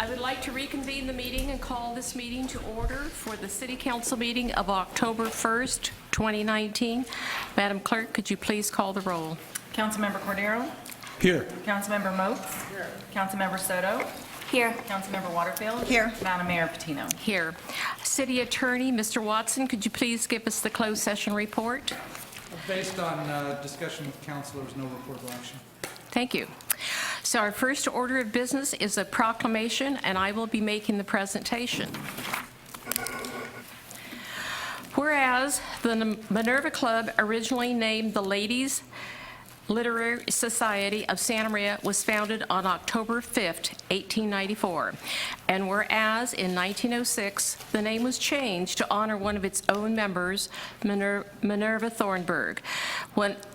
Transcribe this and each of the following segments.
I would like to reconvene the meeting and call this meeting to order for the City Council meeting of October 1st, 2019. Madam Clerk, could you please call the roll? Councilmember Cordero? Here. Councilmember Moats? Here. Councilmember Soto? Here. Councilmember Waterfield? Here. Madam Mayor Patino? Here. City Attorney, Mr. Watson, could you please give us the closed session report? Based on discussion with council, there was no reportable action. Thank you. So our first order of business is a proclamation, and I will be making the presentation. Whereas the Minerva Club, originally named the Ladies Literary Society of Santa Maria, was founded on October 5th, 1894. And whereas in 1906, the name was changed to honor one of its own members, Minerva Thornburg.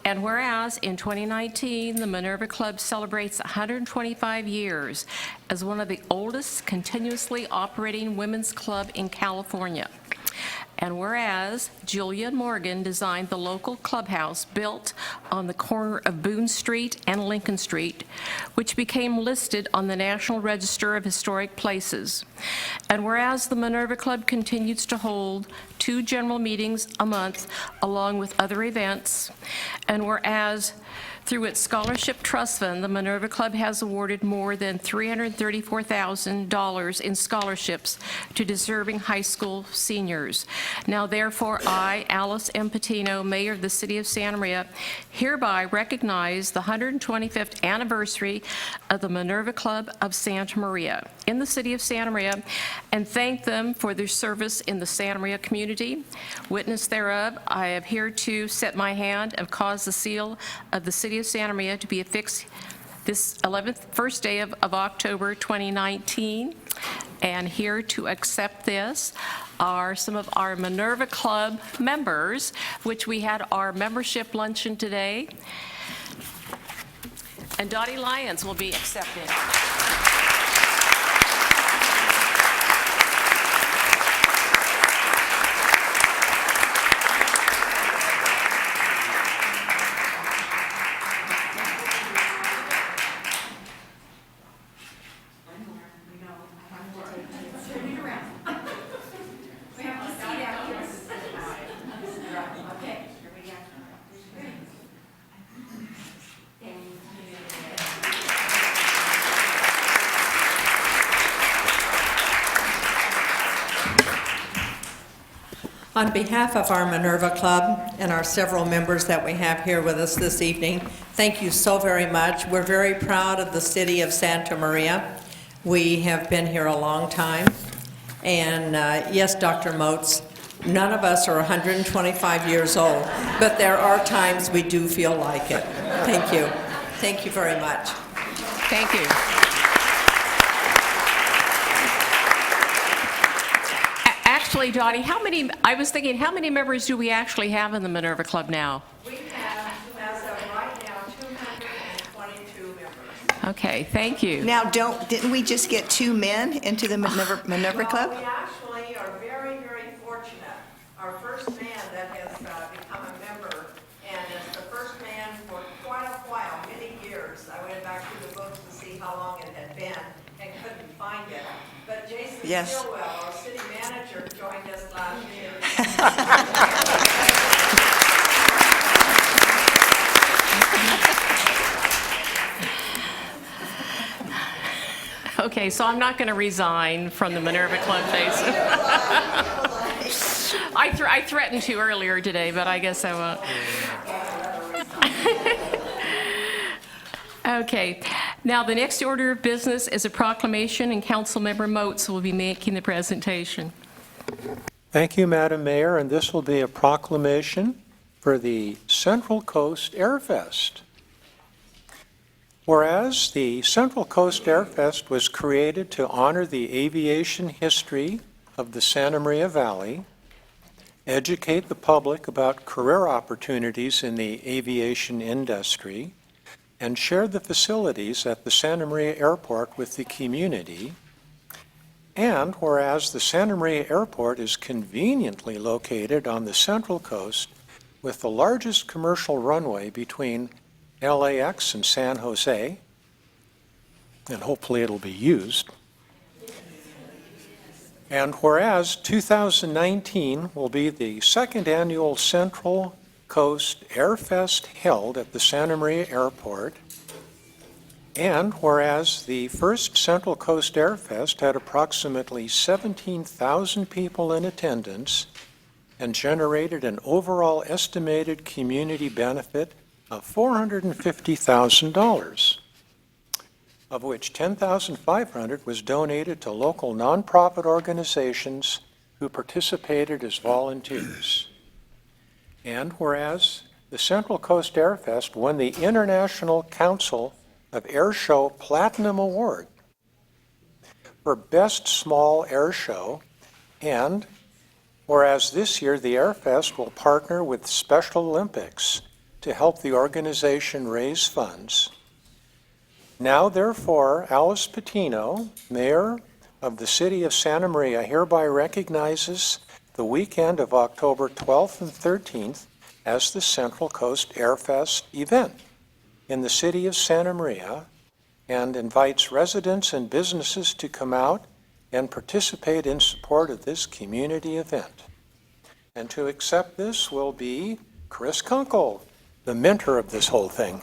And whereas in 2019, the Minerva Club celebrates 125 years as one of the oldest continuously operating women's club in California. And whereas Julian Morgan designed the local clubhouse built on the corner of Boone Street and Lincoln Street, which became listed on the National Register of Historic Places. And whereas the Minerva Club continues to hold 2 general meetings a month along with other events. And whereas through its Scholarship Trust Fund, the Minerva Club has awarded more than $334,000 in scholarships to deserving high school seniors. Now, therefore, I, Alice M. Patino, Mayor of the City of Santa Maria, hereby recognize the 125th anniversary of the Minerva Club of Santa Maria in the City of Santa Maria, and thank them for their service in the Santa Maria community. Witness thereof, I have hereto set my hand and caused the seal of the City of Santa Maria to be affixed this 11th day of October 2019. And here to accept this are some of our Minerva Club members, which we had our membership luncheon today. And Dottie Lyons will be accepted. On behalf of our Minerva Club and our several members that we have here with us this evening, thank you so very much. We're very proud of the City of Santa Maria. We have been here a long time. And yes, Dr. Moats, none of us are 125 years old, but there are times we do feel like it. Thank you. Thank you very much. Thank you. Actually, Dottie, I was thinking, how many members do we actually have in the Minerva Club now? We have, as of right now, 222 members. Okay, thank you. Now, didn't we just get 2 men into the Minerva Club? Well, we actually are very, very fortunate. Our first man that has become a member, and is the first man for quite a while, many years. I went back through the books to see how long it had been and couldn't find it. But Jason Stillwell, our city manager, joined us last year. Okay, so I'm not going to resign from the Minerva Club face. I threatened to earlier today, but I guess I won't. Okay, now the next order of business is a proclamation, and Councilmember Moats will be making the presentation. Thank you, Madam Mayor, and this will be a proclamation for the Central Coast Airfest. Whereas the Central Coast Airfest was created to honor the aviation history of the Santa Maria Valley, educate the public about career opportunities in the aviation industry, and share the facilities at the Santa Maria Airport with the community, and whereas the Santa Maria Airport is conveniently located on the Central Coast with the largest commercial runway between LAX and San Jose, and hopefully it'll be used, And whereas 2019 will be the second annual Central Coast Airfest held at the Santa Maria Airport, and whereas the first Central Coast Airfest had approximately 17,000 people in attendance and generated an overall estimated community benefit of $450,000, of which $10,500 was donated to local nonprofit organizations who participated as volunteers. And whereas the Central Coast Airfest won the International Council of Airshow Platinum Award for Best Small Airshow, and whereas this year the Airfest will partner with Special Olympics to help the organization raise funds. Now, therefore, Alice Patino, Mayor of the City of Santa Maria, hereby recognizes the weekend of October 12th and 13th as the Central Coast Airfest event in the City of Santa Maria, and invites residents and businesses to come out and participate in support of this community event. And to accept this will be Chris Kunkel, the mentor of this whole thing.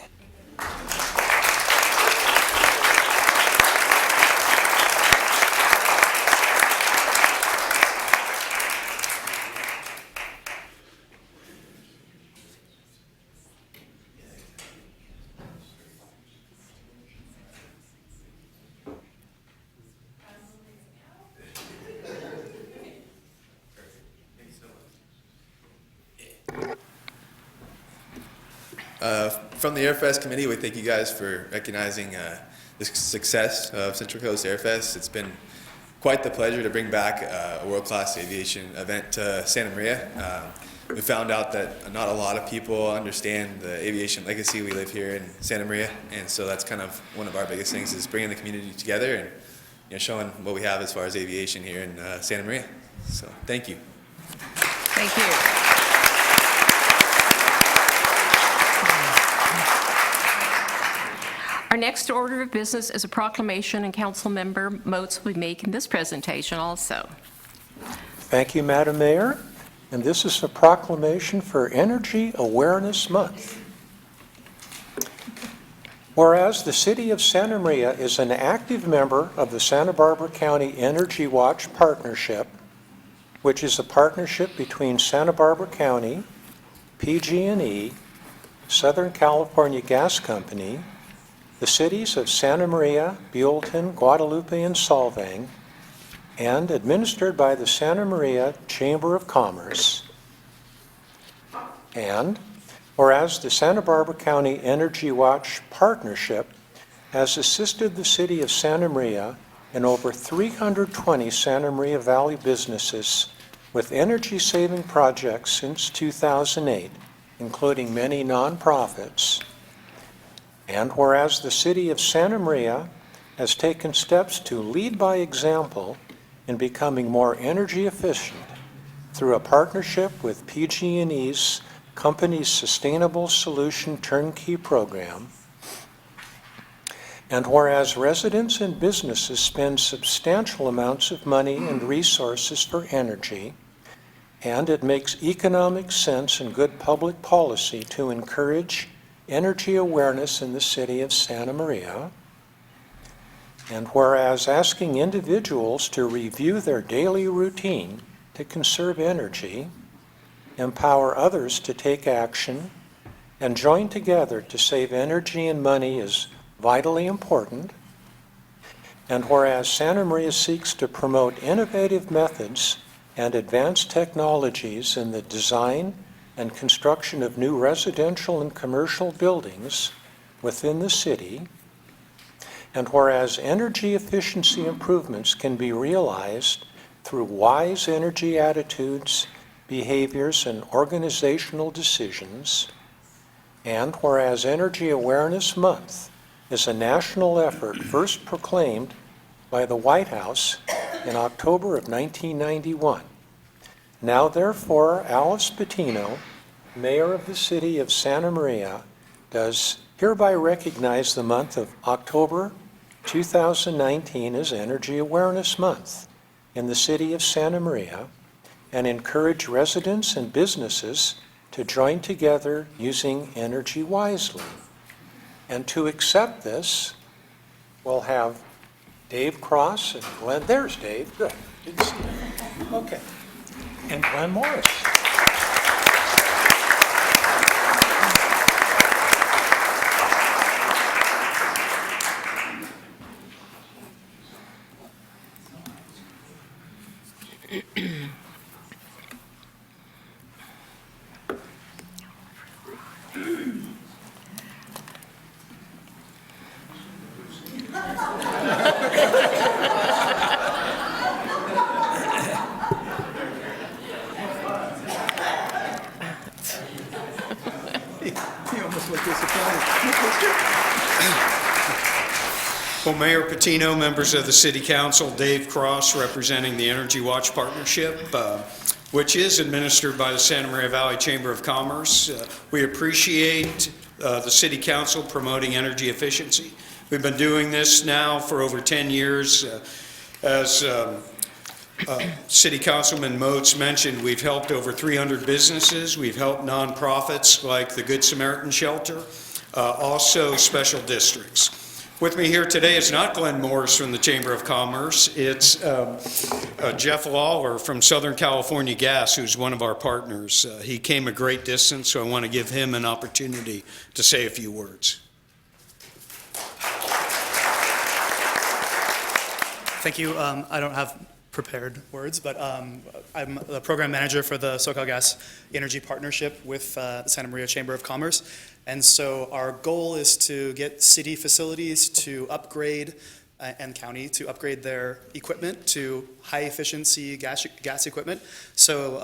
From the Airfest Committee, we thank you guys for recognizing the success of Central Coast Airfest. It's been quite the pleasure to bring back a world-class aviation event to Santa Maria. We found out that not a lot of people understand the aviation legacy we live here in Santa Maria, and so that's kind of one of our biggest things, is bringing the community together and showing what we have as far as aviation here in Santa Maria. So thank you. Thank you. Our next order of business is a proclamation, and Councilmember Moats will be making this presentation also. Thank you, Madam Mayor. And this is a proclamation for Energy Awareness Month. Whereas the City of Santa Maria is an active member of the Santa Barbara County Energy Watch Partnership, which is a partnership between Santa Barbara County, PG&E, Southern California Gas Company, the cities of Santa Maria, Buellton, Guadalupe, and Solvang, and administered by the Santa Maria Chamber of Commerce. And whereas the Santa Barbara County Energy Watch Partnership has assisted the City of Santa Maria and over 320 Santa Maria Valley businesses with energy-saving projects since 2008, including many nonprofits. And whereas the City of Santa Maria has taken steps to lead by example in becoming more energy efficient through a partnership with PG&E's company's Sustainable Solution Turnkey Program, and whereas residents and businesses spend substantial amounts of money and resources for energy, and it makes economic sense and good public policy to encourage energy awareness in the City of Santa Maria, and whereas asking individuals to review their daily routine to conserve energy, empower others to take action, and join together to save energy and money is vitally important, and whereas Santa Maria seeks to promote innovative methods and advanced technologies in the design and construction of new residential and commercial buildings within the city, and whereas energy efficiency improvements can be realized through wise energy attitudes, behaviors, and organizational decisions, and whereas Energy Awareness Month is a national effort first proclaimed by the White House in October of 1991. Now, therefore, Alice Patino, Mayor of the City of Santa Maria, does hereby recognize the month of October 2019 as Energy Awareness Month, in the city of Santa Maria and encourage residents and businesses to join together using energy wisely. And to accept this, we'll have Dave Cross and Glenn, there's Dave, good, didn't see him. Okay, and Glenn Morris. Well, Mayor Patino, members of the City Council, Dave Cross representing the Energy Watch Partnership, which is administered by the Santa Maria Valley Chamber of Commerce. We appreciate the City Council promoting energy efficiency. We've been doing this now for over 10 years. As City Councilman Moats mentioned, we've helped over 300 businesses. We've helped nonprofits like the Good Samaritan Shelter, also special districts. With me here today is not Glenn Morris from the Chamber of Commerce. It's Jeff Lawler from Southern California Gas, who's one of our partners. He came a great distance, so I want to give him an opportunity to say a few words. Thank you. I don't have prepared words, but I'm the program manager for the SoCalGas Energy Partnership with the Santa Maria Chamber of Commerce. And so our goal is to get city facilities to upgrade and county to upgrade their equipment to high efficiency gas equipment. So,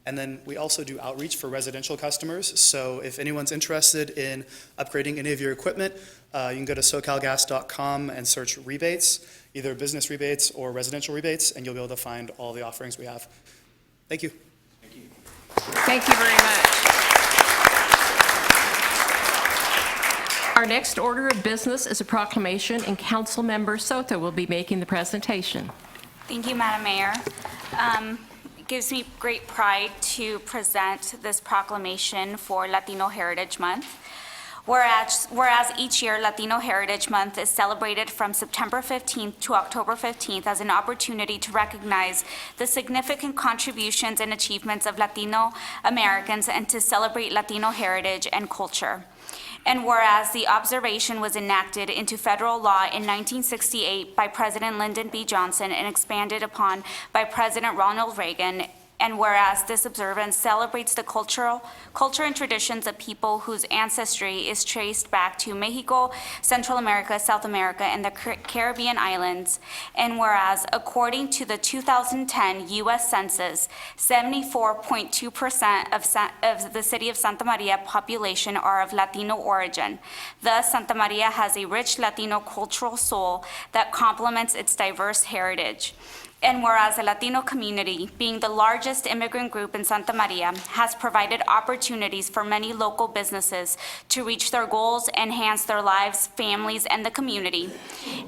and then we also do outreach for residential customers. So if anyone's interested in upgrading any of your equipment, you can go to socalgas.com and search rebates, either business rebates or residential rebates, and you'll be able to find all the offerings we have. Thank you. Thank you very much. Our next order of business is a proclamation, and Councilmember Soto will be making the presentation. Thank you, Madam Mayor. It gives me great pride to present this proclamation for Latino Heritage Month. Whereas each year Latino Heritage Month is celebrated from September 15th to October 15th as an opportunity to recognize the significant contributions and achievements of Latino Americans and to celebrate Latino heritage and culture. And whereas the observation was enacted into federal law in 1968 by President Lyndon B. Johnson and expanded upon by President Ronald Reagan, and whereas this observance celebrates the culture and traditions of people whose ancestry is traced back to Mexico, Central America, South America, and the Caribbean islands, and whereas according to the 2010 U.S. Census, 74.2% of the city of Santa Maria population are of Latino origin. Thus, Santa Maria has a rich Latino cultural soul that complements its diverse heritage. And whereas the Latino community, being the largest immigrant group in Santa Maria, has provided opportunities for many local businesses to reach their goals, enhance their lives, families, and the community.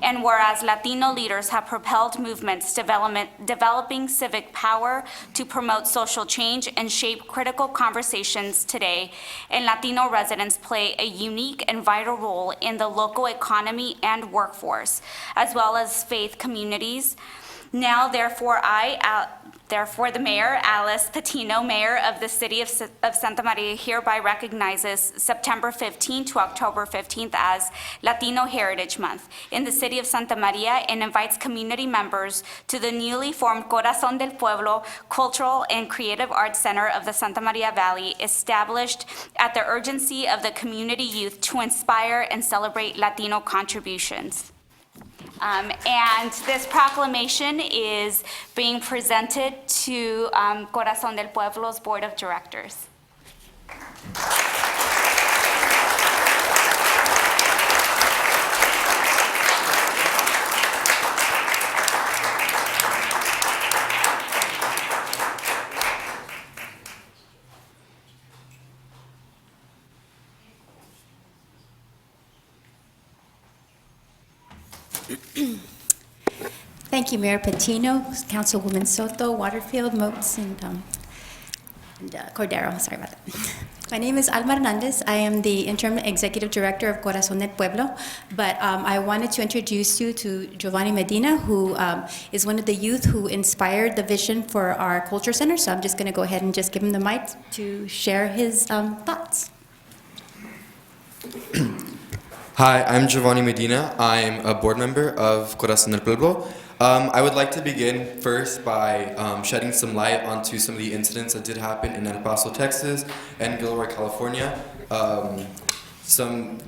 And whereas Latino leaders have propelled movements developing civic power to promote social change and shape critical conversations today, and Latino residents play a unique and vital role in the local economy and workforce, as well as faith communities. Now, therefore, the Mayor, Alice Patino, Mayor of the City of Santa Maria, hereby recognizes September 15th to October 15th as Latino Heritage Month in the City of Santa Maria and invites community members to the newly formed Corazón del Pueblo Cultural and Creative Arts Center of the Santa Maria Valley, established at the urgency of the community youth to inspire and celebrate Latino contributions. And this proclamation is being presented to Corazón del Pueblo's Board of Directors. Thank you, Mayor Patino, Councilwoman Soto, Waterfield, Moats, and Cordero. Sorry about that. My name is Alma Hernandez. I am the Interim Executive Director of Corazón del Pueblo, but I wanted to introduce you to Giovanni Medina, who is one of the youth who inspired the vision for our Culture Center. So I'm just going to go ahead and just give him the mic to share his thoughts. Hi, I'm Giovanni Medina. I'm a board member of Corazón del Pueblo. I would like to begin first by shedding some light onto some of the incidents that did happen in El Paso, Texas, and Gilroy, California. Some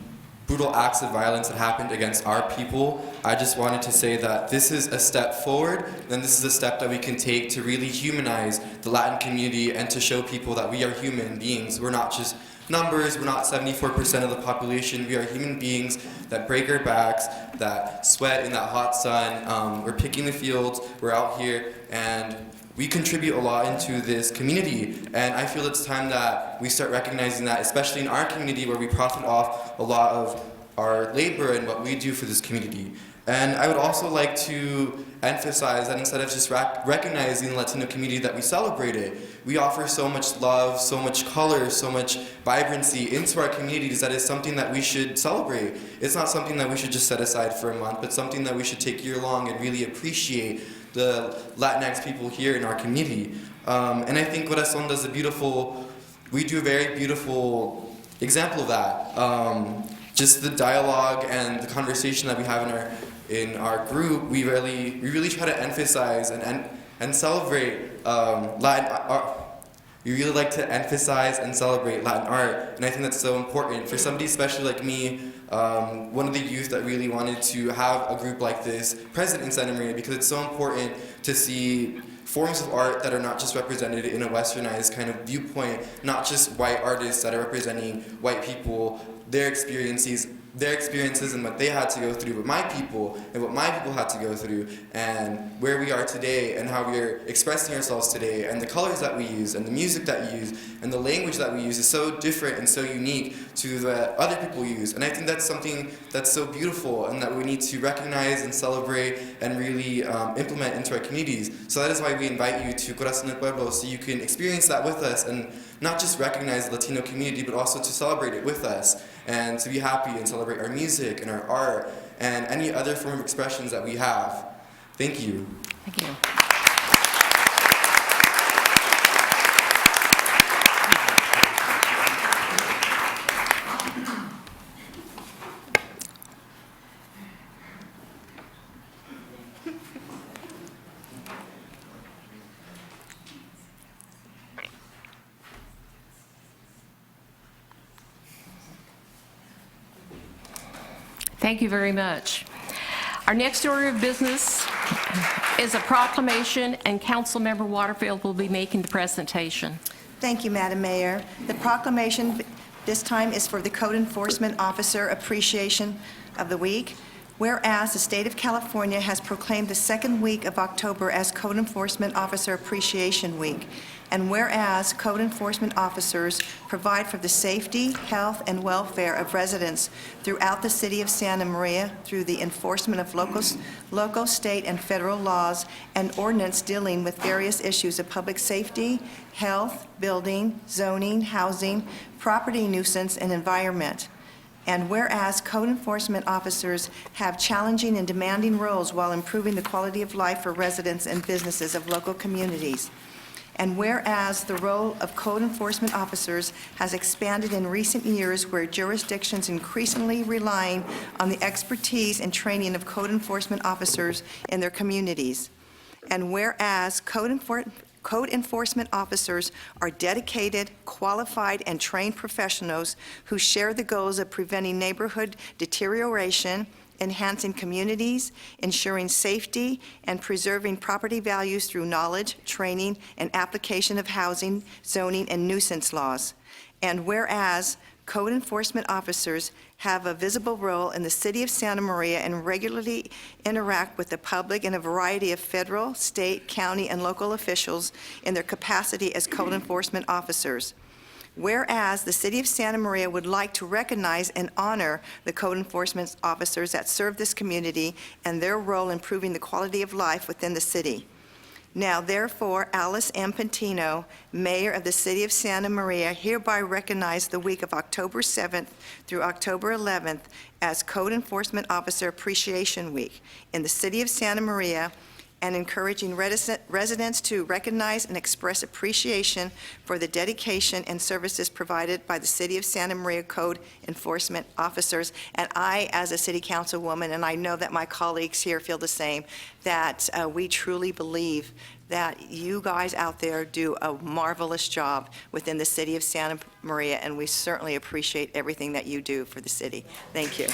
brutal acts of violence that happened against our people. I just wanted to say that this is a step forward, and this is a step that we can take to really humanize the Latin community and to show people that we are human beings. We're not just numbers, we're not 74% of the population. We are human beings that break our backs, that sweat in that hot sun. We're picking the fields, we're out here, and we contribute a lot into this community. And I feel it's time that we start recognizing that, especially in our community where we profit off a lot of our labor and what we do for this community. And I would also like to emphasize that instead of just recognizing the Latino community that we celebrate it, we offer so much love, so much color, so much vibrancy into our communities that is something that we should celebrate. It's not something that we should just set aside for a month, but something that we should take year-long and really appreciate the Latinx people here in our community. And I think Corazón does we do a very beautiful example of that. Just the dialogue and the conversation that we have in our group, we really try to emphasize and celebrate Latin art. We really like to emphasize and celebrate Latin art, and I think that's so important for somebody especially like me, one of the youth that really wanted to have a group like this present in Santa Maria, because it's so important to see forms of art that are not just represented in a westernized kind of viewpoint, not just white artists that are representing white people, their experiences and what they had to go through, but my people and what my people had to go through, and where we are today and how we're expressing ourselves today, and the colors that we use and the music that we use and the language that we use is so different and so unique to the other people use. And I think that's something that's so beautiful and that we need to recognize and celebrate and really implement into our communities. So that is why we invite you to Corazón del Pueblo, so you can experience that with us and not just recognize the Latino community, but also to celebrate it with us and to be happy and celebrate our music and our art and any other form of expressions that we have. Thank you. Thank you. Thank you very much. Our next order of business is a proclamation, and Councilmember Waterfield will be making the presentation. Thank you, Madam Mayor. The proclamation this time is for the Code Enforcement Officer Appreciation of the Week. Whereas the state of California has proclaimed the second week of October as Code Enforcement Officer Appreciation Week, and whereas code enforcement officers provide for the safety, health, and welfare of residents throughout the city of Santa Maria through the enforcement of local, state, and federal laws and ordinance dealing with various issues of public safety, health, building, zoning, housing, property nuisance, and environment. And whereas code enforcement officers have challenging and demanding roles while improving the quality of life for residents and businesses of local communities. And whereas the role of code enforcement officers has expanded in recent years where jurisdictions increasingly relying on the expertise and training of code enforcement officers in their communities. And whereas code enforcement officers are dedicated, qualified, and trained professionals who share the goals of preventing neighborhood deterioration, enhancing communities, ensuring safety, and preserving property values through knowledge, training, and application of housing, zoning, and nuisance laws. And whereas code enforcement officers have a visible role in the city of Santa Maria and regularly interact with the public and a variety of federal, state, county, and local officials in their capacity as code enforcement officers. Whereas the City of Santa Maria would like to recognize and honor the code enforcement officers that serve this community and their role in improving the quality of life within the city. Now therefore, Alice M. Pentino, Mayor of the City of Santa Maria, hereby recognize the week of October 7th through October 11th as Code Enforcement Officer Appreciation Week in the City of Santa Maria, and encouraging residents to recognize and express appreciation for the dedication and services provided by the City of Santa Maria Code Enforcement Officers. And I, as a City Councilwoman, and I know that my colleagues here feel the same, that we truly believe that you guys out there do a marvelous job within the City of Santa Maria, and we certainly appreciate everything that you do for the city. Thank you.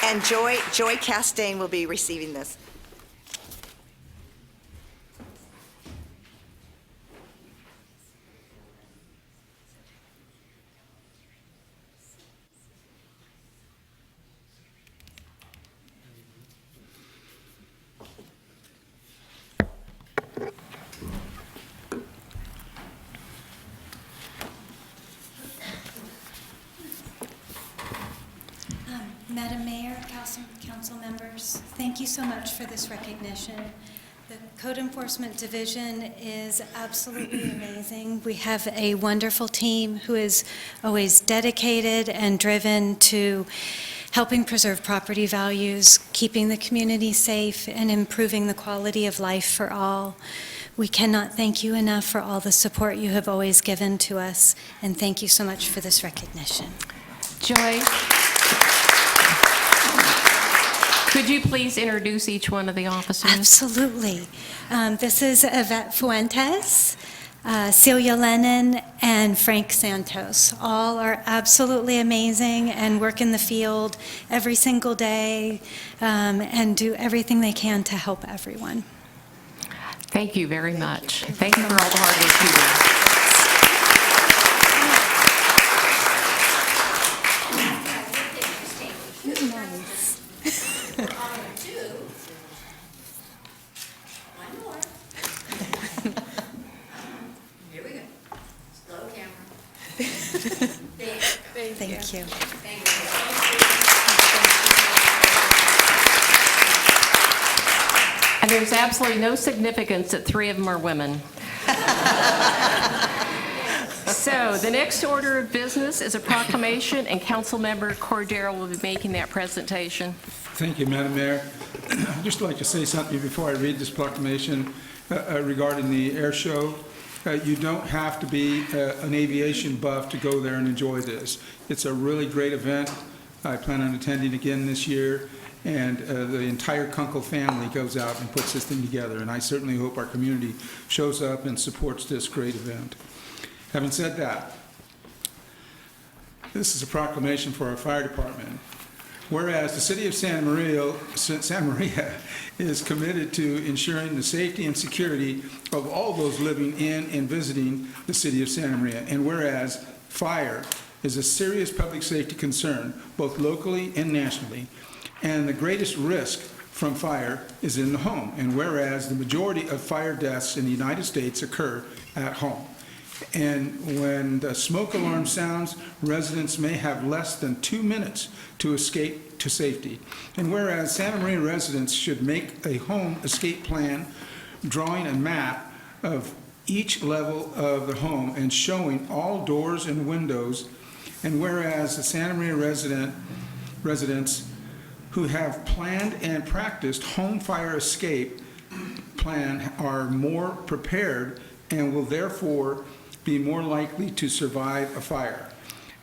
And Joy Castaigne will be receiving this. Madam Mayor, council members, thank you so much for this recognition. The Code Enforcement Division is absolutely amazing. We have a wonderful team who is always dedicated and driven to helping preserve property values, keeping the community safe, and improving the quality of life for all. We cannot thank you enough for all the support you have always given to us, and thank you so much for this recognition. Joy, could you please introduce each one of the officers? Absolutely. This is Yvette Fuentes, Celia Lennon, and Frank Santos. All are absolutely amazing and work in the field every single day and do everything they can to help everyone. Thank you very much. Thank you for all the hard work you do. Thank you. And there's absolutely no significance that three of them are women. So the next order of business is a proclamation, and Councilmember Cordero will be making that presentation. Thank you, Madam Mayor. I'd just like to say something before I read this proclamation regarding the air show. You don't have to be an aviation buff to go there and enjoy this. It's a really great event. I plan on attending again this year, and the entire Kunkel family goes out and puts this thing together, and I certainly hope our community shows up and supports this great event. Having said that, this is a proclamation for our fire department. Whereas the City of Santa Maria is committed to ensuring the safety and security of all those living in and visiting the City of Santa Maria. And whereas fire is a serious public safety concern, both locally and nationally, and the greatest risk from fire is in the home. And whereas the majority of fire deaths in the United States occur at home. And when the smoke alarm sounds, residents may have less than 2 minutes to escape to safety. And whereas Santa Maria residents should make a home escape plan, drawing a map of each level of the home and showing all doors and windows. And whereas the Santa Maria residents who have planned and practiced home fire escape plan are more prepared and will therefore be more likely to survive a fire.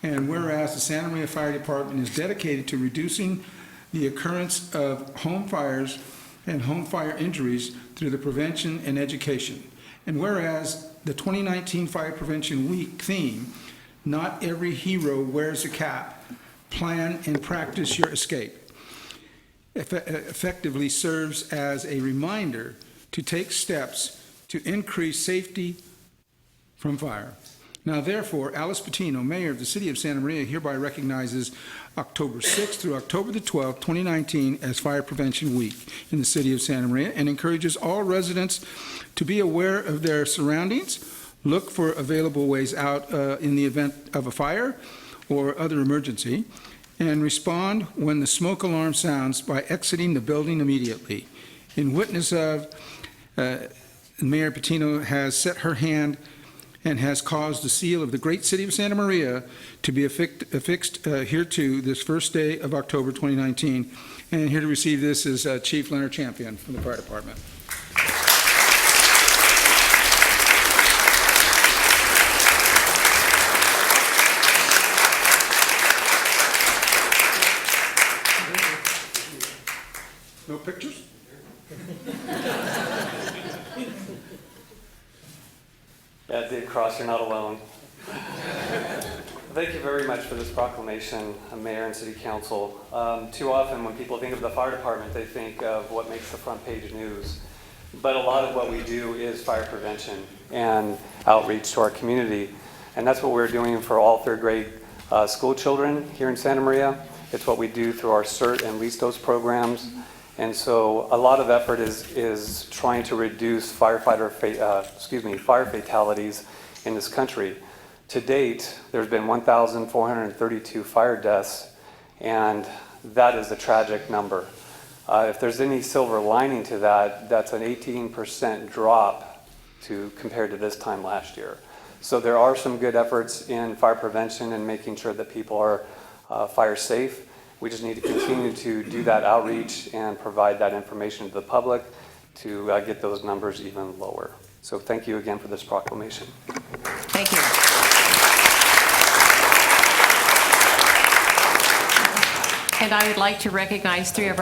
And whereas the Santa Maria Fire Department is dedicated to reducing the occurrence of home fires and home fire injuries through the prevention and education. And whereas the 2019 Fire Prevention Week theme, "Not every hero wears a cap, plan and practice your escape," effectively serves as a reminder to take steps to increase safety from fire. Now therefore, Alice Patino, Mayor of the City of Santa Maria, hereby recognizes October 6th through October the 12th, 2019 as Fire Prevention Week in the City of Santa Maria, and encourages all residents to be aware of their surroundings, look for available ways out in the event of a fire or other emergency, and respond when the smoke alarm sounds by exiting the building immediately. In witness of, Mayor Patino has set her hand and has caused the seal of the great city of Santa Maria to be affixed hereto this first day of October 2019. And here to receive this is Chief Leonard Champion from the Fire Department. No pictures? Yeah, Dave Cross, you're not alone. Thank you very much for this proclamation, Mayor and City Council. Too often when people think of the fire department, they think of what makes the front page news. But a lot of what we do is fire prevention and outreach to our community. And that's what we're doing for all third grade school children here in Santa Maria. It's what we do through our CERT and LISTOS programs. And so a lot of effort is trying to reduce fire fatalities in this country. To date, there's been 1,432 fire deaths, and that is a tragic number. If there's any silver lining to that, that's an 18% drop compared to this time last year. So there are some good efforts in fire prevention and making sure that people are fire safe. We just need to continue to do that outreach and provide that information to the public to get those numbers even lower. So thank you again for this proclamation. Thank you. And I would like to recognize four of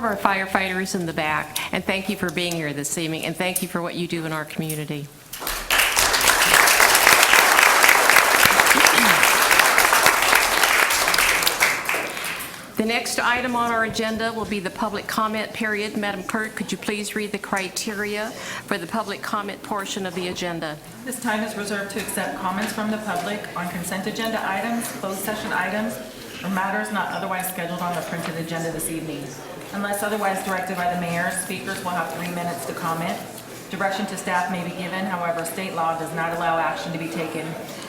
our firefighters in the back, and thank you for being here this evening, and thank you for what you do in our community. The next item on our agenda will be the public comment period. Madam Clerk, could you please read the criteria for the public comment portion of the agenda? This time is reserved to accept comments from the public on consent agenda items, closed session items, or matters not otherwise scheduled on the printed agenda this evening. Unless otherwise directed by the mayor, speakers will have 3 minutes to comment. Direction to staff may be given, however, state law does not allow action to be taken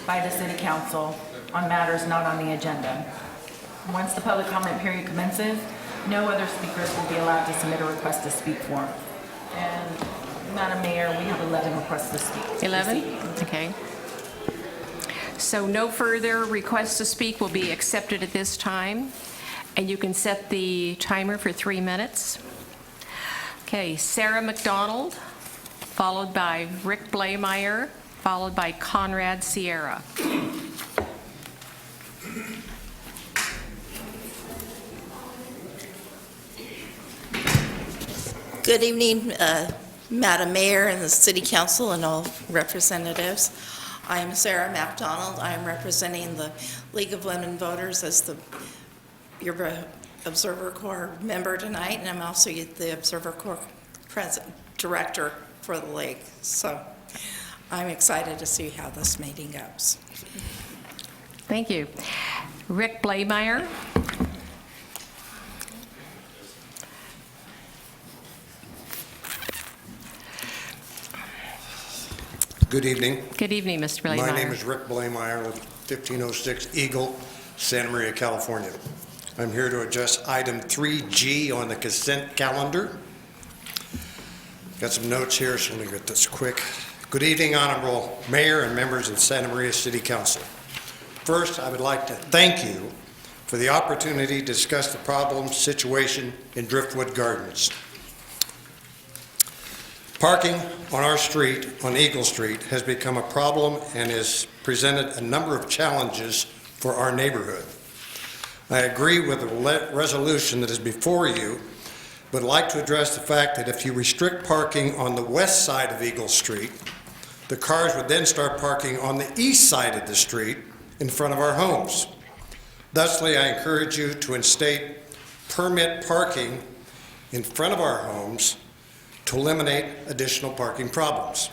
by the city council on matters not on the agenda. Once the public comment period commences, no other speakers will be allowed to submit a request to speak form. And Madam Mayor, we have 11 requests to speak. 11? Okay. So no further requests to speak will be accepted at this time, and you can set the timer for 3 minutes. Okay, Sarah McDonald, followed by Rick Blameyer, followed by Conrad Sierra. Good evening, Madam Mayor and the City Council and all representatives. I am Sarah MacDonald. I am representing the League of Women Voters as your Observer Corps member tonight, and I'm also the Observer Corps Director for the League. So I'm excited to see how this meeting goes. Thank you. Rick Blameyer. Good evening. Good evening, Mr. Blameyer. My name is Rick Blameyer with 1506 Eagle, Santa Maria, California. I'm here to address item 3G on the consent calendar. Got some notes here, so let me get this quick. Good evening, Honorable Mayor and members of the Santa Maria City Council. First, I would like to thank you for the opportunity to discuss the problem situation in Driftwood Gardens. Parking on our street, on Eagle Street, has become a problem and has presented a number of challenges for our neighborhood. I agree with the resolution that is before you, but like to address the fact that if you restrict parking on the west side of Eagle Street, the cars would then start parking on the east side of the street in front of our homes. Thusly, I encourage you to instate permit parking in front of our homes to eliminate additional parking problems.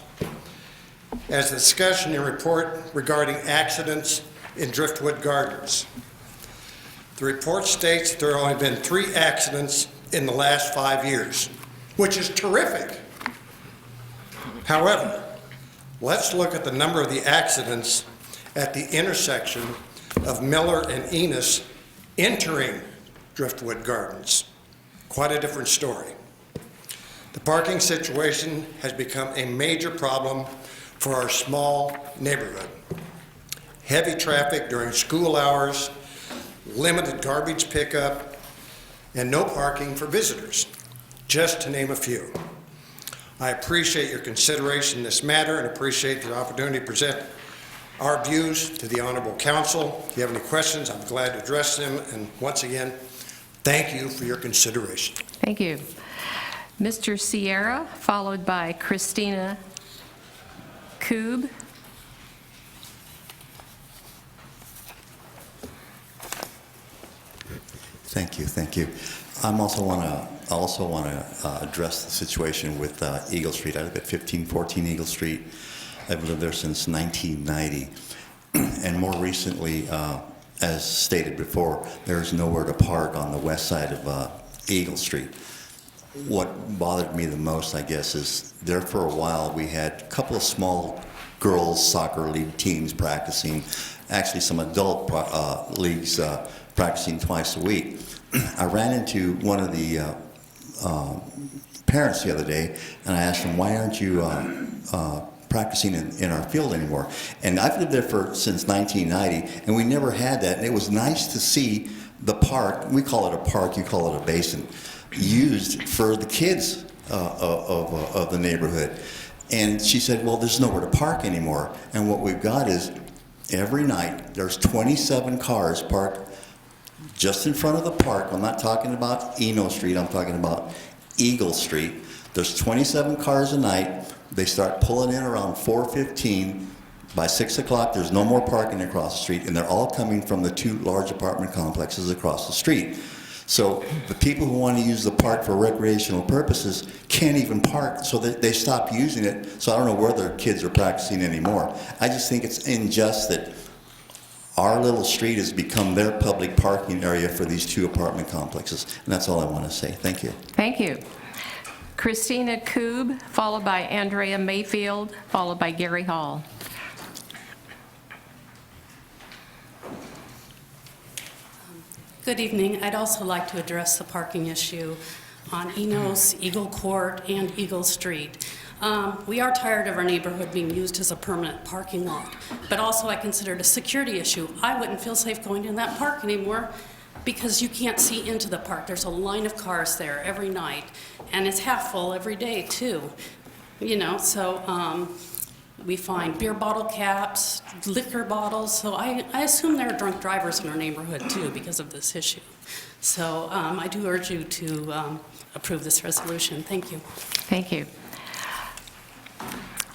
as the discussion and report regarding accidents in Driftwood Gardens. The report states there have only been 3 accidents in the last 5 years, which is terrific. However, let's look at the number of the accidents at the intersection of Miller and Enos entering Driftwood Gardens. Quite a different story. The parking situation has become a major problem for our small neighborhood. Heavy traffic during school hours, limited garbage pickup, and no parking for visitors, just to name a few. I appreciate your consideration in this matter and appreciate the opportunity to present our views to the Honorable Council. If you have any questions, I'm glad to address them. And once again, thank you for your consideration. Thank you. Mr. Sierra, followed by Christina Koob. Thank you, thank you. I also want to address the situation with Eagle Street. I live at 1514 Eagle Street. I've lived there since 1990, and more recently, as stated before, there's nowhere to park on the west side of Eagle Street. What bothered me the most, I guess, is there for a while we had a couple of small girls soccer league teams practicing, actually some adult leagues practicing twice a week. I ran into one of the parents the other day, and I asked him, why aren't you practicing in our field anymore? And I've lived there since 1990, and we never had that. And it was nice to see the park, we call it a park, you call it a basin, used for the kids of the neighborhood. And she said, well, there's nowhere to park anymore. And what we've got is every night there's 27 cars parked just in front of the park. I'm not talking about Eno Street, I'm talking about Eagle Street. There's 27 cars a night. They start pulling in around 4:15. By 6 o'clock, there's no more parking across the street, and they're all coming from the 2 large apartment complexes across the street. So the people who want to use the park for recreational purposes can't even park, so they stop using it. So I don't know where their kids are practicing anymore. I just think it's unjust that our little street has become their public parking area for these 2 apartment complexes. And that's all I want to say. Thank you. Thank you. Christina Koob, followed by Andrea Mayfield, followed by Gary Hall. Good evening. I'd also like to address the parking issue on Enos, Eagle Court, and Eagle Street. We are tired of our neighborhood being used as a permanent parking lot, but also I consider it a security issue. I wouldn't feel safe going in that park anymore because you can't see into the park. There's a line of cars there every night, and it's half full every day too. You know, so we find beer bottle caps, liquor bottles, so I assume there are drunk drivers in our neighborhood too because of this issue. So I do urge you to approve this resolution. Thank you. Thank you.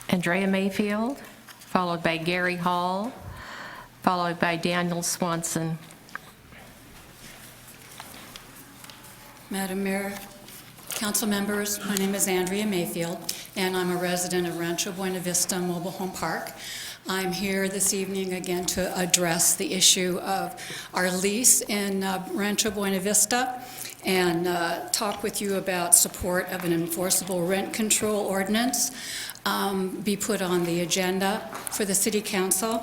Andrea Mayfield, followed by Gary Hall, followed by Daniel Swanson. Madam Mayor, council members, my name is Andrea Mayfield, and I'm a resident of Rancho Buena Vista Mobile Home Park. I'm here this evening again to address the issue of our lease in Rancho Buena Vista and talk with you about support of an enforceable rent control ordinance be put on the agenda for the City Council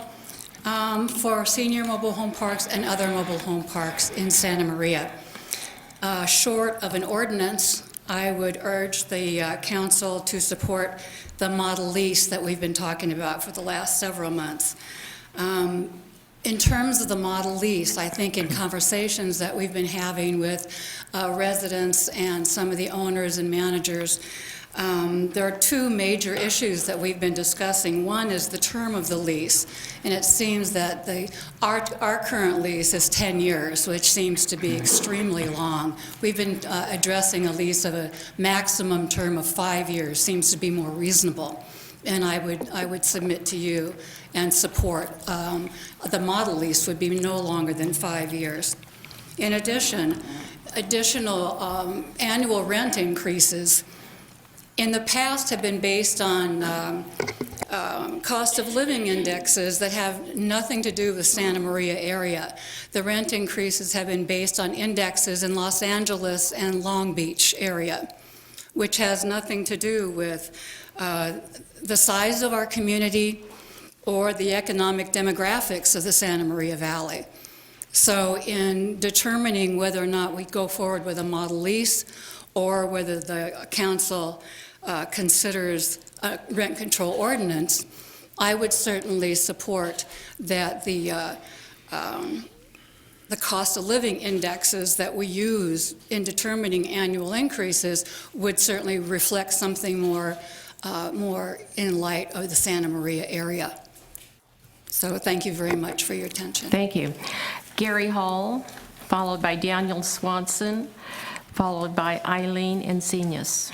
for senior mobile home parks and other mobile home parks in Santa Maria. Short of an ordinance, I would urge the council to support the model lease that we've been talking about for the last several months. In terms of the model lease, I think in conversations that we've been having with residents and some of the owners and managers, there are 2 major issues that we've been discussing. One is the term of the lease, and it seems that our current lease is 10 years, which seems to be extremely long. We've been addressing a lease of a maximum term of 5 years, seems to be more reasonable. And I would submit to you and support the model lease would be no longer than 5 years. In addition, additional annual rent increases in the past have been based on cost of living indexes that have nothing to do with Santa Maria area. The rent increases have been based on indexes in Los Angeles and Long Beach area, which has nothing to do with the size of our community or the economic demographics of the Santa Maria Valley. So in determining whether or not we go forward with a model lease or whether the council considers a rent control ordinance, I would certainly support that the cost of living indexes that we use in determining annual increases would certainly reflect something more in light of the Santa Maria area. So thank you very much for your attention. Thank you. Gary Hall, followed by Daniel Swanson, followed by Eileen Encinas.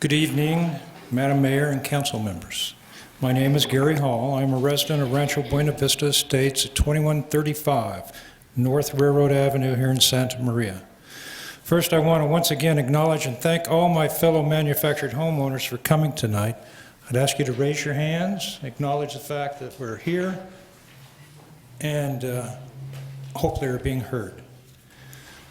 Good evening, Madam Mayor and council members. My name is Gary Hall. I'm a resident of Rancho Buena Vista Estates at 2135 North Railroad Avenue here in Santa Maria. First, I want to once again acknowledge and thank all my fellow manufactured homeowners for coming tonight. I'd ask you to raise your hands, acknowledge the fact that we're here, and hopefully are being heard.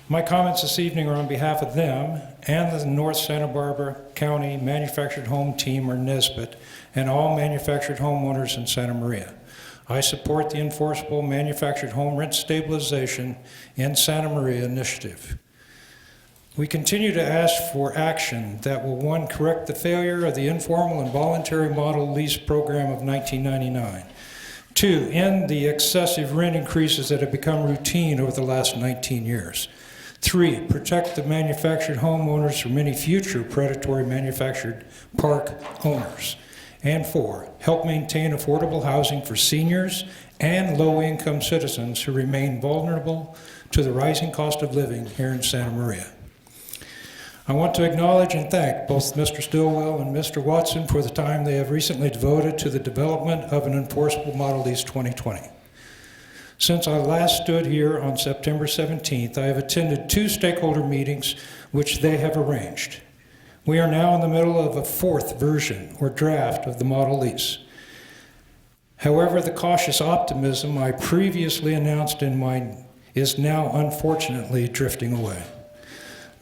My comments this evening are on behalf of them and the North Santa Barbara County Manufactured Home Team, or NSBIT, and all manufactured homeowners in Santa Maria. I support the Enforceable Manufactured Home Rent Stabilization in Santa Maria initiative. We continue to ask for action that will, one, correct the failure of the informal and voluntary model lease program of 1999. Two, end the excessive rent increases that have become routine over the last 19 years. Three, protect the manufactured homeowners from any future predatory manufactured park owners. And four, help maintain affordable housing for seniors and low-income citizens who remain vulnerable to the rising cost of living here in Santa Maria. I want to acknowledge and thank both Mr. Stillwell and Mr. Watson for the time they have recently devoted to the development of an enforceable model lease 2020. Since I last stood here on September 17th, I have attended 2 stakeholder meetings which they have arranged. We are now in the middle of a 4th version or draft of the model lease. However, the cautious optimism I previously announced in mine is now unfortunately drifting away.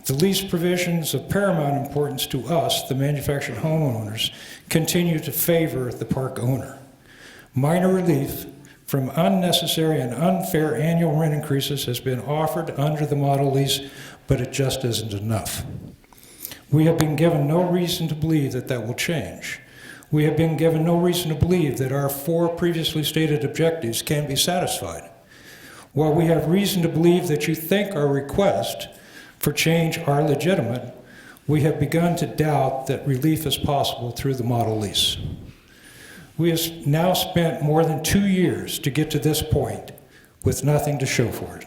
The lease provisions of paramount importance to us, the manufactured homeowners, continue to favor the park owner. Minor relief from unnecessary and unfair annual rent increases has been offered under the model lease, but it just isn't enough. We have been given no reason to believe that that will change. We have been given no reason to believe that our 4 previously stated objectives can be satisfied. While we have reason to believe that you think our request for change are legitimate, we have begun to doubt that relief is possible through the model lease. We have now spent more than 2 years to get to this point with nothing to show for it.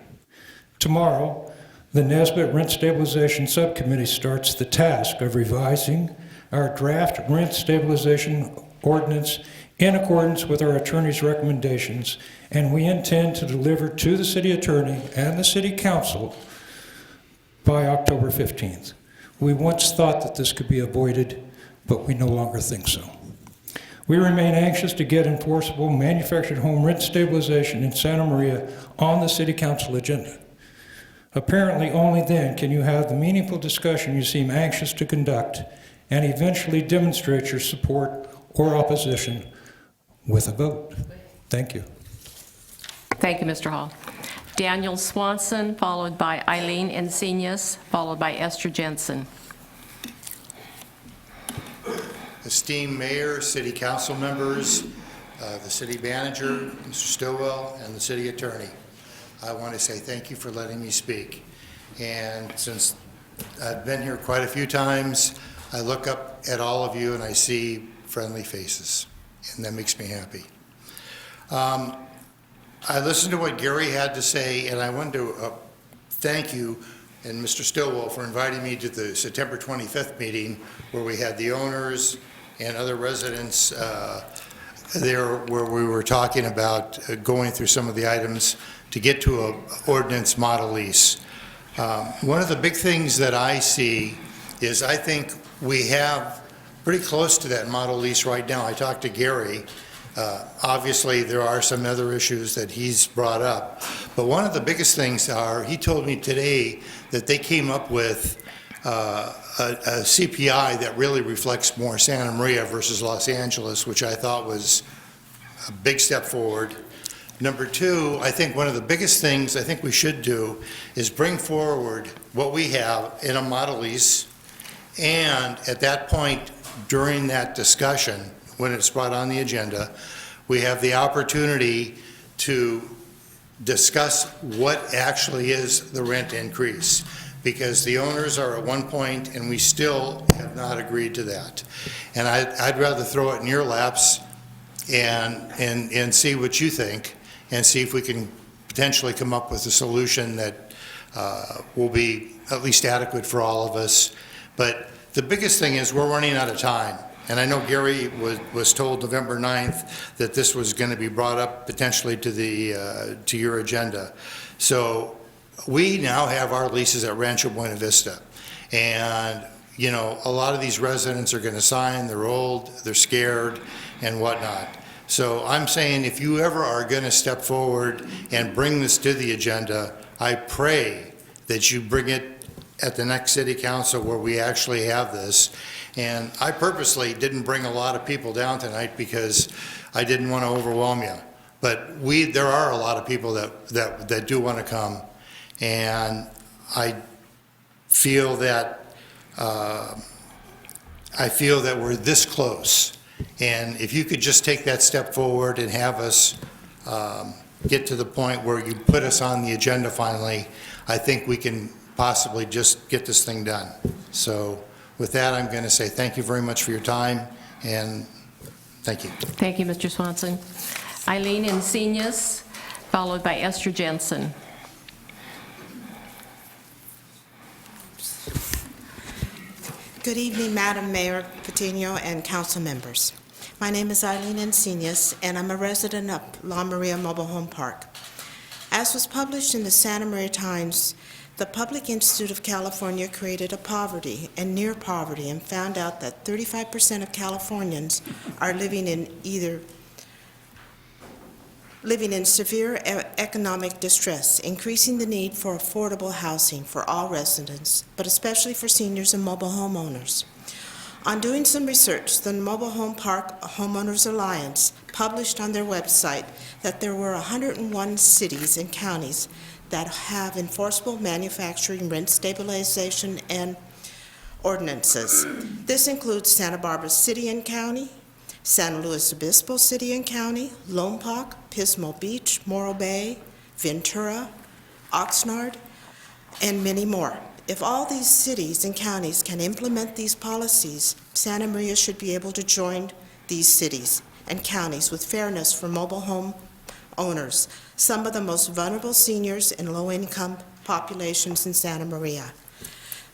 Tomorrow, the NSBIT Rent Stabilization Subcommittee starts the task of revising our draft rent stabilization ordinance in accordance with our attorney's recommendations, and we intend to deliver to the city attorney and the city council by October 15th. We once thought that this could be avoided, but we no longer think so. We remain anxious to get enforceable manufactured home rent stabilization in Santa Maria on the city council agenda. Apparently, only then can you have the meaningful discussion you seem anxious to conduct and eventually demonstrate your support or opposition with a vote. Thank you. Thank you, Mr. Hall. Daniel Swanson, followed by Eileen Encinas, followed by Esther Jensen. Esteemed Mayor, City Council members, the City Manager, Mr. Stillwell, and the City Attorney, I want to say thank you for letting me speak. And since I've been here quite a few times, I look up at all of you and I see friendly faces, and that makes me happy. I listened to what Gary had to say, and I wanted to thank you and Mr. Stillwell for inviting me to the September 25th meeting where we had the owners and other residents there where we were talking about going through some of the items to get to a ordinance model lease. One of the big things that I see is I think we have pretty close to that model lease right now. I talked to Gary. Obviously, there are some other issues that he's brought up. But one of the biggest things are, he told me today that they came up with a CPI that really reflects more Santa Maria versus Los Angeles, which I thought was a big step forward. Number two, I think one of the biggest things I think we should do is bring forward what we have in a model lease, and at that point, during that discussion, when it's brought on the agenda, we have the opportunity to discuss what actually is the rent increase, because the owners are at one point and we still have not agreed to that. And I'd rather throw it in your laps and see what you think, and see if we can potentially come up with a solution that will be at least adequate for all of us. But the biggest thing is we're running out of time. And I know Gary was told November 9th that this was going to be brought up potentially to your agenda. So we now have our leases at Rancho Buena Vista. And, you know, a lot of these residents are going to sign, they're old, they're scared, and whatnot. So I'm saying if you ever are going to step forward and bring this to the agenda, I pray that you bring it at the next city council where we actually have this. And I purposely didn't bring a lot of people down tonight because I didn't want to overwhelm you. But there are a lot of people that do want to come. And I feel that we're this close. And if you could just take that step forward and have us get to the point where you put us on the agenda finally, I think we can possibly just get this thing done. So with that, I'm going to say thank you very much for your time, and thank you. Thank you, Mr. Swanson. Eileen Encinas, followed by Esther Jensen. Good evening, Madam Mayor Patino and council members. My name is Eileen Encinas, and I'm a resident of La Maria Mobile Home Park. As was published in the Santa Maria Times, the Public Institute of California created a poverty and near poverty and found out that 35% of Californians are living in severe economic distress, increasing the need for affordable housing for all residents, but especially for seniors and mobile homeowners. On doing some research, the Mobile Home Park Homeowners Alliance published on their website that there were 101 cities and counties that have enforceable manufacturing rent stabilization and ordinances. This includes Santa Barbara City and County, San Luis Obispo City and County, Lompoc, Pismo Beach, Morro Bay, Ventura, Oxnard, and many more. If all these cities and counties can implement these policies, Santa Maria should be able to join these cities and counties with fairness for mobile home owners, some of the most vulnerable seniors and low-income populations in Santa Maria.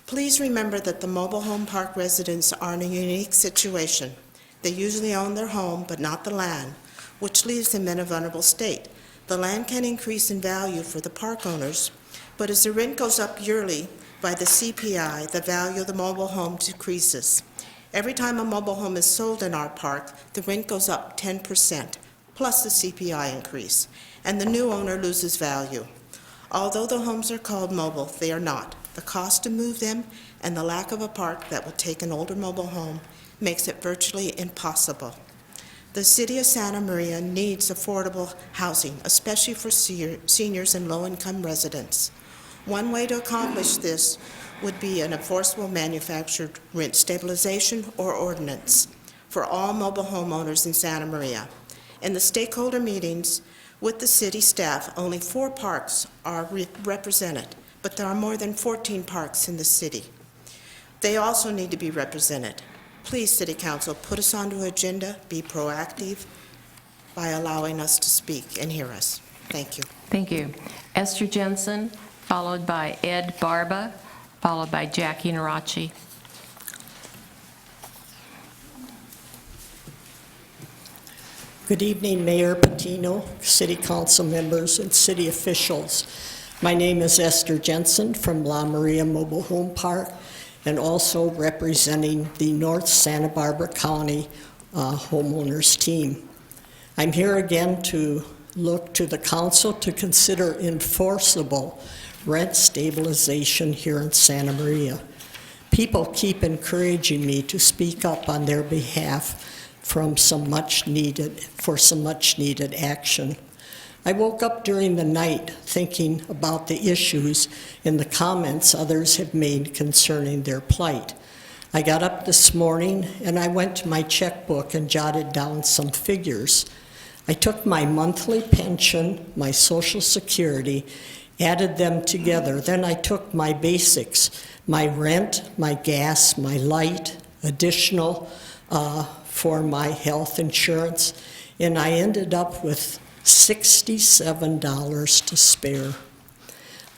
Please remember that the mobile home park residents are in a unique situation. They usually own their home, but not the land, which leaves them in a vulnerable state. The land can increase in value for the park owners, but as the rent goes up yearly by the CPI, the value of the mobile home decreases. Every time a mobile home is sold in our park, the rent goes up 10%, plus the CPI increase, and the new owner loses value. Although the homes are called mobile, they are not. The cost to move them and the lack of a park that would take an older mobile home makes it virtually impossible. The city of Santa Maria needs affordable housing, especially for seniors and low-income residents. One way to accomplish this would be an enforceable manufactured rent stabilization or ordinance for all mobile homeowners in Santa Maria. In the stakeholder meetings with the city staff, only 4 parks are represented, but there are more than 14 parks in the city. They also need to be represented. Please, City Council, put us onto the agenda, be proactive by allowing us to speak and hear us. Thank you. Thank you. Esther Jensen, followed by Ed Barba, followed by Jackie Narachi. Good evening, Mayor Patino, City Council members, and city officials. My name is Esther Jensen from La Maria Mobile Home Park, and also representing the North Santa Barbara County homeowners team. I'm here again to look to the council to consider enforceable rent stabilization here in Santa Maria. People keep encouraging me to speak up on their behalf for some much needed action. I woke up during the night thinking about the issues and the comments others have made concerning their plight. I got up this morning and I went to my checkbook and jotted down some figures. I took my monthly pension, my Social Security, added them together. Then I took my basics, my rent, my gas, my light, additional for my health insurance, and I ended up with $67 to spare.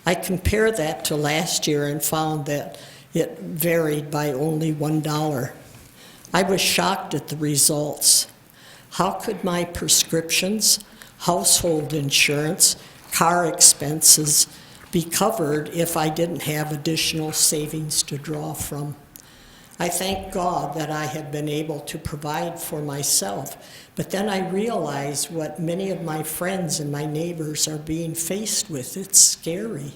I compared that to last year and found that it varied by only $1. I was shocked at the results. How could my prescriptions, household insurance, car expenses be covered if I didn't have additional savings to draw from? I thank God that I have been able to provide for myself, but then I realize what many of my friends and my neighbors are being faced with. It's scary.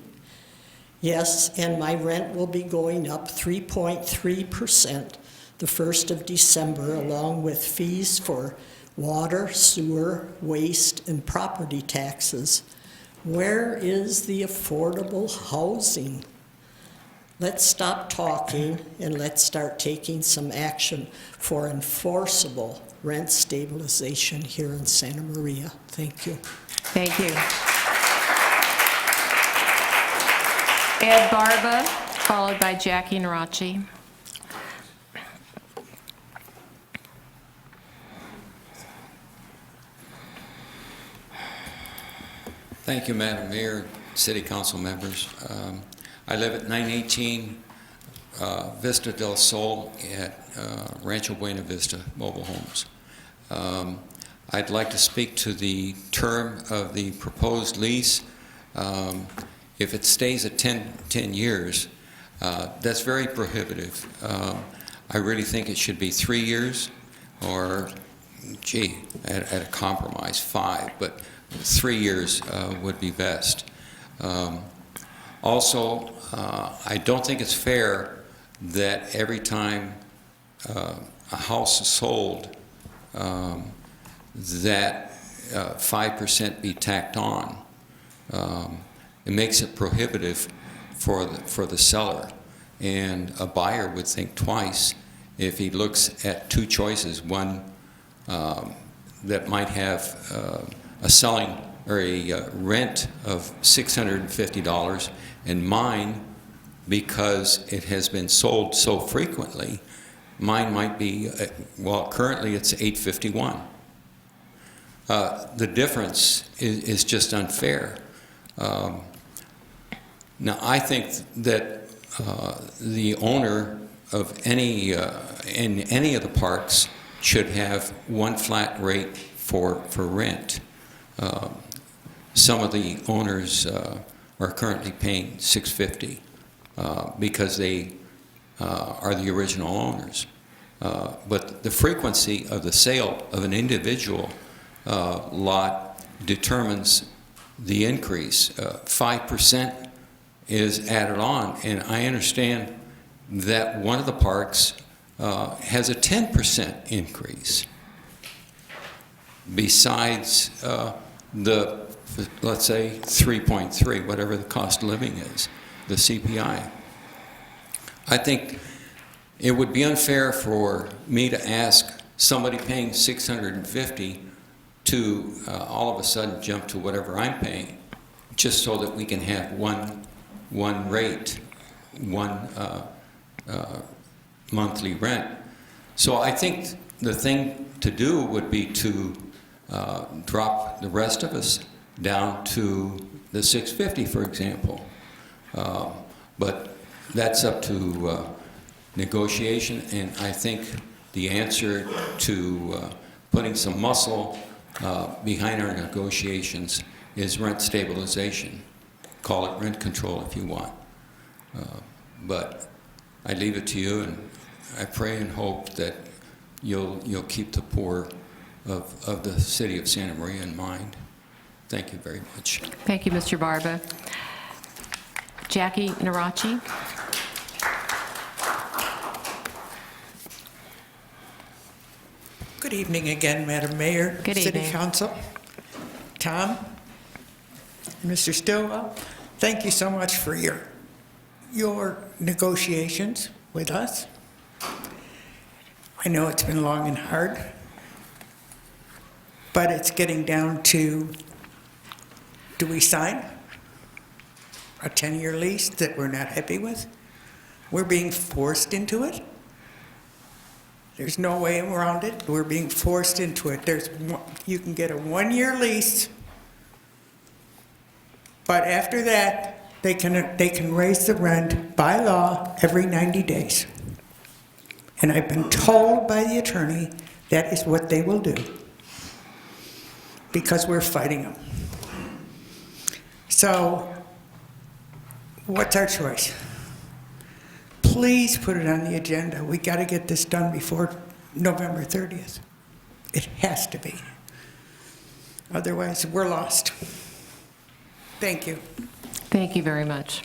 Yes, and my rent will be going up 3.3% the 1st of December, along with fees for water, sewer, waste, and property taxes. Where is the affordable housing? Let's stop talking and let's start taking some action for enforceable rent stabilization here in Santa Maria. Thank you. Thank you. Ed Barba, followed by Jackie Narachi. Thank you, Madam Mayor, City Council members. I live at 918 Vista del Sol at Rancho Buena Vista Mobile Homes. I'd like to speak to the term of the proposed lease. If it stays at 10 years, that's very prohibitive. I really think it should be 3 years or, gee, at a compromise, 5, but 3 years would be best. Also, I don't think it's fair that every time a house is sold, that 5% be tacked on. It makes it prohibitive for the seller, and a buyer would think twice if he looks at two choices, one that might have a selling or a rent of $650, and mine, because it has been sold so frequently, mine might be, well, currently it's $851. The difference is just unfair. Now, I think that the owner of any in any of the parks should have one flat rate for rent. Some of the owners are currently paying $650 because they are the original owners. But the frequency of the sale of an individual lot determines the increase. 5% is added on, and I understand that one of the parks has a 10% increase. Besides the, let's say, 3.3, whatever the cost of living is, the CPI. I think it would be unfair for me to ask somebody paying $650 to all of a sudden jump to whatever I'm paying, just so that we can have one rate, one monthly rent. So I think the thing to do would be to drop the rest of us down to the $650, for example. But that's up to negotiation, and I think the answer to putting some muscle behind our negotiations is rent stabilization. Call it rent control if you want. But I leave it to you, and I pray and hope that you'll keep the poor of the city of Santa Maria in mind. Thank you very much. Thank you, Mr. Barba. Jackie Narachi. Good evening again, Madam Mayor, Good City evening. Council, Tom, and Mr. Stillwell. Thank you so much for your negotiations with us. I know it's been long and hard, but it's getting down to, do we sign a 10-year lease that we're not happy with? We're being forced into it. There's no way around it. We're being forced into it. You can get a 1-year lease, but after that, they can raise the rent by law every 90 days. And I've been told by the attorney that is what they will do because we're fighting them. So, what's our choice? Please put it on the agenda. We got to get this done before November 30th. It has to be. Otherwise, we're lost. Thank you. Thank you very much.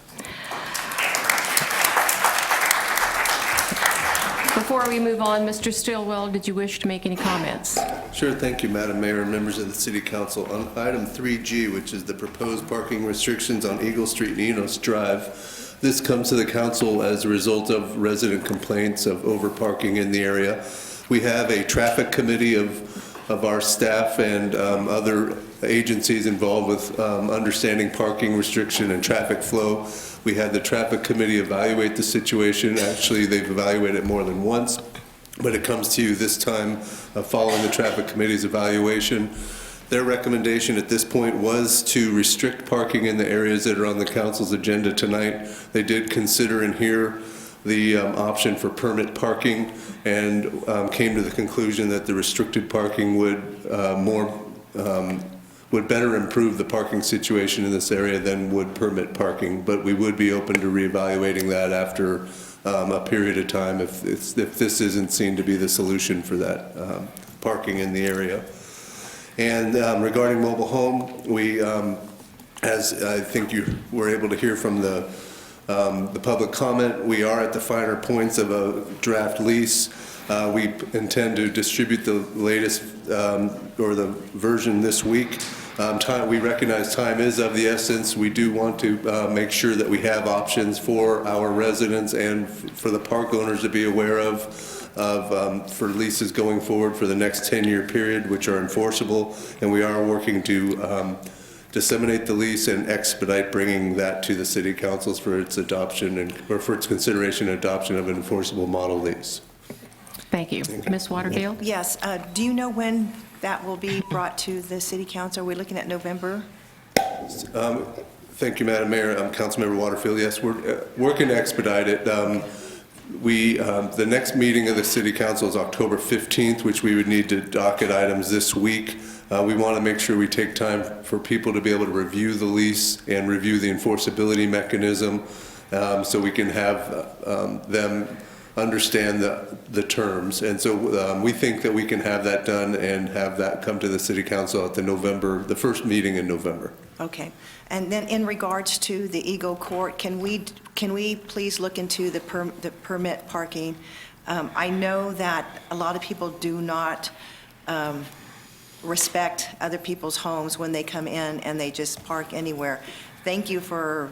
Before we move on, Mr. Stillwell, did you wish to make any comments? Sure, thank you, Madam Mayor and members of the City Council. On item 3G, which is the proposed parking restrictions on Eagle Street and Enos Drive, this comes to the council as a result of resident complaints of overparking in the area. We have a traffic committee of our staff and other agencies involved with understanding parking restriction and traffic flow. We had the traffic committee evaluate the situation. Actually, they've evaluated it more than once, but it comes to you this time following the traffic committee's evaluation. Their recommendation at this point was to restrict parking in the areas that are on the council's agenda tonight. They did consider and hear the option for permit parking and came to the conclusion that the restricted parking would better improve the parking situation in this area than would permit parking, but we would be open to reevaluating that after a period of time if this isn't seen to be the solution for that parking in the area. And regarding mobile home, we, as I think you were able to hear from the public comment, we are at the finer points of a draft lease. We intend to distribute the latest or the version this week. We recognize time is of the essence. We do want to make sure that we have options for our residents and for the park owners to be aware of for leases going forward for the next 10-year period, which are enforceable. And we are working to disseminate the lease and expedite bringing that to the city councils for its adoption or for its consideration and adoption of an enforceable model lease. Thank you. Ms. Waterfield? Yes. Do you know when that will be brought to the city council? Are we looking at November? Thank you, Madam Mayor. Councilmember Waterfield. Yes, we're working to expedite it. The next meeting of the City Council is October 15th, which we would need to docket items this week. We want to make sure we take time for people to be able to review the lease and review the enforceability mechanism so we can have them understand the terms. And so we think that we can have that done and have that come to the City Council at the first meeting in November. Okay. And then in regards to the Eagle Court, can we please look into the permit parking? I know that a lot of people do not respect other people's homes when they come in and they just park anywhere. Thank you for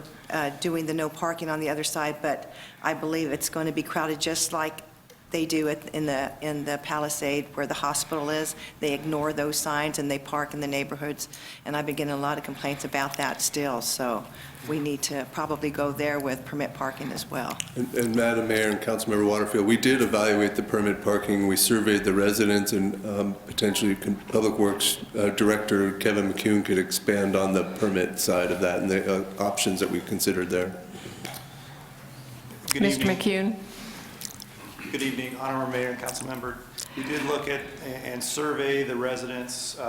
doing the no parking on the other side, but I believe it's going to be crowded just like they do in the Palisade where the hospital is. They ignore those signs and they park in the neighborhoods, and I've been getting a lot of complaints about that still, so we need to probably go there with permit parking as well. And Madam Mayor and Councilmember Waterfield, we did evaluate the permit parking. We surveyed the residents, and potentially Public Works Director Kevin McCune could expand on the permit side of that and the options that we considered there. Good Mr. evening. McCune. Good evening, Honorable Mayor and Council Member. We did look at and survey the residents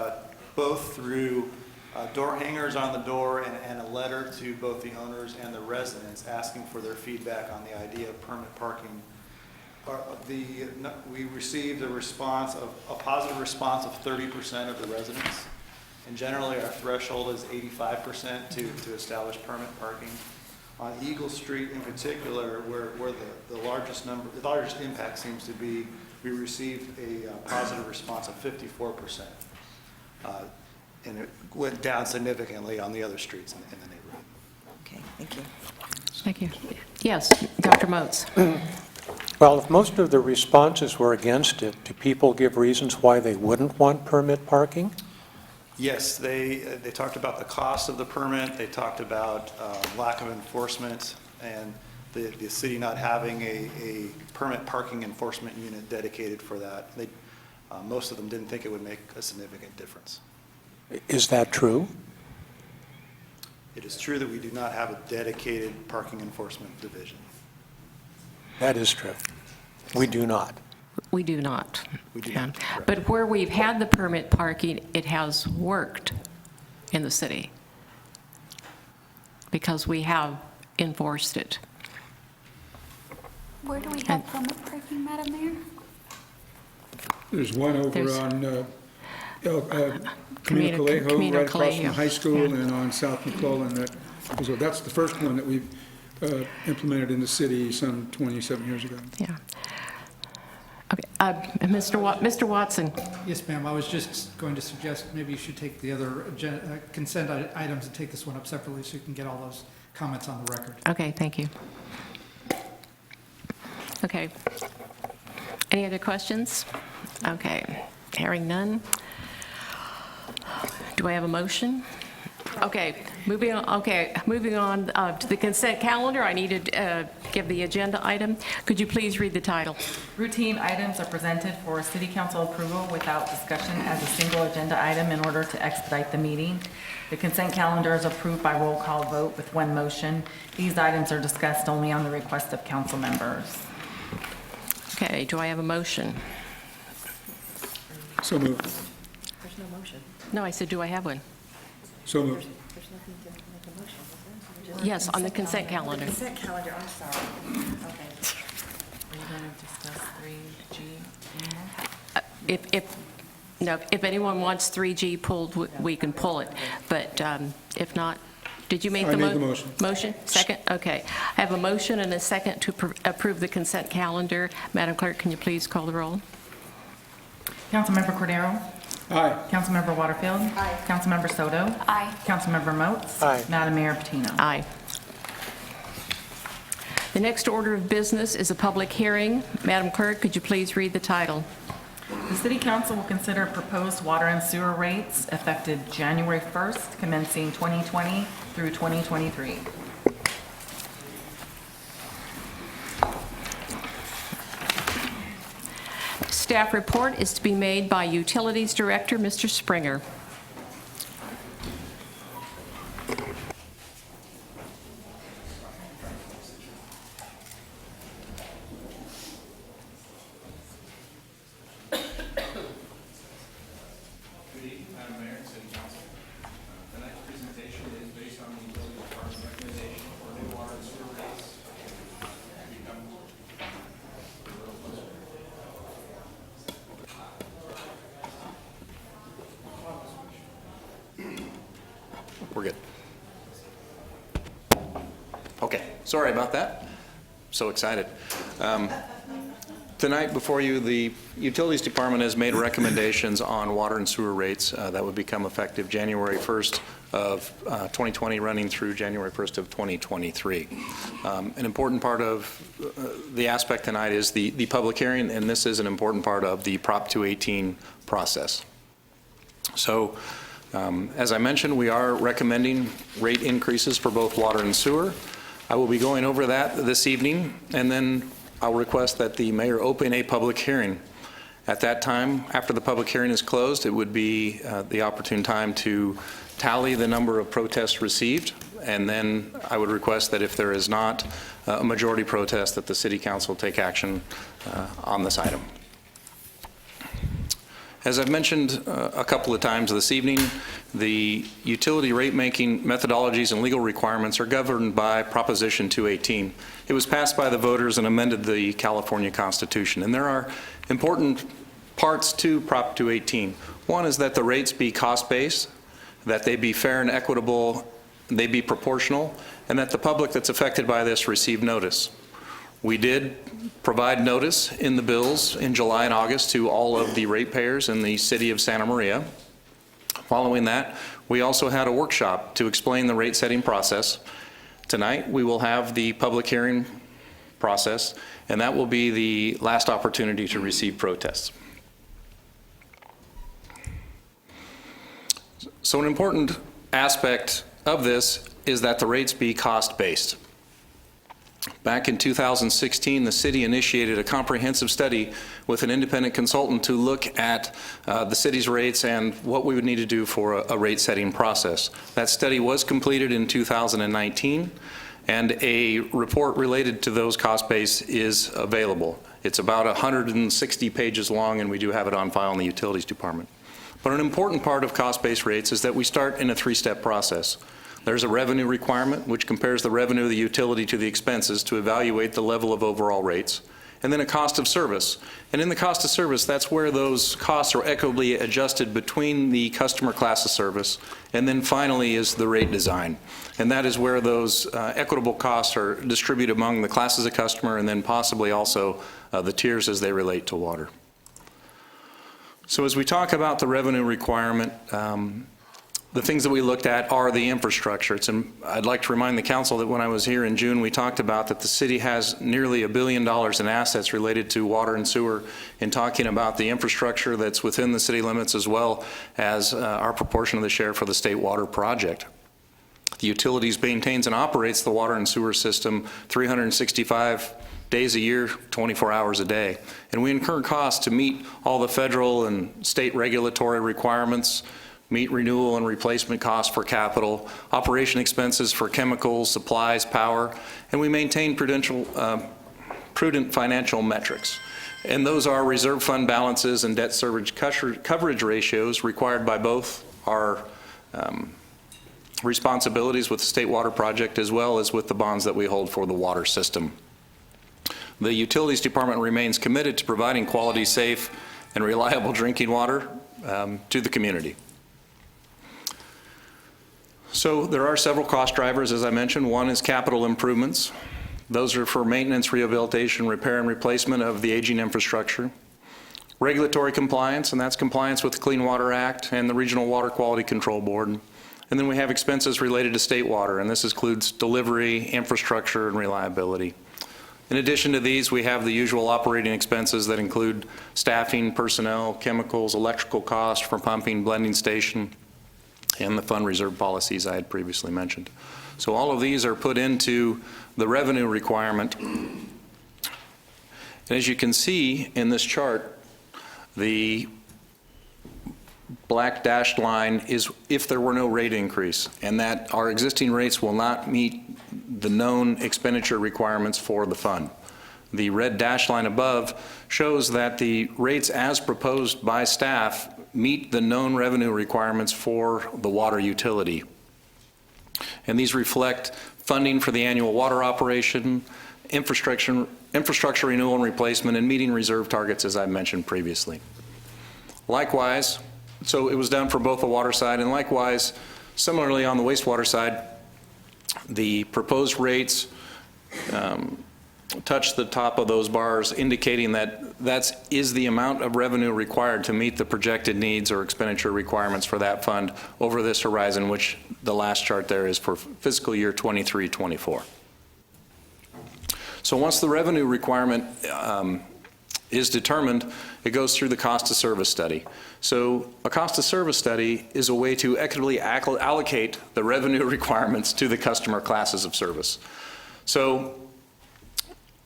both through door hangers on the door and a letter to both the owners and the residents asking for their feedback on the idea of permit parking. We received a positive response of 30% of the residents. And generally, our threshold is 85% to establish permit parking. On Eagle Street in particular, where the largest impact seems to be, we received a positive response of 54%. And it went down significantly on the other streets in the neighborhood. Okay, thank you. Thank you. Yes, Dr. Moats. Well, if most of the responses were against it, do people give reasons why they wouldn't want permit parking? Yes, they talked about the cost of the permit, they talked about lack of enforcement, and the city not having a permit parking enforcement unit dedicated for that. Most of them didn't think it would make a significant difference. Is that true? It is true that we do not have a dedicated parking enforcement division. That is true. We do not. We do not. We do Yeah. not. But where we've had the permit parking, it has worked in the city because we have enforced it. Where do we have permit parking, Madam Mayor? There's one over There's- on Camino Colejo, Camino right across Colejo. from high school, Yeah. and on South McClellan. That's the first one that we've implemented in the city some 27 years ago. Yeah. Okay, Mr. Watson. Yes, ma'am. I was just going to suggest maybe you should take the other consent items and take this one up separately so you can get all those comments on the record. Okay, thank you. Okay. Any other questions? Okay, hearing none. Do I have a motion? Okay, moving on to the consent calendar. I need to give the agenda item. Could you please read the title? Routine items are presented for city council approval without discussion as a single agenda item in order to expedite the meeting. The consent calendar is approved by roll call vote with one motion. These items are discussed only on the request of council members. Okay, do I have a motion? So moved. There's no motion. No, I said, do I have one? So moved. There's nothing to make a motion, is there? Yes, on the consent calendar. Consent calendar, I'm sorry. Okay. Are you going to discuss 3G? If anyone wants 3G pulled, we can pull it. But if not, did you make the I motion? made the motion. Motion? Second? Okay. I have a motion and a second to approve the consent calendar. Madam Clerk, can you please call the roll? Councilmember Cordero? Aye. Councilmember Waterfield? Aye. Councilmember Soto? Aye. Councilmember Moats? Aye. Madam Mayor Patino? Aye. The next order of business is a public hearing. Madam Clerk, could you please read the title? The City Council will consider proposed water and sewer rates effective January 1st, commencing 2020 through 2023. Staff report is to be made by Utilities Director, Mr. Springer. Good evening, Madam Mayor and City Council. Tonight's presentation is based on the Utility Department's recommendation for new water and sewer rates. We're good. Okay, sorry about that. So excited. Tonight before you, the Utilities Department has made recommendations on water and sewer rates that would become effective January 1st of 2020 running through January 1st of 2023. An important part of the aspect tonight is the public hearing, and this is an important part of the Prop 218 process. So as I mentioned, we are recommending rate increases for both water and sewer. I will be going over that this evening, and then I'll request that the mayor open a public hearing. At that time, after the public hearing is closed, it would be the opportune time to tally the number of protests received, and then I would request that if there is not a majority protest, that the City Council take action on this item. As I've mentioned a couple of times this evening, the utility rate-making methodologies and legal requirements are governed by Proposition 218. It was passed by the voters and amended the California Constitution. And there are important parts to Prop 218. One is that the rates be cost-based, that they be fair and equitable, they be proportional, and that the public that's affected by this receive notice. We did provide notice in the bills in July and August to all of the ratepayers in the city of Santa Maria. Following that, we also had a workshop to explain the rate setting process. Tonight, we will have the public hearing process, and that will be the last opportunity to receive protests. So an important aspect of this is that the rates be cost-based. Back in 2016, the city initiated a comprehensive study with an independent consultant to look at the city's rates and what we would need to do for a rate-setting process. That study was completed in 2019, and a report related to those cost base is available. It's about 160 pages long, and we do have it on file in the Utilities Department. But an important part of cost-based rates is that we start in a three-step process. There's a revenue requirement, which compares the revenue of the utility to the expenses to evaluate the level of overall rates, and then a cost of service. And in the cost of service, that's where those costs are equitably adjusted between the customer class of service, and then finally is the rate design. And that is where those equitable costs are distributed among the classes of customer, and then possibly also the tiers as they relate to water. So as we talk about the revenue requirement, the things that we looked at are the infrastructure. I'd like to remind the council that when I was here in June, we talked about that the city has nearly $1 billion in assets related to water and sewer, in talking about the infrastructure that's within the city limits, as well as our proportion of the share for the state water project. The utilities maintains and operates the water and sewer system 365 days a year, 24 hours a day. And we incur costs to meet all the federal and state regulatory requirements, meet renewal and replacement costs for capital, operation expenses for chemicals, supplies, power, and we maintain prudent financial metrics. And those are reserve fund balances and debt service coverage ratios required by both our responsibilities with the State Water Project as well as with the bonds that we hold for the water system. The Utilities Department remains committed to providing quality, safe, and reliable drinking water to the community. So there are several cost drivers, as I mentioned. One is capital improvements. Those are for maintenance, rehabilitation, repair, and replacement of the aging infrastructure. Regulatory compliance, and that's compliance with the Clean Water Act and the Regional Water Quality Control Board. And then we have expenses related to state water, and this includes delivery, infrastructure, and reliability. In addition to these, we have the usual operating expenses that include staffing, personnel, chemicals, electrical costs for pumping, blending station, and the fund reserve policies I had previously mentioned. So all of these are put into the revenue requirement. And as you can see in this chart, the black dashed line is if there were no rate increase, and that our existing rates will not meet the known expenditure requirements for the fund. The red dashed line above shows that the rates as proposed by staff meet the known revenue requirements for the water utility. And these reflect funding for the annual water operation, infrastructure renewal and replacement, and meeting reserve targets, as I mentioned previously. Likewise, so it was done for both the water side, and likewise, similarly on the wastewater side, the proposed rates touch the top of those bars, indicating that that is the amount of revenue required to meet the projected needs or expenditure requirements for that fund over this horizon, which the last chart there is for fiscal year 23-24. So once the revenue requirement is determined, it goes through the cost of service study. So a cost of service study is a way to equitably allocate the revenue requirements to the customer classes of service. So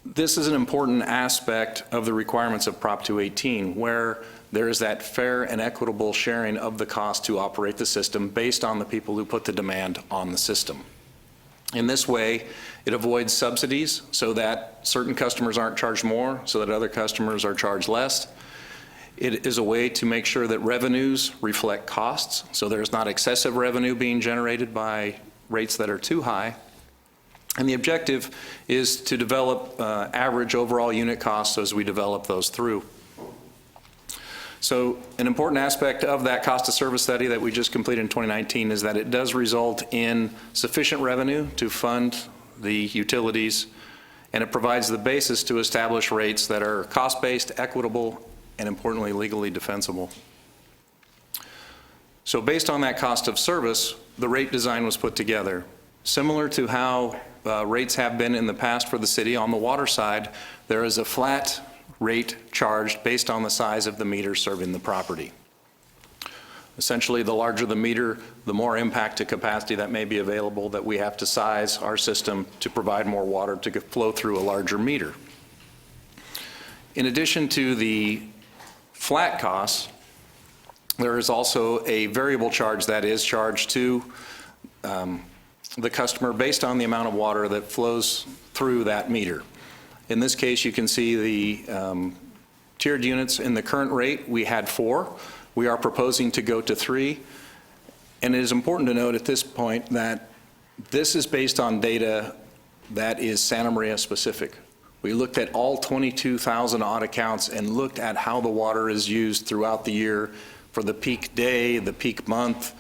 this is an important aspect of the requirements of Prop 218, where there is that fair and equitable sharing of the cost to operate the system based on the people who put the demand on the system. In this way, it avoids subsidies so that certain customers aren't charged more, so that other customers are charged less. It is a way to make sure that revenues reflect costs, so there's not excessive revenue being generated by rates that are too high. And the objective is to develop average overall unit costs as we develop those through. So an important aspect of that cost of service study that we just completed in 2019 is that it does result in sufficient revenue to fund the utilities, and it provides the basis to establish rates that are cost-based, equitable, and importantly, legally defensible. So based on that cost of service, the rate design was put together. Similar to how rates have been in the past for the city, on the water side, there is a flat rate charged based on the size of the meter serving the property. Essentially, the larger the meter, the more impact to capacity that may be available, that we have to size our system to provide more water to flow through a larger meter. In addition to the flat costs, there is also a variable charge that is charged to the customer based on the amount of water that flows through that meter. In this case, you can see the tiered units. In the current rate, we had 4. We are proposing to go to 3. And it is important to note at this point that this is based on data that is Santa Maria specific. We looked at all 22,000 odd accounts and looked at how the water is used throughout the year for the peak day, the peak month,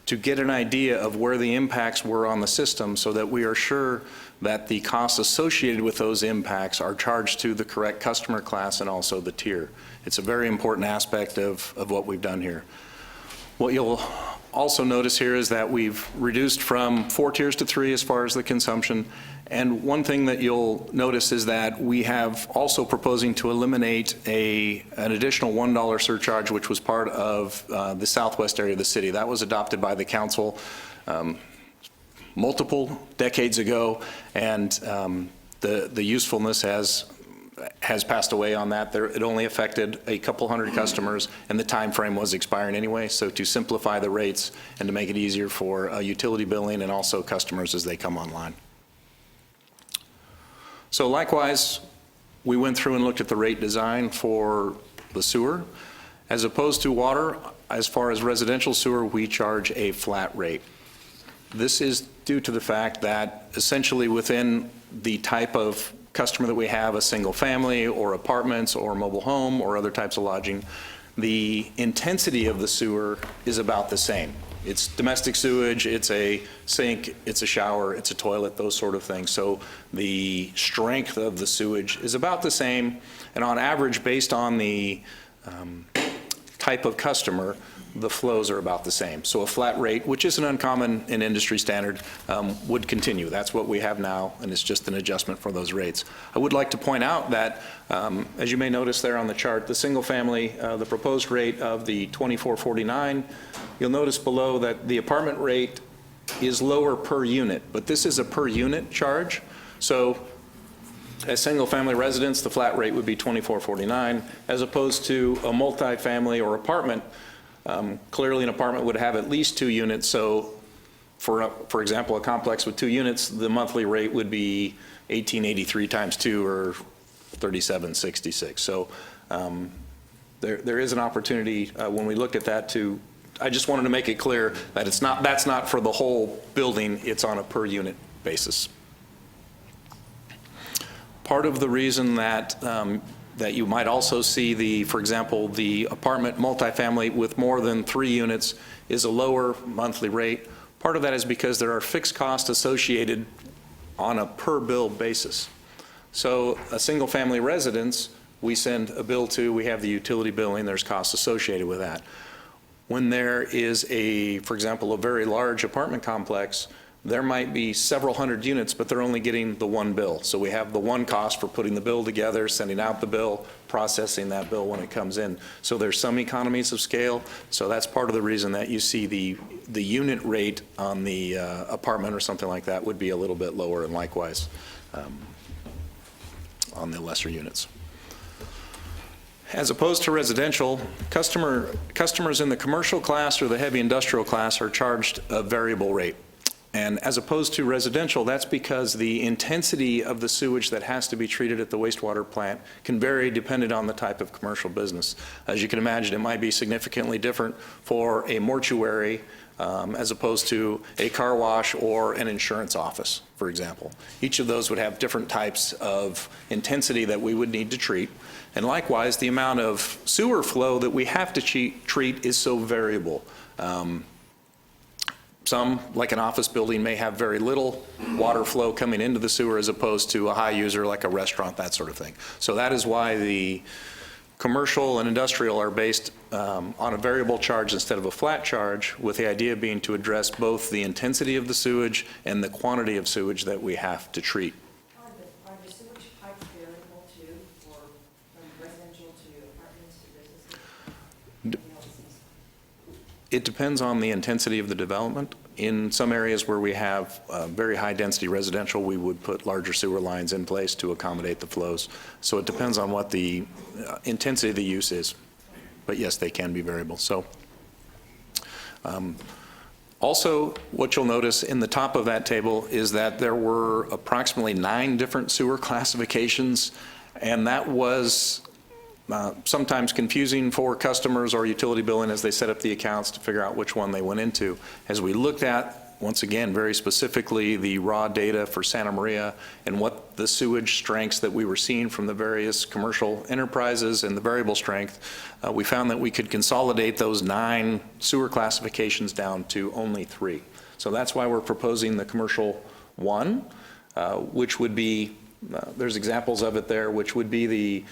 to get an idea of where the impacts were on the system so that we are sure that the costs associated with those impacts are charged to the correct customer class and also the tier. It's a very important aspect of what we've done here. What you'll also notice here is that we've reduced from 4 tiers to 3 as far as the consumption. And one thing that you'll notice is that we have also proposing to eliminate an additional $1 surcharge, which was part of the southwest area of the city. That was adopted by the council multiple decades ago, and the usefulness has passed away on that. It only affected a couple hundred customers, and the time frame was expiring anyway. So to simplify the rates and to make it easier for utility billing and also customers as they come online. So likewise, we went through and looked at the rate design for the sewer. As opposed to water, as far as residential sewer, we charge a flat rate. This is due to the fact that essentially within the type of customer that we have, a single family or apartments or mobile home or other types of lodging, the intensity of the sewer is about the same. It's domestic sewage, it's a sink, it's a shower, it's a toilet, those sort of things. So the strength of the sewage is about the same, and on average, based on the type of customer, the flows are about the same. So a flat rate, which isn't uncommon in industry standard, would continue. That's what we have now, and it's just an adjustment for those rates. I would like to point out that, as you may notice there on the chart, the single family, the proposed rate of the $24.49, you'll notice below that the apartment rate is lower per unit, but this is a per unit charge. So as single-family residents, the flat rate would be $24.49, as opposed to a multifamily or apartment. Clearly, an apartment would have at least 2 units. So, for example, a complex with 2 units, the monthly rate would be $18.83 times 2, or $37.66. So, there is an opportunity when we looked at that to. I just wanted to make it clear that that's not for the whole building. It's on a per unit basis. Part of the reason that that you might also see for example, the apartment multifamily with more than 3 units is a lower monthly rate. Part of that is because there are fixed costs associated on a per bill basis. So a single family residence, we send a bill to, we have the utility billing, there's costs associated with that. When there is for example, a very large apartment complex, there might be several hundred units, but they're only getting the 1 bill. So we have the 1 cost for putting the bill together, sending out the bill, processing that bill when it comes in. So there's some economies of scale. So that's part of the reason that you see the unit rate on the apartment or something like that would be a little bit lower, and likewise on the lesser units. As opposed to residential, customers in the commercial class or the heavy industrial class are charged a variable rate. And as opposed to residential, that's because the intensity of the sewage that has to be treated at the wastewater plant can vary depending on the type of commercial business. As you can imagine, it might be significantly different for a mortuary as opposed to a car wash or an insurance office, for example. Each of those would have different types of intensity that we would need to treat. And likewise, the amount of sewer flow that we have to treat is so variable. Some, like an office building, may have very little water flow coming into the sewer as opposed to a high user like a restaurant, that sort of thing. So that is why the commercial and industrial are based on a variable charge instead of a flat charge, with the idea being to address both the intensity of the sewage and the quantity of sewage that we have to treat. Are the sewage pipes variable too, from residential to apartments to businesses? It depends on the intensity of the development. In some areas where we have very high density residential, we would put larger sewer lines in place to accommodate the flows. So it depends on what the intensity of the use is. But yes, they can be variable. So also, what you'll notice in the top of that table is that there were approximately 9 different sewer classifications, and that was sometimes confusing for customers or utility billing as they set up the accounts to figure out which one they went into. As we looked at, once again, very specifically the raw data for Santa Maria and what the sewage strengths that we were seeing from the various commercial enterprises and the variable strength, we found that we could consolidate those 9 sewer classifications down to only 3. So that's why we're proposing the commercial 1, which would be, there's examples of it there, which would be the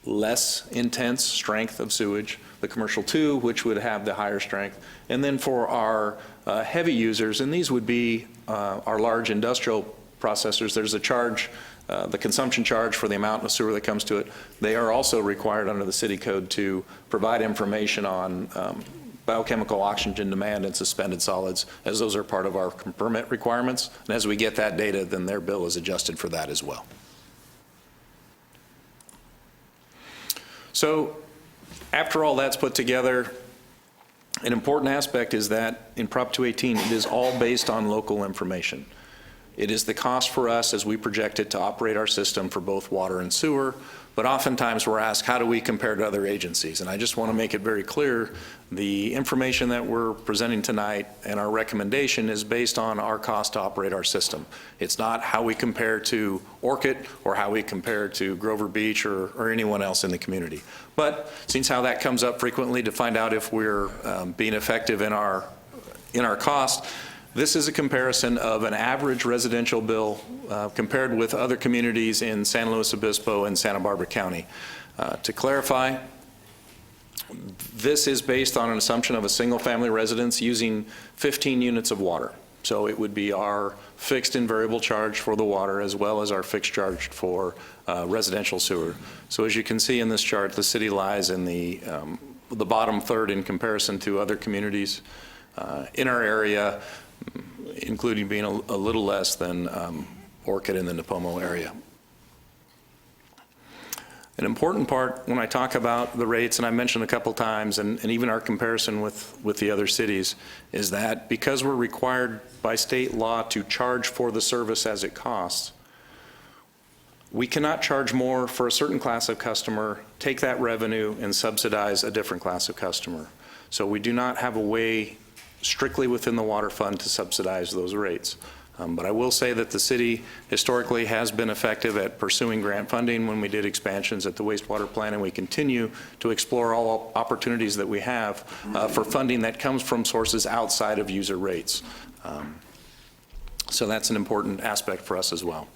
less intense strength of sewage, the commercial 2, which would have the higher strength, and then for our heavy users, and these would be our large industrial processors, there's a charge, the consumption charge for the amount of sewer that comes to it. They are also required under the city code to provide information on biochemical oxygen demand and suspended solids, as those are part of our permit requirements. And as we get that data, then their bill is adjusted for that as well. So after all that's put together, an important aspect is that in Prop 218, it is all based on local information. It is the cost for us as we project it to operate our system for both water and sewer, but oftentimes we're asked, how do we compare to other agencies? And I just want to make it very clear, the information that we're presenting tonight and our recommendation is based on our cost to operate our system. It's not how we compare to Orchid or how we compare to Grover Beach or anyone else in the community. But since how that comes up frequently to find out if we're being effective in our cost, this is a comparison of an average residential bill compared with other communities in San Luis Obispo and Santa Barbara County. To clarify, this is based on an assumption of a single-family residence using 15 units of water. So it would be our fixed and variable charge for the water as well as our fixed charge for residential sewer. So as you can see in this chart, the city lies in the bottom third in comparison to other communities in our area, including being a little less than Orchid in the Nipomo area. An important part when I talk about the rates, and I mentioned a couple times, and even our comparison with the other cities, is that because we're required by state law to charge for the service as it costs, we cannot charge more for a certain class of customer, take that revenue and subsidize a different class of customer. So we do not have a way strictly within the water fund to subsidize those rates. But I will say that the city historically has been effective at pursuing grant funding when we did expansions at the wastewater plant, and we continue to explore all opportunities that we have for funding that comes from sources outside of user rates. So that's an important aspect for us as well.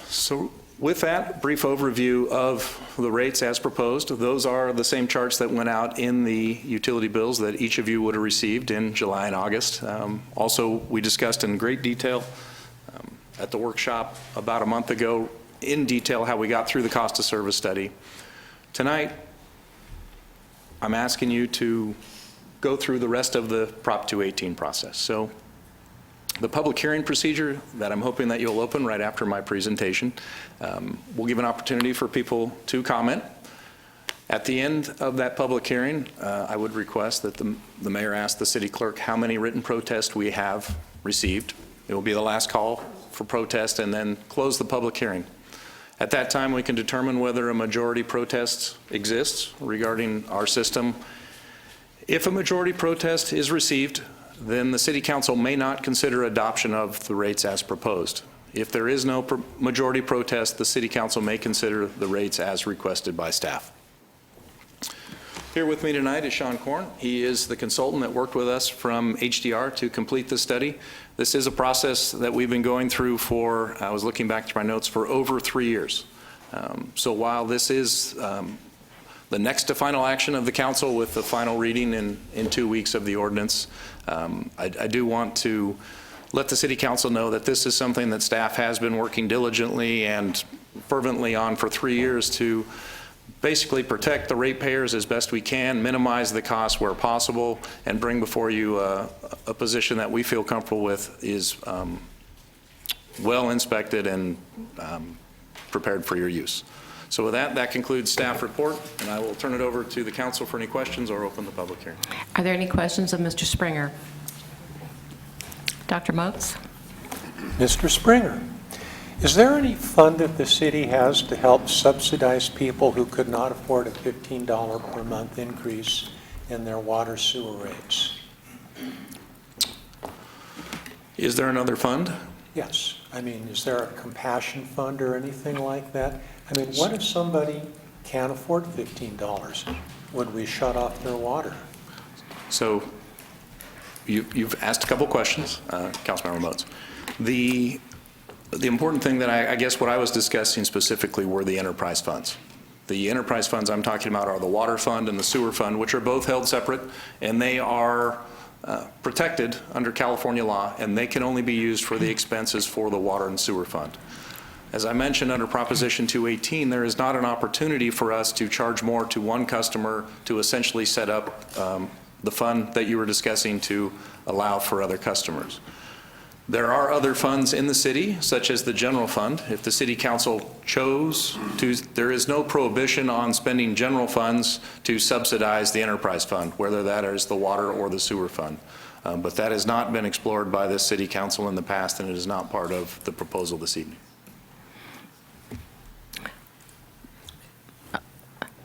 So with that brief overview of the rates as proposed, those are the same charts that went out in the utility bills that each of you would have received in July and August. Also, we discussed in great detail at the workshop about a month ago in detail how we got through the cost of service study. Tonight, I'm asking you to go through the rest of the Prop 218 process. So the public hearing procedure that I'm hoping that you'll open right after my presentation will give an opportunity for people to comment. At the end of that public hearing, I would request that the mayor ask the city clerk how many written protests we have received. It will be the last call for protest and then close the public hearing. At that time, we can determine whether a majority protest exists regarding our system. If a majority protest is received, then the city council may not consider adoption of the rates as proposed. If there is no majority protest, the city council may consider the rates as requested by staff. Here with me tonight is Sean Korn. He is the consultant that worked with us from HDR to complete this study. This is a process that we've been going through for, I was looking back to my notes, for over 3 years. So while this is the next to final action of the council with the final reading in 2 weeks of the ordinance, I do want to let the city council know that this is something that staff has been working diligently and fervently on for 3 years to basically protect the ratepayers as best we can, minimize the costs where possible, and bring before you a position that we feel comfortable with is well inspected and prepared for your use. So with that, that concludes staff report, and I will turn it over to the council for any questions or open the public hearing. Are there any questions of Mr. Springer? Dr. Moats? Mr. Springer, is there any fund that the city has to help subsidize people who could not afford a $15 per month increase in their water sewer rates? Is there another fund? Yes. I mean, is there a compassion fund or anything like that? I mean, what if somebody can't afford $15? Would we shut off their water? So you've asked a couple questions, Councilmember Moats. The important thing that I guess what I was discussing specifically were the enterprise funds. The enterprise funds I'm talking about are the water fund and the sewer fund, which are both held separate, and they are protected under California law, and they can only be used for the expenses for the water and sewer fund. As I mentioned, under Proposition 218, there is not an opportunity for us to charge more to one customer to essentially set up the fund that you were discussing to allow for other customers. There are other funds in the city, such as the general fund. If the city council chose to, there is no prohibition on spending general funds to subsidize the enterprise fund, whether that is the water or the sewer fund. But that has not been explored by the city council in the past, and it is not part of the proposal this evening.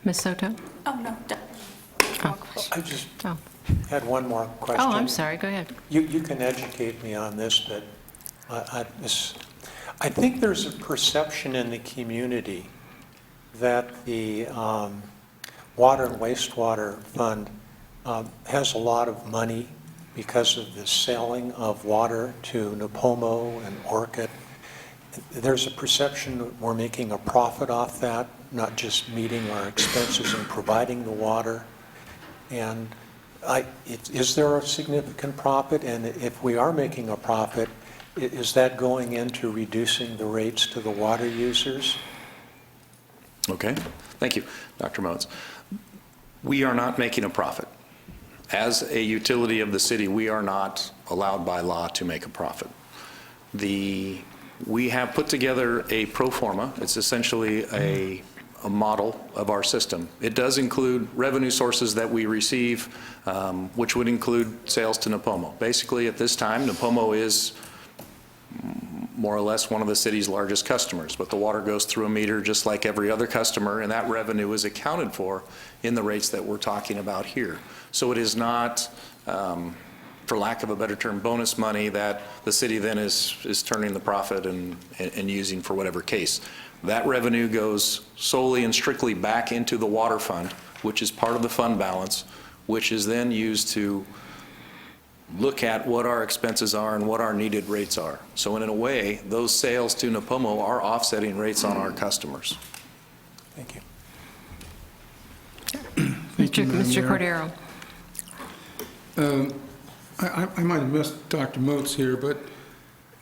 Ms. Soto? Oh, no. I just had one more question. Oh, I'm sorry. Go ahead. You can educate me on this, but I think there's a perception in the community that the Water and Wastewater Fund has a lot of money because of the selling of water to Napomo and Orchid. There's a perception that we're making a profit off that, not just meeting our expenses and providing the water. And is there a significant profit? And if we are making a profit, is that going into reducing the rates to the water users? Okay, thank you, Dr. Moats. We are not making a profit. As a utility of the city, we are not allowed by law to make a profit. We have put together a pro forma. It's essentially a model of our system. It does include revenue sources that we receive, which would include sales to Napomo. Basically, at this time, Napomo is more or less one of the city's largest customers, but the water goes through a meter just like every other customer, and that revenue is accounted for in the rates that we're talking about here. So it is not, for lack of a better term, bonus money that the city then is turning the profit and using for whatever case. That revenue goes solely and strictly back into the water fund, which is part of the fund balance, which is then used to look at what our expenses are and what our needed rates are. So in a way, those sales to Napomo are offsetting rates on our customers. Thank you. Mr. Cordero. I might have missed Dr. Moats here, but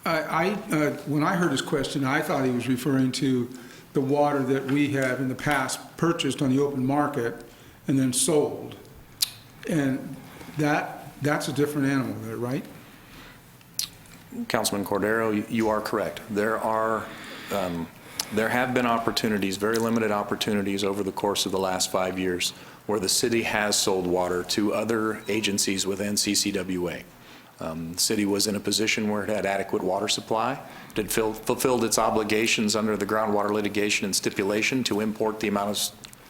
when I heard his question, I thought he was referring to the water that we have in the past purchased on the open market and then sold. And that's a different animal there, right? Councilman Cordero, you are correct. There are There have been opportunities, very limited opportunities over the course of the last 5 years where the city has sold water to other agencies within CCWA. The city was in a position where it had adequate water supply. It had fulfilled its obligations under the groundwater litigation and stipulation to import the amount of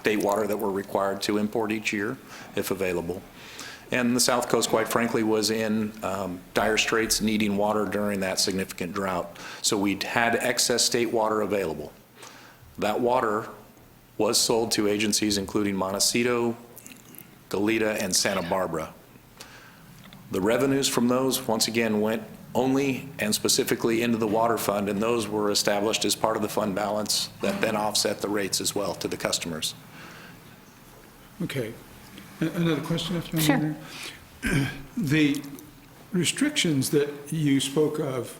state water that we're required to import each year, if available. And the South Coast, quite frankly, was in dire straits, needing water during that significant drought. So we'd had excess state water available. That water was sold to agencies including Montecito, Goleta, and Santa Barbara. The revenues from those, once again, went only and specifically into the water fund, and those were established as part of the fund balance that then offset the rates as well to the customers. Okay. Another question, if you Sure. want there. The restrictions that you spoke of,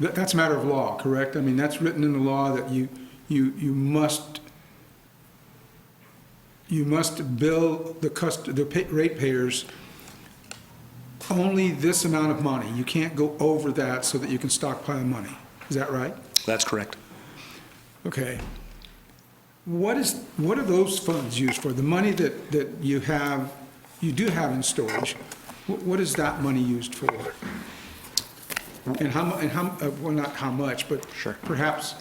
that's a matter of law, correct? I mean, that's written in the law that you must bill the ratepayers only this amount of money. You can't go over that so that you can stockpile money. Is that right? That's correct. Okay. What are those funds used for? The money that you do have in storage, what is that money used for? Well, not how much, but Sure. perhaps,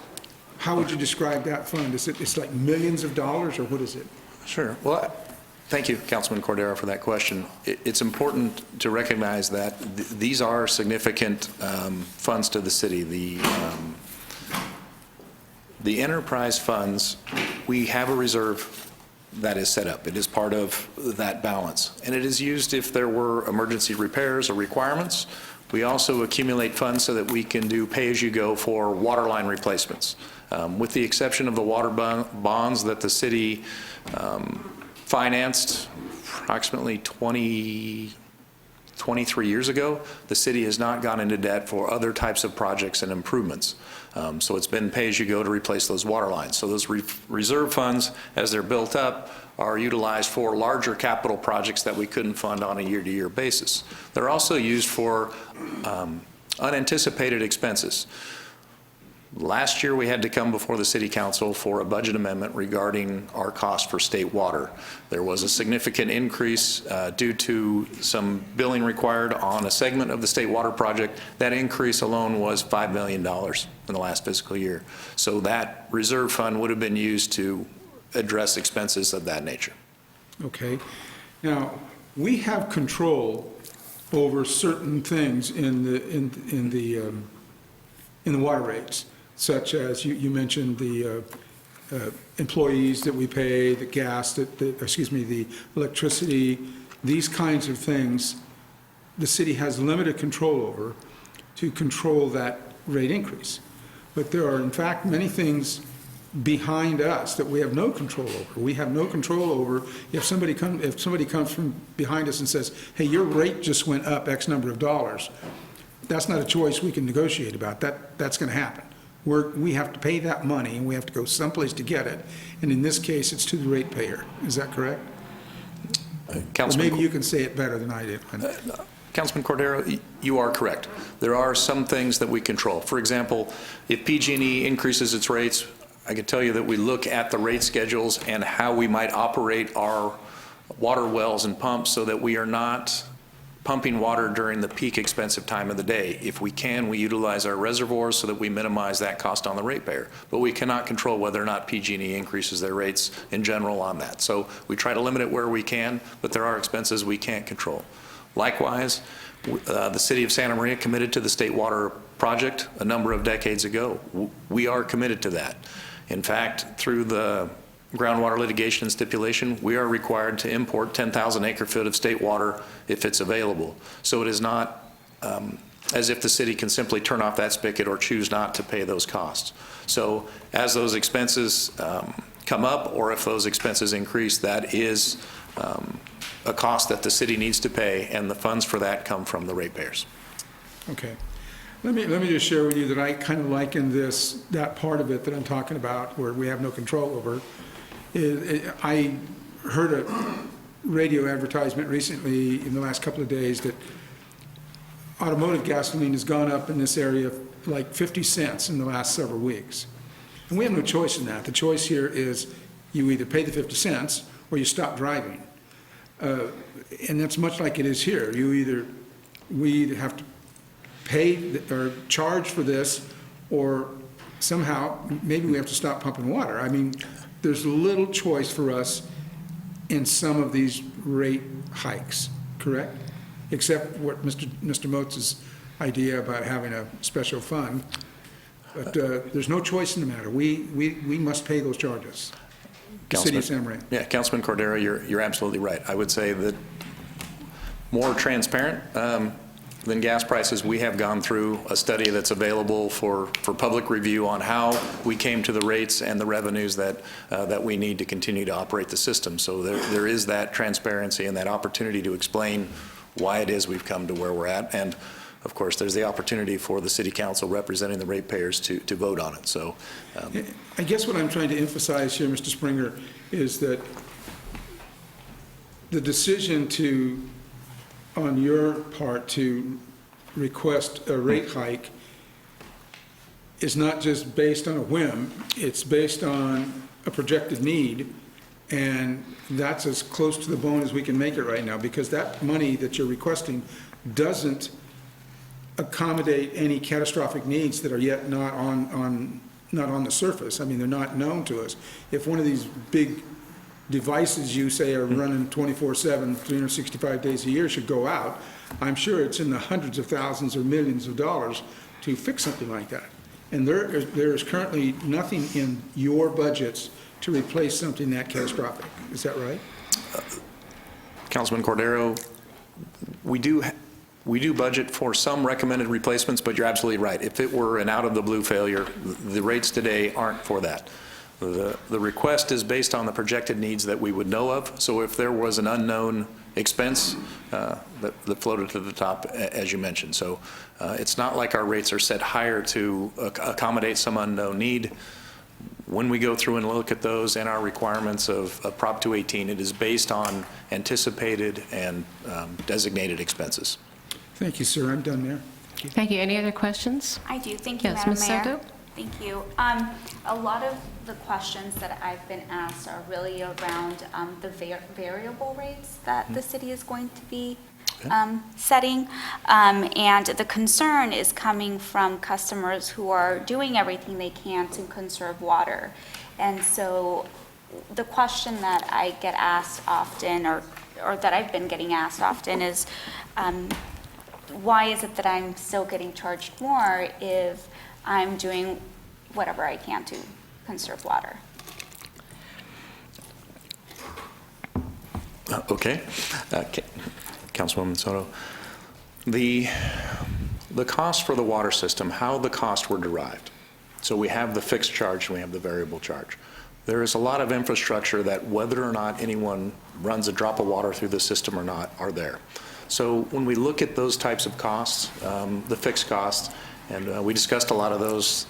how would you describe that fund? It's like millions of dollars, or what is it? Sure. Well, thank you, Councilman Cordero, for that question. It's important to recognize that these are significant funds to the city. The enterprise funds, we have a reserve that is set up. It is part of that balance. And it is used if there were emergency repairs or requirements. We also accumulate funds so that we can do pay-as-you-go for water line replacements. With the exception of the water bonds that the city financed approximately 23 years ago, the city has not gone into debt for other types of projects and improvements. So it's been pay-as-you-go to replace those water lines. So those reserve funds, as they're built up, are utilized for larger capital projects that we couldn't fund on a year-to-year basis. They're also used for unanticipated expenses. Last year, we had to come before the City Council for a budget amendment regarding our cost for state water. There was a significant increase due to some billing required on a segment of the state water project. That increase alone was $5 million in the last fiscal year. So that reserve fund would have been used to address expenses of that nature. Okay. Now, we have control over certain things in the water rates, such as you mentioned the employees that we pay, the gas, the electricity, these kinds of things. The city has limited control over to control that rate increase. But there are, in fact, many things behind us that we have no control over. We have no control over if somebody comes from behind us and says, hey, your rate just went up X number of dollars. That's not a choice we can negotiate about. That's going to happen. We have to pay that money, and we have to go someplace to get it. And in this case, it's to the ratepayer. Is that correct? Councilman, maybe you can say it better than I did. Councilman Cordero, you are correct. There are some things that we control. For example, if PG&E increases its rates, I can tell you that we look at the rate schedules and how we might operate our water wells and pumps so that we are not pumping water during the peak expensive time of the day. If we can, we utilize our reservoirs so that we minimize that cost on the ratepayer. But we cannot control whether or not PG&E increases their rates in general on that. So we try to limit it where we can, but there are expenses we can't control. Likewise, the city of Santa Maria committed to the state water project a number of decades ago. We are committed to that. In fact, through the groundwater litigation and stipulation, we are required to import 10,000 acre-foot of state water if it's available. So it is not as if the city can simply turn off that spigot or choose not to pay those costs. So as those expenses come up, or if those expenses increase, that is a cost that the city needs to pay, and the funds for that come from the ratepayers. Okay. Let me just share with you that I kind of liken that part of it that I'm talking about, where we have no control over. I heard a radio advertisement recently in the last couple of days that automotive gasoline has gone up in this area like 50 cents in the last several weeks. And we have no choice in that. The choice here is you either pay the 50 cents or you stop driving. And that's much like it is here. We either have to pay or charge for this, or somehow maybe we have to stop pumping water. I mean, there's little choice for us in some of these rate hikes, correct? Except what Mr. Motz's idea about having a special fund. But there's no choice in the matter. We must pay those charges. The city of Santa Maria. Yeah, Councilman Cordero, you're absolutely right. I would say that more transparent than gas prices, we have gone through a study that's available for public review on how we came to the rates and the revenues that we need to continue to operate the system. So there is that transparency and that opportunity to explain why it is we've come to where we're at. And of course, there's the opportunity for the city council representing the ratepayers to vote on it. So I guess what I'm trying to emphasize here, Mr. Springer, is that the decision on your part to request a rate hike is not just based on a whim, it's based on a projected need, and that's as close to the bone as we can make it right now, because that money that you're requesting doesn't accommodate any catastrophic needs that are yet not on the surface. I mean, they're not known to us. If one of these big devices you say are running 24/7, 365 days a year should go out, I'm sure it's in the hundreds of thousands or millions of dollars to fix something like that. And there is currently nothing in your budgets to replace something that catastrophic. Is that right? Councilman Cordero, we do budget for some recommended replacements, but you're absolutely right. If it were an out-of-the-blue failure, the rates today aren't for that. The request is based on the projected needs that we would know of. So if there was an unknown expense that floated to the top, as you mentioned. So it's not like our rates are set higher to accommodate some unknown need. When we go through and look at those and our requirements of Prop 218, it is based on anticipated and designated expenses. Thank you, sir. I'm done there. Thank you. Any other questions? I do. Thank you, Yes, Madam Ms. Mayor. Soto? Thank you. A lot of the questions that I've been asked are really around the variable rates that the city is going to be setting. And the concern is coming from customers who are doing everything they can to conserve water. And so the question that I get asked often, or that I've been getting asked often, is why is it that I'm still getting charged more if I'm doing whatever I can to conserve water? Okay. Councilwoman Soto, the cost for the water system, how the costs were derived. So we have the fixed charge and we have the variable charge. There is a lot of infrastructure that, whether or not anyone runs a drop of water through the system or not, are there. So when we look at those types of costs, the fixed costs, and we discussed a lot of those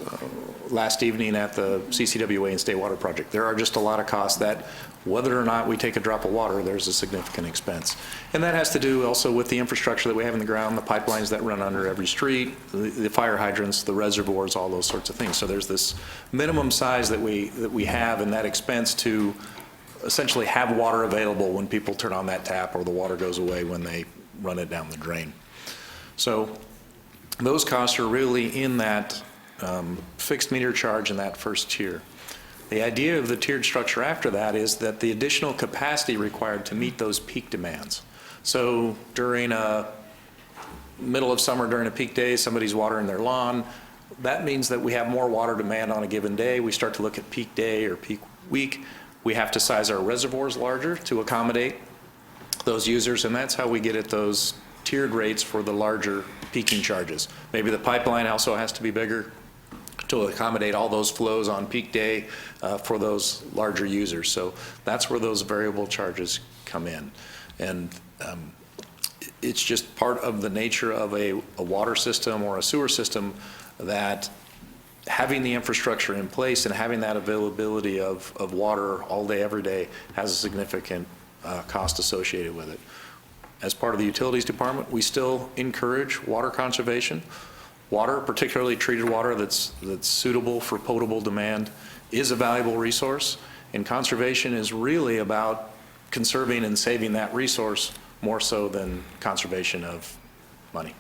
last evening at the CCWA and State Water Project. There are just a lot of costs that, whether or not we take a drop of water, there's a significant expense. And that has to do also with the infrastructure that we have in the ground, the pipelines that run under every street, the fire hydrants, the reservoirs, all those sorts of things. So there's this minimum size that we have, and that expense to essentially have water available when people turn on that tap, or the water goes away when they run it down the drain. So those costs are really in that fixed meter charge in that first tier. The idea of the tiered structure after that is that the additional capacity required to meet those peak demands. So during a middle of summer, during a peak day, somebody's watering their lawn. That means that we have more water demand on a given day. We start to look at peak day or peak week. We have to size our reservoirs larger to accommodate those users, and that's how we get at those tiered rates for the larger peaking charges. Maybe the pipeline also has to be bigger to accommodate all those flows on peak day for those larger users. So that's where those variable charges come in. And it's just part of the nature of a water system or a sewer system, that having the infrastructure in place and having that availability of water all day, every day, has a significant cost associated with it. As part of the utilities department, we still encourage water conservation. water, particularly treated water that's suitable for potable demand, is a valuable resource, and conservation is really about conserving and saving that resource more so than conservation of money.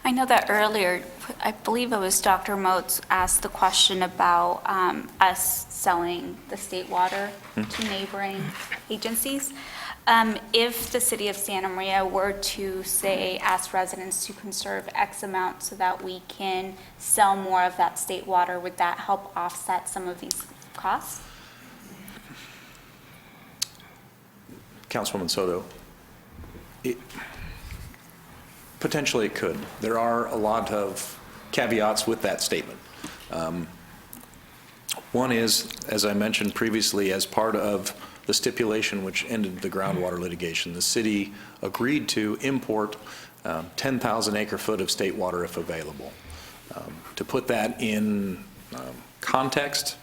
I know that earlier, I believe it was Dr. Moats asked the question about us selling the state water to neighboring agencies. If the city of Santa Maria were to, say, ask residents to conserve X amount so that we can sell more of that state water, would that help offset some of these costs? Councilwoman Soto, potentially it could. There are a lot of caveats with that statement. One is, as I mentioned previously, as part of the stipulation which ended the groundwater litigation, the city agreed to import 10,000 acre-foot of state water if available. To put that in context,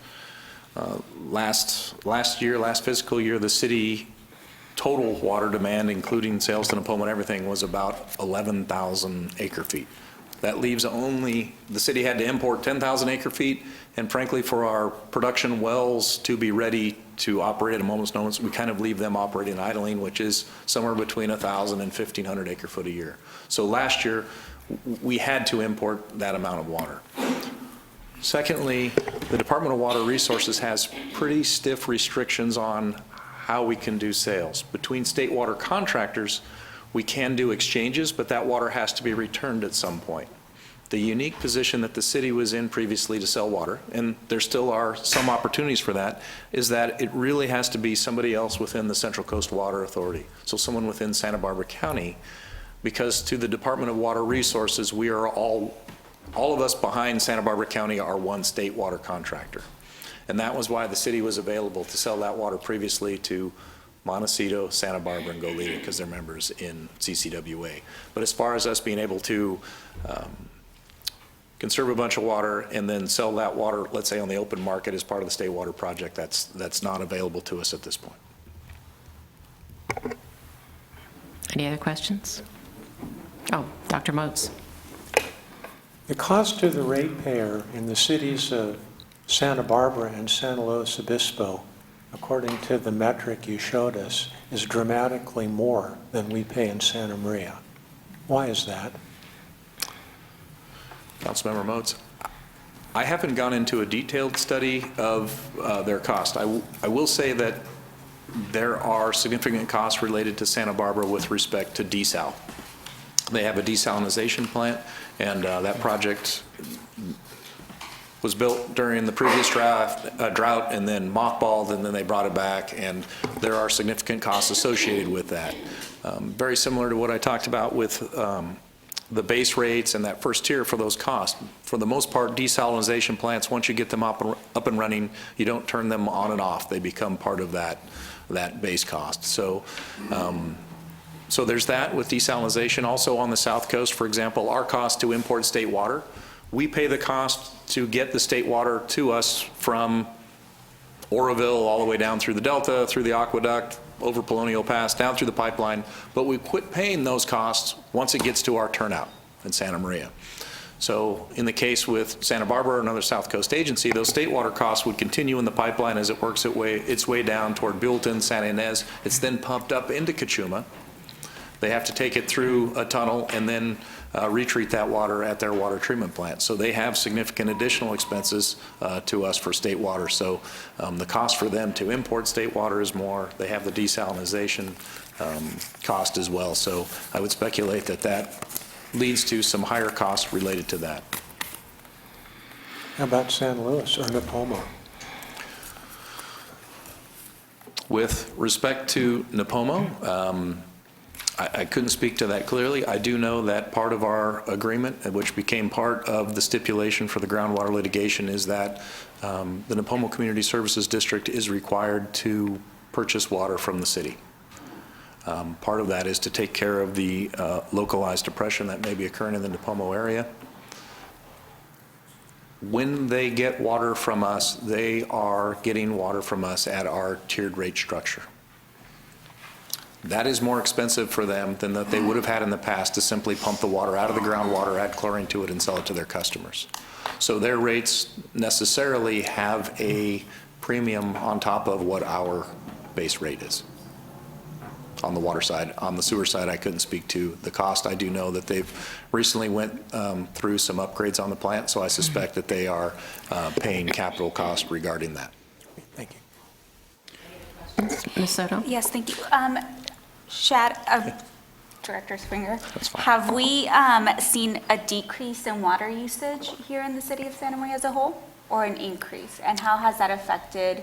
last fiscal year, the city total water demand, including sales to Nipomo and everything, was about 11,000 acre-feet. That leaves only, the city had to import 10,000 acre-feet, and frankly, for our production wells to be ready to operate at a moment's notice, we kind of leave them operating idling, which is somewhere between 1,000 and 1,500 acre-foot a year. So last year, we had to import that amount of water. Secondly, the Department of Water Resources has pretty stiff restrictions on how we can do sales. Between state water contractors, we can do exchanges, but that water has to be returned at some point. The unique position that the city was in previously to sell water, and there still are some opportunities for that, is that it really has to be somebody else within the Central Coast Water Authority. So someone within Santa Barbara County, because to the Department of Water Resources, we are all of us behind Santa Barbara County are one state water contractor. And that was why the city was available to sell that water previously to Montecito, Santa Barbara, and Goleta, because they're members in CCWA. But as far as us being able to conserve a bunch of water and then sell that water, let's say on the open market as part of the state water project, that's not available to us at this point. Any other questions? Oh, Dr. Moats. The cost to the ratepayer in the cities of Santa Barbara and San Luis Obispo, according to the metric you showed us, is dramatically more than we pay in Santa Maria. Why is that? Councilmember Moats, I haven't gone into a detailed study of their cost. I will say that there are significant costs related to Santa Barbara with respect to desal. They have a desalinization plant, and that project was built during the previous drought and then mothballed, and then they brought it back, and there are significant costs associated with that. Very similar to what I talked about with the base rates and that first tier for those costs. For the most part, desalinization plants, once you get them up and running, you don't turn them on and off. They become part of that base cost. So there's that with desalinization. Also on the South Coast, for example, our cost to import state water, we pay the cost to get the state water to us from Oroville all the way down through the Delta, through the aqueduct, over Polonial Pass, down through the pipeline, but we quit paying those costs once it gets to our turnout in Santa Maria. So in the case with Santa Barbara or another South Coast agency, those state water costs would continue in the pipeline as it works its way down toward Buellton, Santa Ynez. It's then pumped up into Cachuma. They have to take it through a tunnel and then retreat that water at their water treatment plant. So they have significant additional expenses to us for state water. So the cost for them to import state water is more. They have the desalinization cost as well. So I would speculate that leads to some higher costs related to that. How about San Luis or Nipomo? With respect to Nipomo, I couldn't speak to that clearly. I do know that part of our agreement, which became part of the stipulation for the groundwater litigation, is that the Nipomo Community Services District is required to purchase water from the city. Part of that is to take care of the localized depression that may be occurring in the Nipomo area. When they get water from us, they are getting water from us at our tiered rate structure. that is more expensive for them than that they would have had in the past to simply pump the water out of the groundwater, add chlorine to it, and sell it to their customers. So their rates necessarily have a premium on top of what our base rate is on the water side. On the sewer side, I couldn't speak to the cost. I do know that they've recently went through some upgrades on the plant, so I suspect that they are paying capital cost regarding that. Thank you. Ms. Soto? Yes, thank you. Director Springer, That's fine. have we seen a decrease in water usage here in the city of Santa Maria as a whole, or an increase? And how has that affected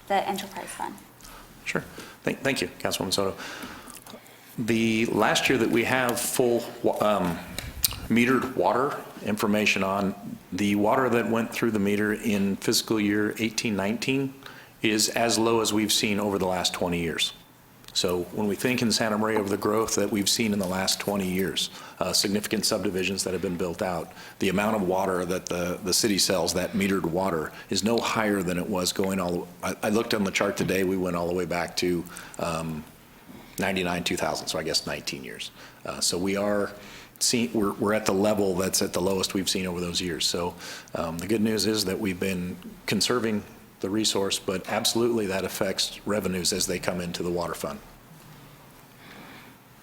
the enterprise fund? Sure. Thank you, Councilwoman Soto. The last year that we have full metered water information on, the water that went through the meter in fiscal year 18-19 is as low as we've seen over the last 20 years. So when we think in Santa Maria of the growth that we've seen in the last 20 years, significant subdivisions that have been built out, the amount of water that the city sells, that metered water, is no higher than it was going all, I looked on the chart today, we went all the way back to 99, 2000, so I guess 19 years. So we are we're at the level that's at the lowest we've seen over those years. So the good news is that we've been conserving the resource, but absolutely that affects revenues as they come into the water fund.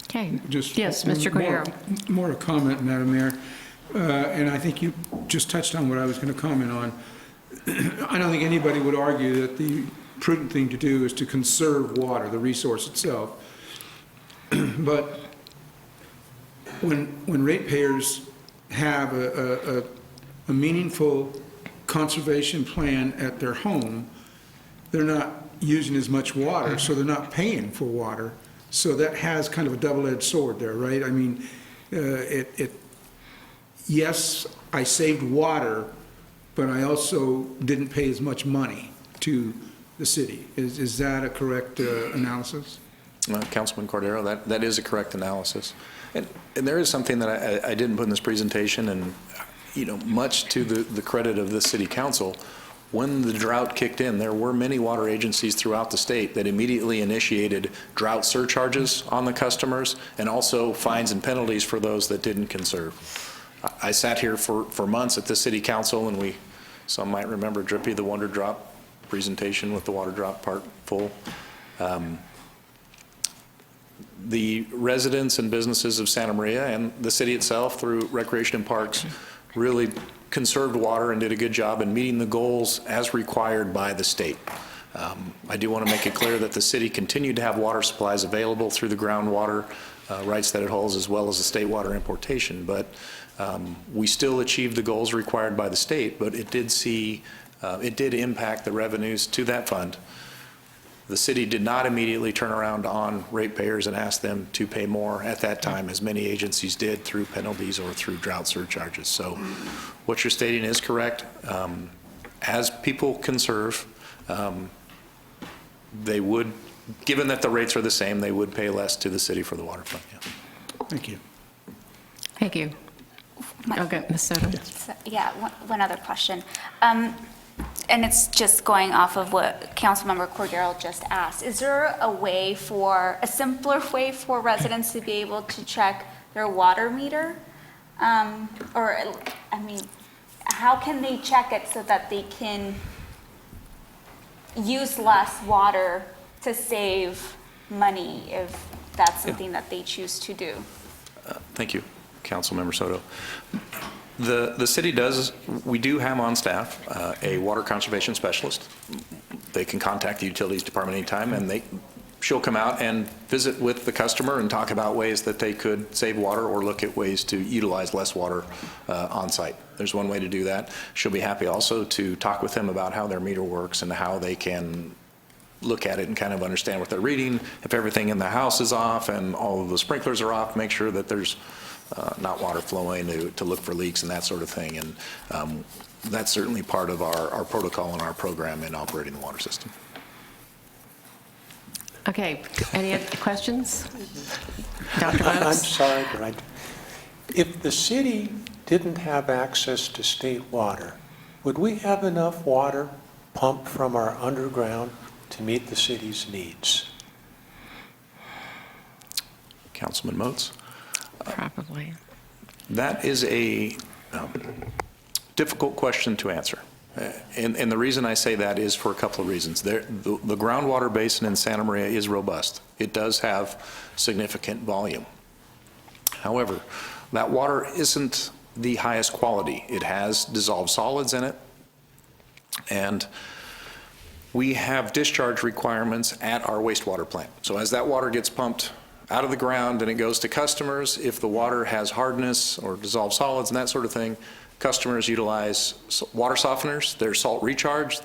Okay. Just Yes, Mr. Cordero. More a comment, Madam Mayor, and I think you just touched on what I was going to comment on. I don't think anybody would argue that the prudent thing to do is to conserve water, the resource itself. But when ratepayers have a meaningful conservation plan at their home, they're not using as much water, so they're not paying for water. So that has kind of a double-edged sword there, right? I mean, yes, I saved water, but I also didn't pay as much money to the city. Is that a correct analysis? Councilman Cordero, that is a correct analysis. And there is something that I didn't put in this presentation, and much to the credit of the city council, when the drought kicked in, there were many water agencies throughout the state that immediately initiated drought surcharges on the customers and also fines and penalties for those that didn't conserve. I sat here for months at the city council, and some might remember Drippy, the Wonder Drop presentation with the water drop part full. The residents and businesses of Santa Maria and the city itself through Recreation and Parks really conserved water and did a good job in meeting the goals as required by the state. I do want to make it clear that the city continued to have water supplies available through the groundwater rights that it holds, as well as the state water importation, but we still achieved the goals required by the state, but it did impact the revenues to that fund. The city did not immediately turn around on ratepayers and ask them to pay more at that time, as many agencies did through penalties or through drought surcharges. So what you're stating is correct. As people conserve, they would, given that the rates are the same, they would pay less to the city for the water fund. Yeah. Thank you. Thank you. Okay, Ms. Soto. So, yeah, one other question. And it's just going off of what Councilmember Cordero just asked. Is there a simpler way for residents to be able to check their water meter? How can they check it so that they can use less water to save money if that's something that they choose to do? Thank you, Councilmember Soto. The city we do have on staff a water conservation specialist. They can contact the utilities department anytime, and she'll come out and visit with the customer and talk about ways that they could save water or look at ways to utilize less water on site. There's one way to do that. She'll be happy also to talk with them about how their meter works and how they can look at it and kind of understand what they're reading. If everything in the house is off and all of the sprinklers are off, make sure that there's not water flowing to look for leaks and that sort of thing. And that's certainly part of our protocol and our program in operating the water system. Okay, any other questions? Dr. I'm Bucks? sorry, but if the city didn't have access to state water, would we have enough water pumped from our underground to meet the city's needs? Councilman Moats. Probably. That is a difficult question to answer. And the reason I say that is for a couple of reasons. The groundwater basin in Santa Maria is robust. It does have significant volume. However, that water isn't the highest quality. It has dissolved solids in it, and we have discharge requirements at our wastewater plant. So as that water gets pumped out of the ground and it goes to customers, if the water has hardness or dissolved solids and that sort of thing, customers utilize water softeners. They're salt recharged.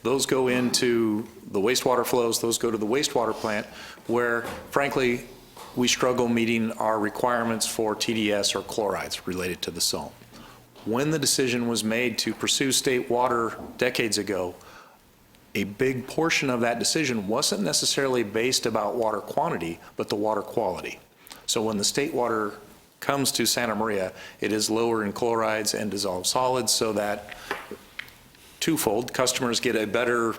Those go into the wastewater flows. Those go to the wastewater plant where, frankly, we struggle meeting our requirements for TDS or chlorides related to the salt. When the decision was made to pursue state water decades ago, a big portion of that decision wasn't necessarily based about water quantity, but the water quality. So when the state water comes to Santa Maria, it is lower in chlorides and dissolved solids, so that twofold, customers get a better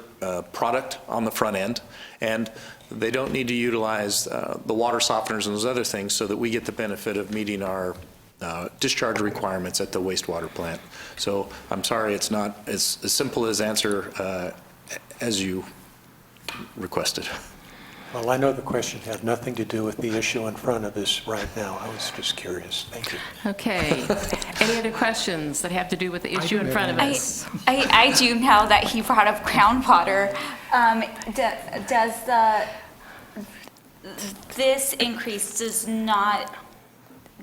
product on the front end, and they don't need to utilize the water softeners and those other things, so that we get the benefit of meeting our discharge requirements at the wastewater plant. So I'm sorry, it's not as simple as answer as you requested. Well, I know the question had nothing to do with the issue in front of us right now. I was just curious. Thank you. Okay. Any other questions that have to do with the issue in front of us? I do know that he brought up groundwater. This increase does not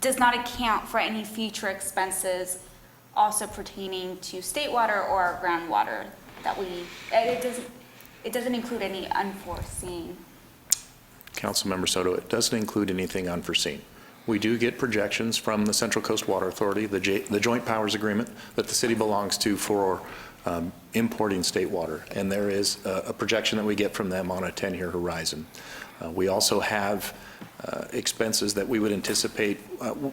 account for any future expenses also pertaining to state water or groundwater that it doesn't include any unforeseen. Councilmember Soto, it doesn't include anything unforeseen. We do get projections from the Central Coast Water Authority, the Joint Powers Agreement that the city belongs to for importing state water, and there is a projection that we get from them on a 10-year horizon. We also have expenses that we would anticipate.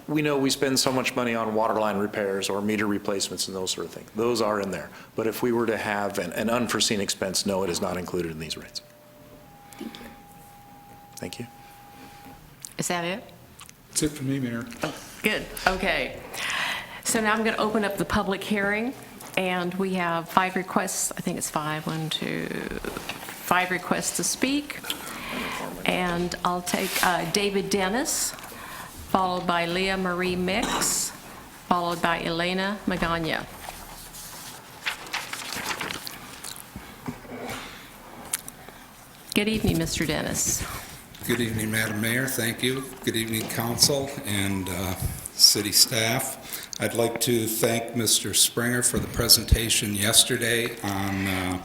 We know we spend so much money on water line repairs or meter replacements and those sort of things. Those are in there. But if we were to have an unforeseen expense, no, it is not included in these rates. Thank you. Thank you. Is that it? That's it for me, Mayor. Oh, good. Okay. So now I'm going to open up the public hearing, and we have 5 requests. I think it's 5. 1, 2, 5 requests to speak. And I'll take David Dennis, followed by Leah Marie Mix, followed by Elena Magana. Good evening, Mr. Dennis. Good evening, Madam Mayor. Thank you. Good evening, council and city staff. I'd like to thank Mr. Springer for the presentation yesterday on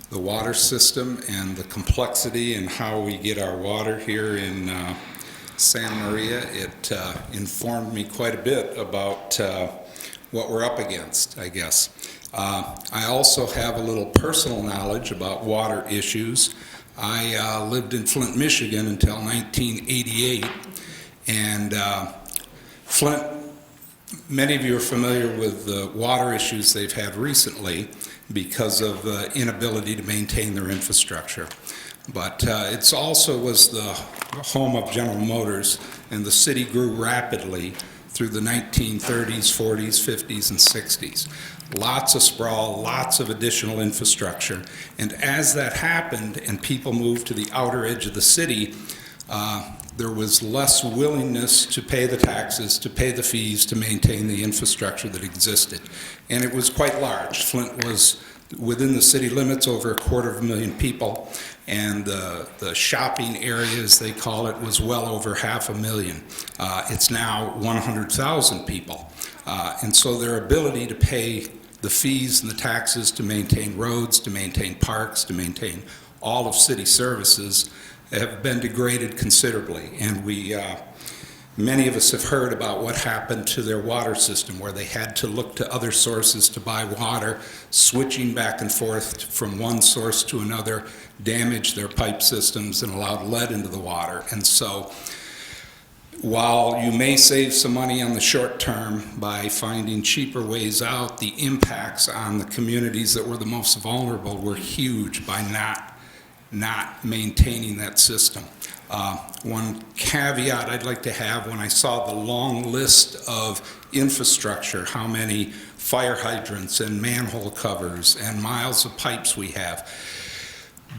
the water system and the complexity and how we get our water here in Santa Maria. It informed me quite a bit about what we're up against, I guess. I also have a little personal knowledge about water issues. I lived in Flint, Michigan until 1988, and Flint, many of you are familiar with the water issues they've had recently because of inability to maintain their infrastructure. But it also was the home of General Motors, and the city grew rapidly through the 1930s, 40s, 50s, and 60s. Lots of sprawl, lots of additional infrastructure. And as that happened and people moved to the outer edge of the city, there was less willingness to pay the taxes, to pay the fees, to maintain the infrastructure that existed. And it was quite large. Flint was within the city limits, over 250,000 people, and the shopping area, as they call it, was well over 500,000. It's now 100,000 people. And so their ability to pay the fees and the taxes to maintain roads, to maintain parks, to maintain all of city services have been degraded considerably. And many of us have heard about what happened to their water system, where they had to look to other sources to buy water, switching back and forth from one source to another, damaged their pipe systems and allowed lead into the water. And so while you may save some money on the short term by finding cheaper ways out, the impacts on the communities that were the most vulnerable were huge by not not maintaining that system. One caveat I'd like to have, when I saw the long list of infrastructure, how many fire hydrants and manhole covers and miles of pipes we have,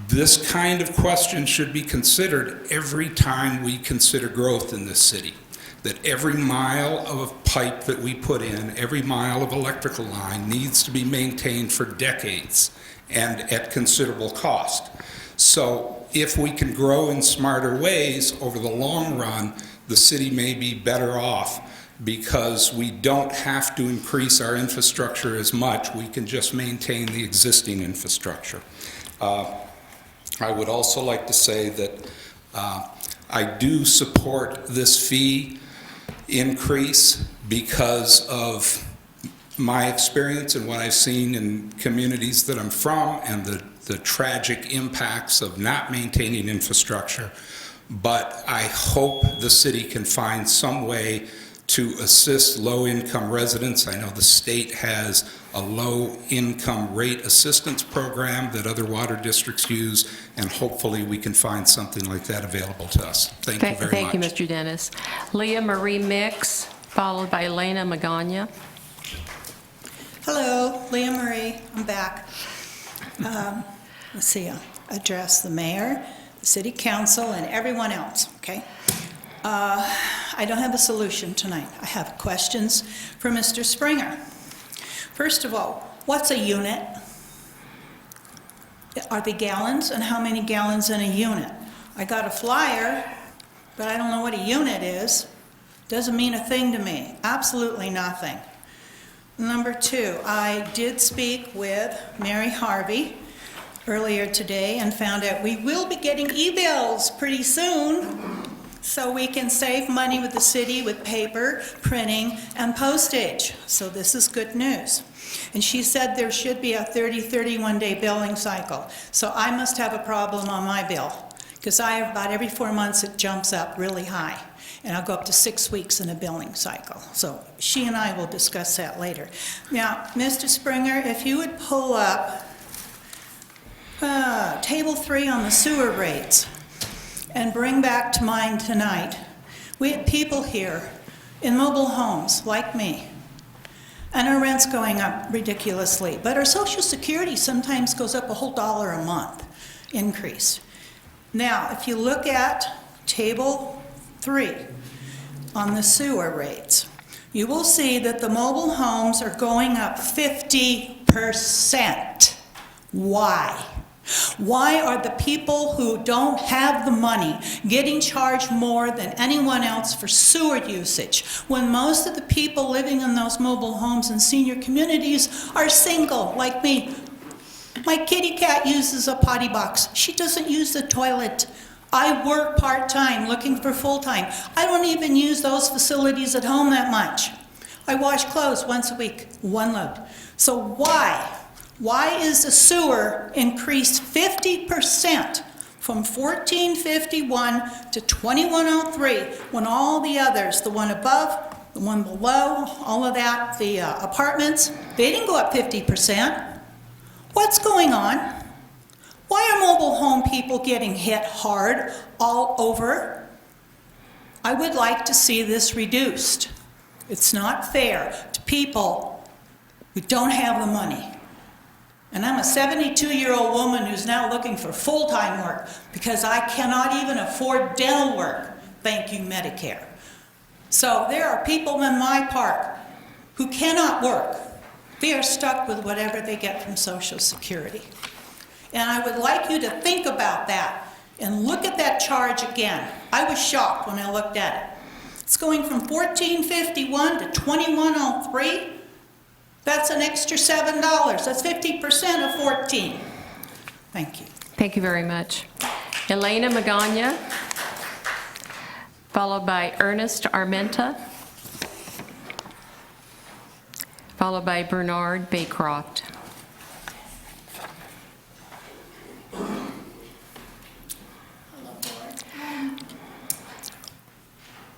this kind of question should be considered every time we consider growth in this city. That every mile of pipe that we put in, every mile of electrical line needs to be maintained for decades and at considerable cost. So if we can grow in smarter ways over the long run, the city may be better off because we don't have to increase our infrastructure as much. We can just maintain the existing infrastructure. I would also like to say that I do support this fee increase because of my experience and what I've seen in communities that I'm from and the tragic impacts of not maintaining infrastructure. But I hope the city can find some way to assist low-income residents. I know the state has a low-income rate assistance program that other water districts use, and hopefully we can find something like that available to us. Thank you very much. Thank you, Mr. Dennis. Leah Marie Mix, followed by Elena Magana. Hello, Leah Marie, I'm back. Let's see, address the mayor, the city council, and everyone else, okay? I don't have a solution tonight. I have questions for Mr. Springer. First of all, what's a unit? Are they gallons, and how many gallons in a unit? I got a flyer, but I don't know what a unit is. Doesn't mean a thing to me, absolutely nothing. Number two, I did speak with Mary Harvey earlier today and found out we will be getting e-bills pretty soon, so we can save money with the city with paper, printing, and postage. So this is good news. And she said there should be a 31-day billing cycle. So I must have a problem on my bill, because about every 4 months it jumps up really high. And I'll go up to 6 weeks in a billing cycle. So she and I will discuss that later. Now, Mr. Springer, if you would pull up Table 3 on the sewer rates and bring back to mind tonight, we had people here in mobile homes like me, and our rent's going up ridiculously, but our Social Security sometimes goes up a whole $1 a month increase. Now, if you look at Table 3 on the sewer rates, you will see that the mobile homes are going up 50%. Why? Why are the people who don't have the money getting charged more than anyone else for sewer usage, when most of the people living in those mobile homes and senior communities are single, like me? My kitty cat uses a potty box. She doesn't use the toilet. I work part-time, looking for full-time. I don't even use those facilities at home that much. I wash clothes once a week, one load. So why? Why is the sewer increased 50% from $14.51 to $21.03 when all the others, the one above, the one below, all of that, the apartments, they didn't go up 50%. What's going on? Why are mobile home people getting hit hard all over? I would like to see this reduced. It's not fair to people who don't have the money. And I'm a 72-year-old woman who's now looking for full-time work because I cannot even afford dental work, thank you, Medicare. So there are people in my park who cannot work. They are stuck with whatever they get from Social Security. And I would like you to think about that and look at that charge again. I was shocked when I looked at it. It's going from $14.51 to $21.03. That's an extra $7. That's 50% of 14. Thank you. Thank you very much. Elena Magana, followed by Ernest Armenta, followed by Bernard Baycroft.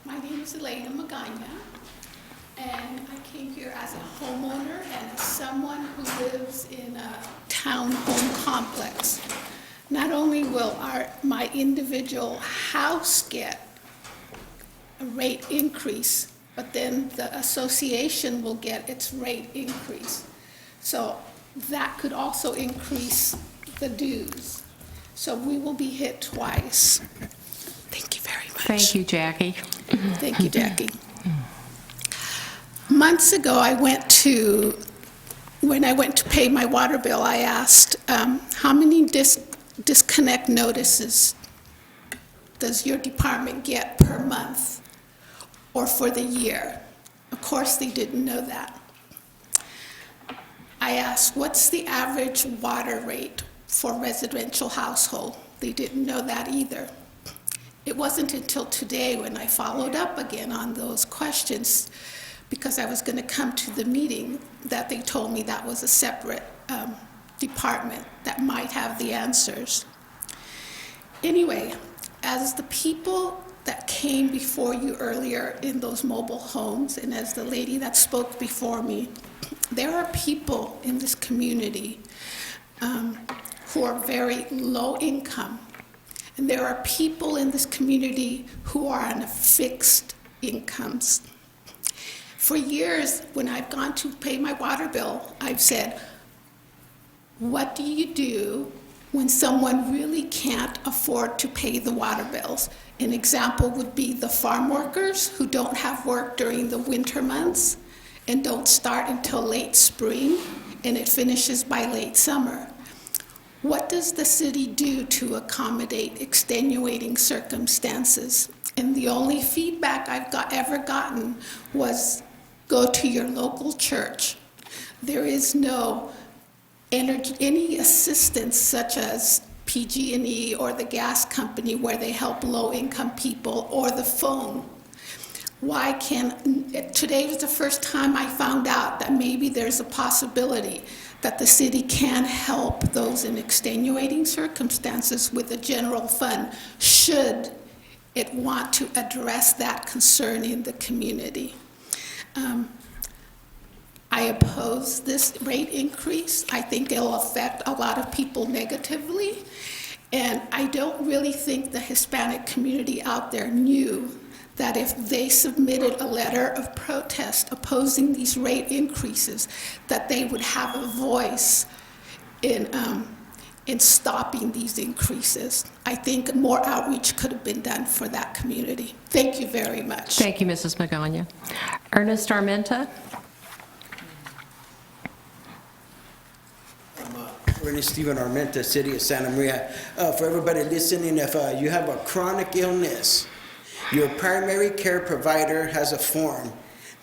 My name is Elena Magana, and I came here as a homeowner and as someone who lives in a townhome complex. not only will my individual house get a rate increase, but then the association will get its rate increase. So that could also increase the dues. So we will be hit twice. Thank you very much. Thank you, Jackie. Thank you, Jackie. Months ago, when I went to pay my water bill, I asked, how many disconnect notices does your department get per month or for the year? Of course, they didn't know that. I asked, what's the average water rate for residential household? They didn't know that either. It wasn't until today when I followed up again on those questions, because I was going to come to the meeting, that they told me that was a separate department that might have the answers. Anyway, as the people that came before you earlier in those mobile homes, and as the lady that spoke before me, there are people in this community who are very low income. And there are people in this community who are on fixed incomes. For years, when I've gone to pay my water bill, I've said, what do you do when someone really can't afford to pay the water bills? An example would be the farm workers who don't have work during the winter months and don't start until late spring, and it finishes by late summer. What does the city do to accommodate extenuating circumstances? And the only feedback I've ever gotten was, go to your local church. There is no any assistance such as PG&E or the gas company where they help low-income people, or the phone. Today was the first time I found out that maybe there's a possibility that the city can help those in extenuating circumstances with a general fund, should it want to address that concern in the community. I oppose this rate increase. I think it'll affect a lot of people negatively, and I don't really think the Hispanic community out there knew that if they submitted a letter of protest opposing these rate increases, that they would have a voice in stopping these increases. I think more outreach could have been done for that community. Thank you very much. Thank you, Mrs. Magana. Ernest Armenta. Ernest Steven Armenta, City of Santa Maria. For everybody listening, if you have a chronic illness, your primary care provider has a form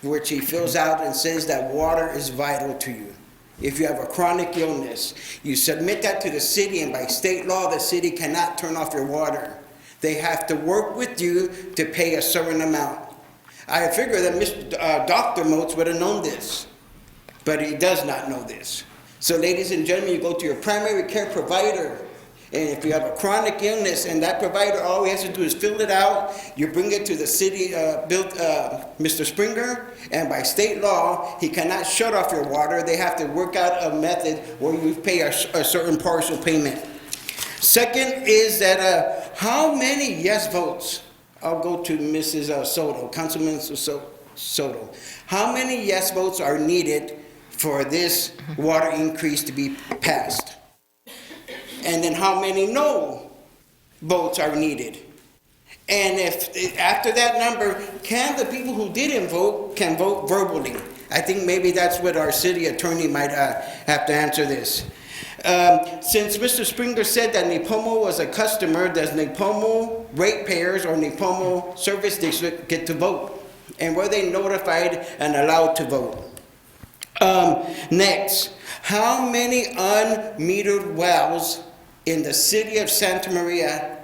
which he fills out and says that water is vital to you. If you have a chronic illness, you submit that to the city, and by state law, the city cannot turn off your water. They have to work with you to pay a certain amount. I figure that Dr. Moats would have known this, but he does not know this. So ladies and gentlemen, you go to your primary care provider, and if you have a chronic illness and that provider, all he has to do is fill it out, you bring it to the city, Mr. Springer, and by state law, he cannot shut off your water. They have to work out a method where you pay a certain partial payment. Second is that how many yes votes? I'll go to Mrs. Soto, Councilman Soto. How many yes votes are needed for this water increase to be passed? And then how many no votes are needed? And if after that number, can the people who didn't vote can vote verbally? I think maybe that's what our city attorney might have to answer this. Since Mr. Springer said that NAPOMO was a customer, does NAPOMO ratepayers or NAPOMO service district get to vote? And were they notified and allowed to vote? Next, how many unmetered wells in the city of Santa Maria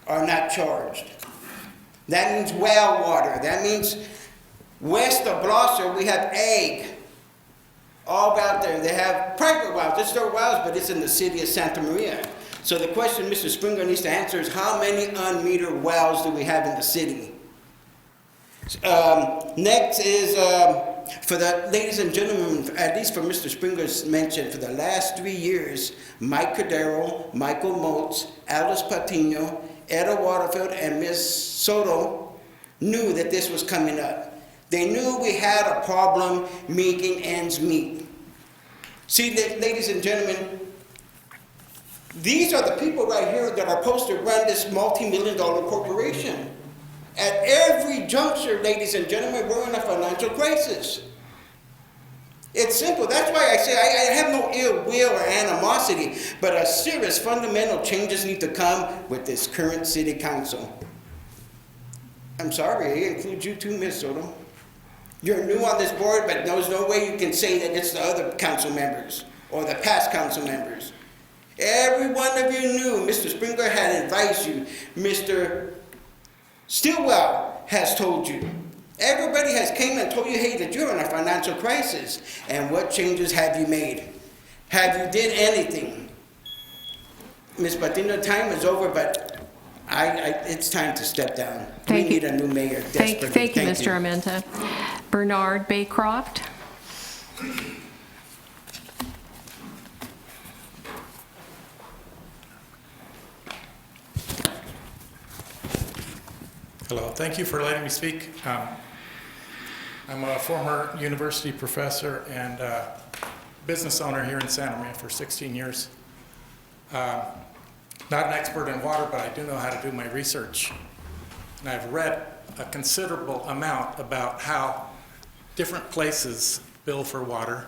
are not charged? That means well water. That means west of Blosser, we have Egg. All out there, they have private wells. It's their wells, but it's in the city of Santa Maria. So the question Mr. Springer needs to answer is, how many unmetered wells do we have in the city? Next is For the ladies and gentlemen, at least for Mr. Springer's mentioned, for the last 3 years, Mike Cordero, Michael Moats, Alice Patino, Etta Waterfield, and Ms. Soto knew that this was coming up. They knew we had a problem making ends meet. See, ladies and gentlemen, these are the people right here that are supposed to run this multi-million-dollar corporation. At every juncture, ladies and gentlemen, we're in a financial crisis. It's simple. That's why I say I have no ill will or animosity, but a serious fundamental changes need to come with this current city council. I'm sorry, I include you too, Ms. Soto. You're new on this board, but there's no way you can say that it's the other council members or the past council members. Every one of you knew. Mr. Springer had advised you. Mr. Stilwell has told you. Everybody has came and told you, hey, that you're in a financial crisis. And what changes have you made? Have you did anything? Ms. Patino, time is over, but it's time to step down. We need a new mayor desperately. Thank you, Mr. Armenta. Bernard Baycroft. Hello, thank you for letting me speak. I'm a former university professor and business owner here in Santa Maria for 16 years. Not an expert in water, but I do know how to do my research. And I've read a considerable amount about how different places bill for water,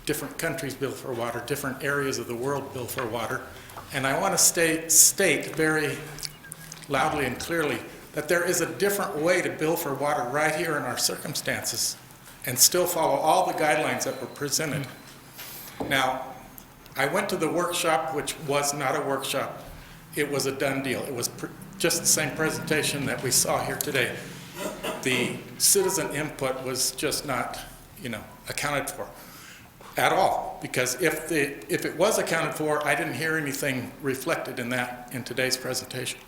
different countries bill for water, different areas of the world bill for water. And I want to state very loudly and clearly that there is a different way to bill for water right here in our circumstances and still follow all the guidelines that were presented. Now, I went to the workshop, which was not a workshop. It was a done deal. It was just the same presentation that we saw here today. The citizen input was just not, accounted for at all. Because if it was accounted for, I didn't hear anything reflected in that in today's presentation.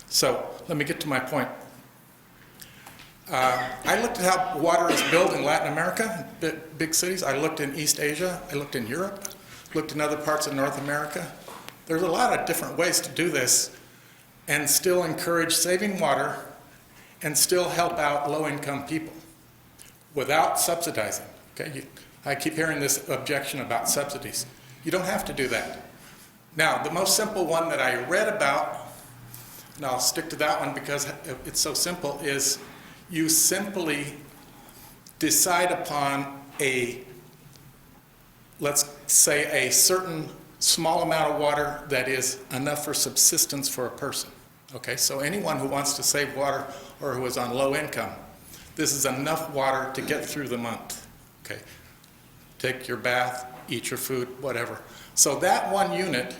So let me get to my point. I looked at how water is billed in Latin America, big cities. I looked in East Asia. I looked in Europe. Looked in other parts of North America. There's a lot of different ways to do this and still encourage saving water and still help out low-income people without subsidizing. Okay? I keep hearing this objection about subsidies. You don't have to do that. Now, the most simple one that I read about, and I'll stick to that one because it's so simple, is you simply decide upon let's say a certain small amount of water that is enough for subsistence for a person. Okay, so anyone who wants to save water or who is on low income, this is enough water to get through the month. Okay, take your bath, eat your food, whatever. So that 1 unit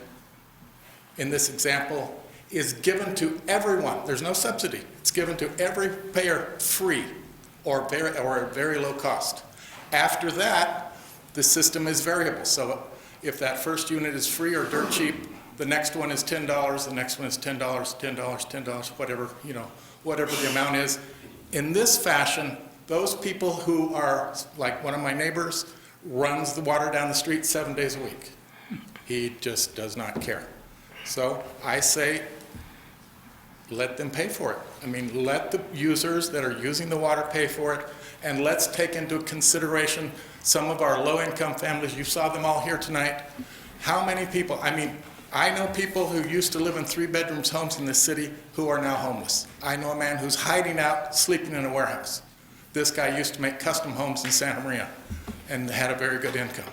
in this example is given to everyone. There's no subsidy. It's given to every payer free or at very low cost. After that, the system is variable. So if that first unit is free or dirt cheap, the next one is $10, the next one is $10, $10, $10, whatever the amount is. In this fashion, those people who are, like one of my neighbors, runs the water down the street 7 days a week. He just does not care. So I say, let them pay for it. I mean, let the users that are using the water pay for it, and let's take into consideration some of our low-income families. You saw them all here tonight. How many people, I know people who used to live in 3-bedroom homes in this city who are now homeless. I know a man who's hiding out, sleeping in a warehouse. This guy used to make custom homes in Santa Maria and had a very good income.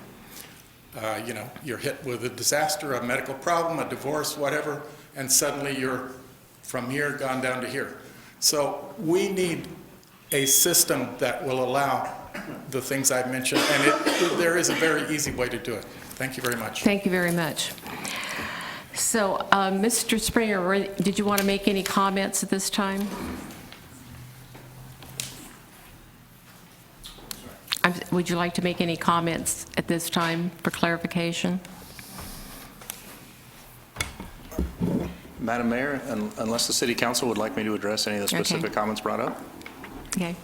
You're hit with a disaster, a medical problem, a divorce, whatever, and suddenly you're from here gone down to here. So we need a system that will allow the things I've mentioned, and there is a very easy way to do it. Thank you very much. Thank you very much. So, Mr. Springer, did you want to make any comments at this time? Would you like to make any comments at this time for clarification? Madam Mayor, unless the City Council would like me to address any of the specific comments brought up? Okay.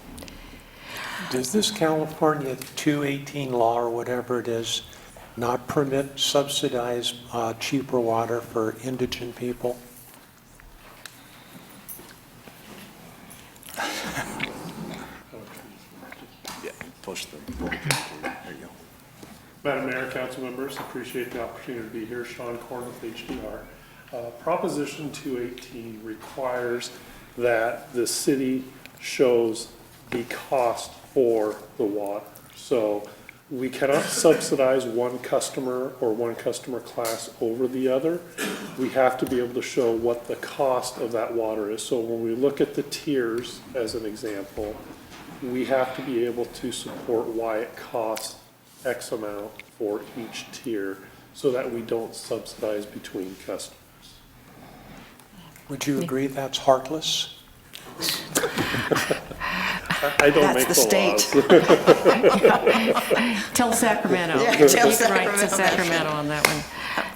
Does this California 218 law, or whatever it is, not permit subsidized cheaper water for indigent people? Push them. There you go. Madam Mayor, council members, appreciate the opportunity to be here. Sean Korn with HDR. Proposition 218 requires that the city shows the cost for the water. So we cannot subsidize one customer or one customer class over the other. We have to be able to show what the cost of that water is. So when we look at the tiers, as an example, we have to be able to support why it costs X amount for each tier so that we don't subsidize between customers. Would you agree that's heartless? I don't make That's the the state. Tell Sacramento. Yeah, You tell can write to Sacramento. Sacramento on that one.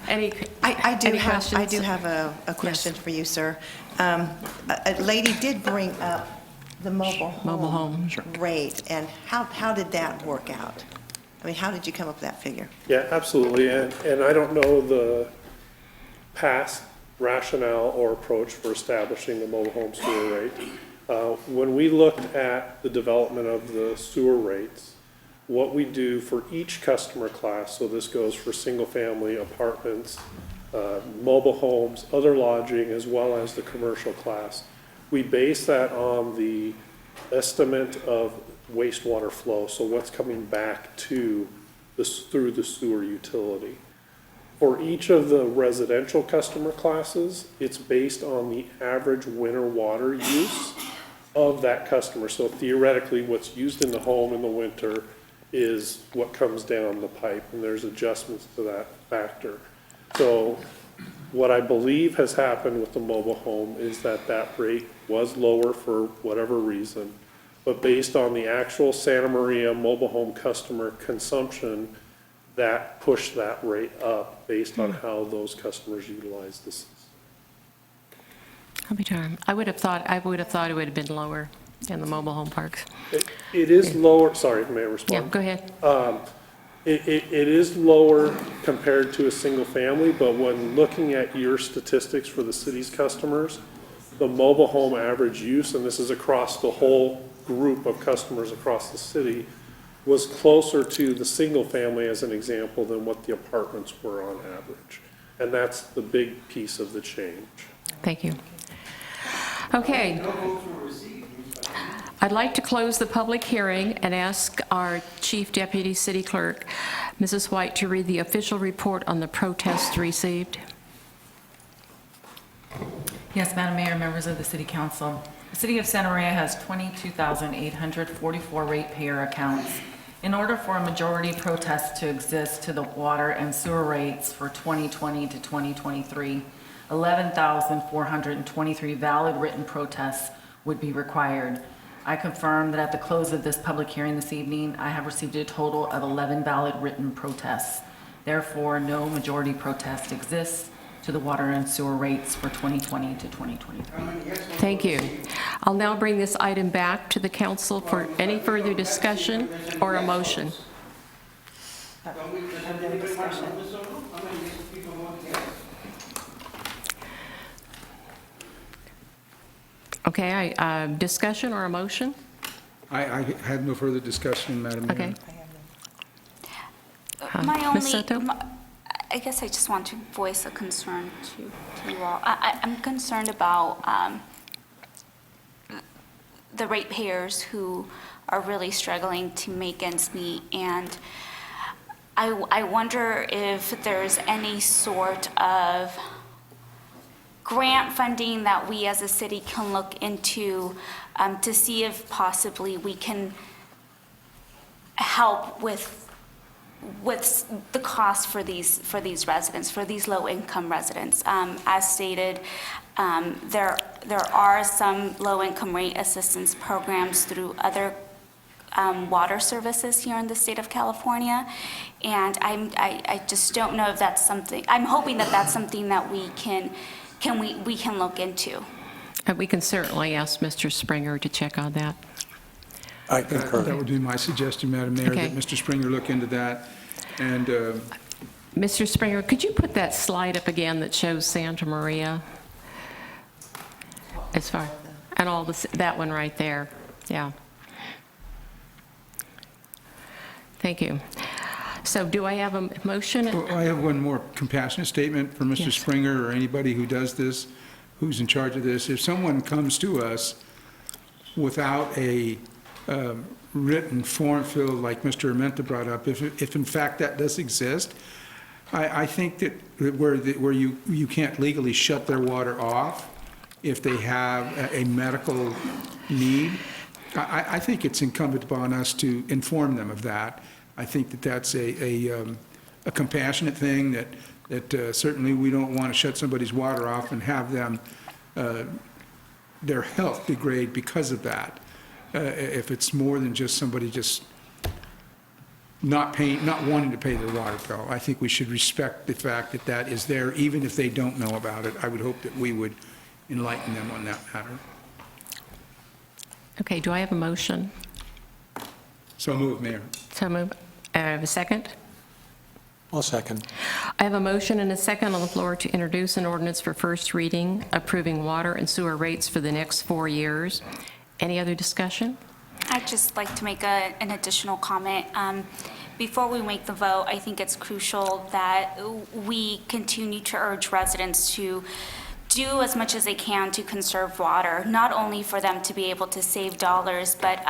Any I do questions? have a question for you, sir. A lady did bring up the mobile home rate, and how did that work out? I mean, how did you come up with that figure? Yeah, absolutely, and I don't know the past rationale or approach for establishing the mobile home sewer rate. When we looked at the development of the sewer rates, what we do for each customer class, so this goes for single-family apartments, mobile homes, other lodging, as well as the commercial class, we base that on the estimate of wastewater flow, so what's coming back to through the sewer utility. For each of the residential customer classes, it's based on the average winter water use of that customer. So theoretically, what's used in the home in the winter is what comes down the pipe, and there's adjustments to that factor. So what I believe has happened with the mobile home is that that rate was lower for whatever reason, but based on the actual Santa Maria mobile home customer consumption, that pushed that rate up based on how those customers utilize this. I'll be darned. I would have thought it would have been lower in the mobile home parks. It is lower, sorry, may I respond? Yeah, go ahead. It is lower compared to a single family, but when looking at your statistics for the city's customers, the mobile home average use, and this is across the whole group of customers across the city, was closer to the single family as an example than what the apartments were on average. And that's the big piece of the change. Thank you. Okay. I'd like to close the public hearing and ask our Chief Deputy City Clerk, Mrs. White, to read the official report on the protests received. Yes, Madam Mayor, members of the City Council. The City of Santa Maria has 22,844 ratepayer accounts. In order for a majority protest to exist to the water and sewer rates for 2020 to 2023, 11,423 valid written protests would be required. I confirm that at the close of this public hearing this evening, I have received a total of 11 valid written protests. Therefore, no majority protest exists to the water and sewer rates for 2020 to 2023. Thank you. I'll now bring this item back to the council for any further discussion or a motion. Okay, discussion or a motion? I have no further discussion, Madam Mayor. Okay. My Ms. Soto? only, I guess I just want to voice a concern to you all. I'm concerned about the ratepayers who are really struggling to make ends meet, and I wonder if there's any sort of grant funding that we as a city can look into to see if possibly we can help with the cost for these residents, for these low-income residents. As stated, there are some low-income rate assistance programs through other water services here in the state of California, and I just don't know if that's something. I'm hoping that that's something that we can look into. We can certainly ask Mr. Springer to check on that. I concur. That would be my suggestion, Madam Mayor, Okay. that Mr. Springer look into that. And Mr. Springer, could you put that slide up again that shows Santa Maria? As far, and all this, that one right there, yeah. Thank you. So do I have a motion? well, I have one more compassionate statement for Mr. Yes. Springer or anybody who does this, who's in charge of this. If someone comes to us without a written form filled like Mr. Armenta brought up, if in fact that does exist, I think that where you can't legally shut their water off if they have a medical need, I think it's incumbent upon us to inform them of that. I think that that's a compassionate thing, that certainly we don't want to shut somebody's water off and have them, their health degrade because of that. If it's more than just somebody just not wanting to pay their water bill. I think we should respect the fact that that is there, even if they don't know about it. I would hope that we would enlighten them on that matter. Okay, do I have a motion? So move, Mayor. So move. I have a second? I'll second. I have a motion and a second on the floor to introduce an ordinance for first reading, approving water and sewer rates for the next 4 years. Any other discussion? I'd just like to make an additional comment. Before we make the vote, I think it's crucial that we continue to urge residents to do as much as they can to conserve water, not only for them to be able to save dollars, but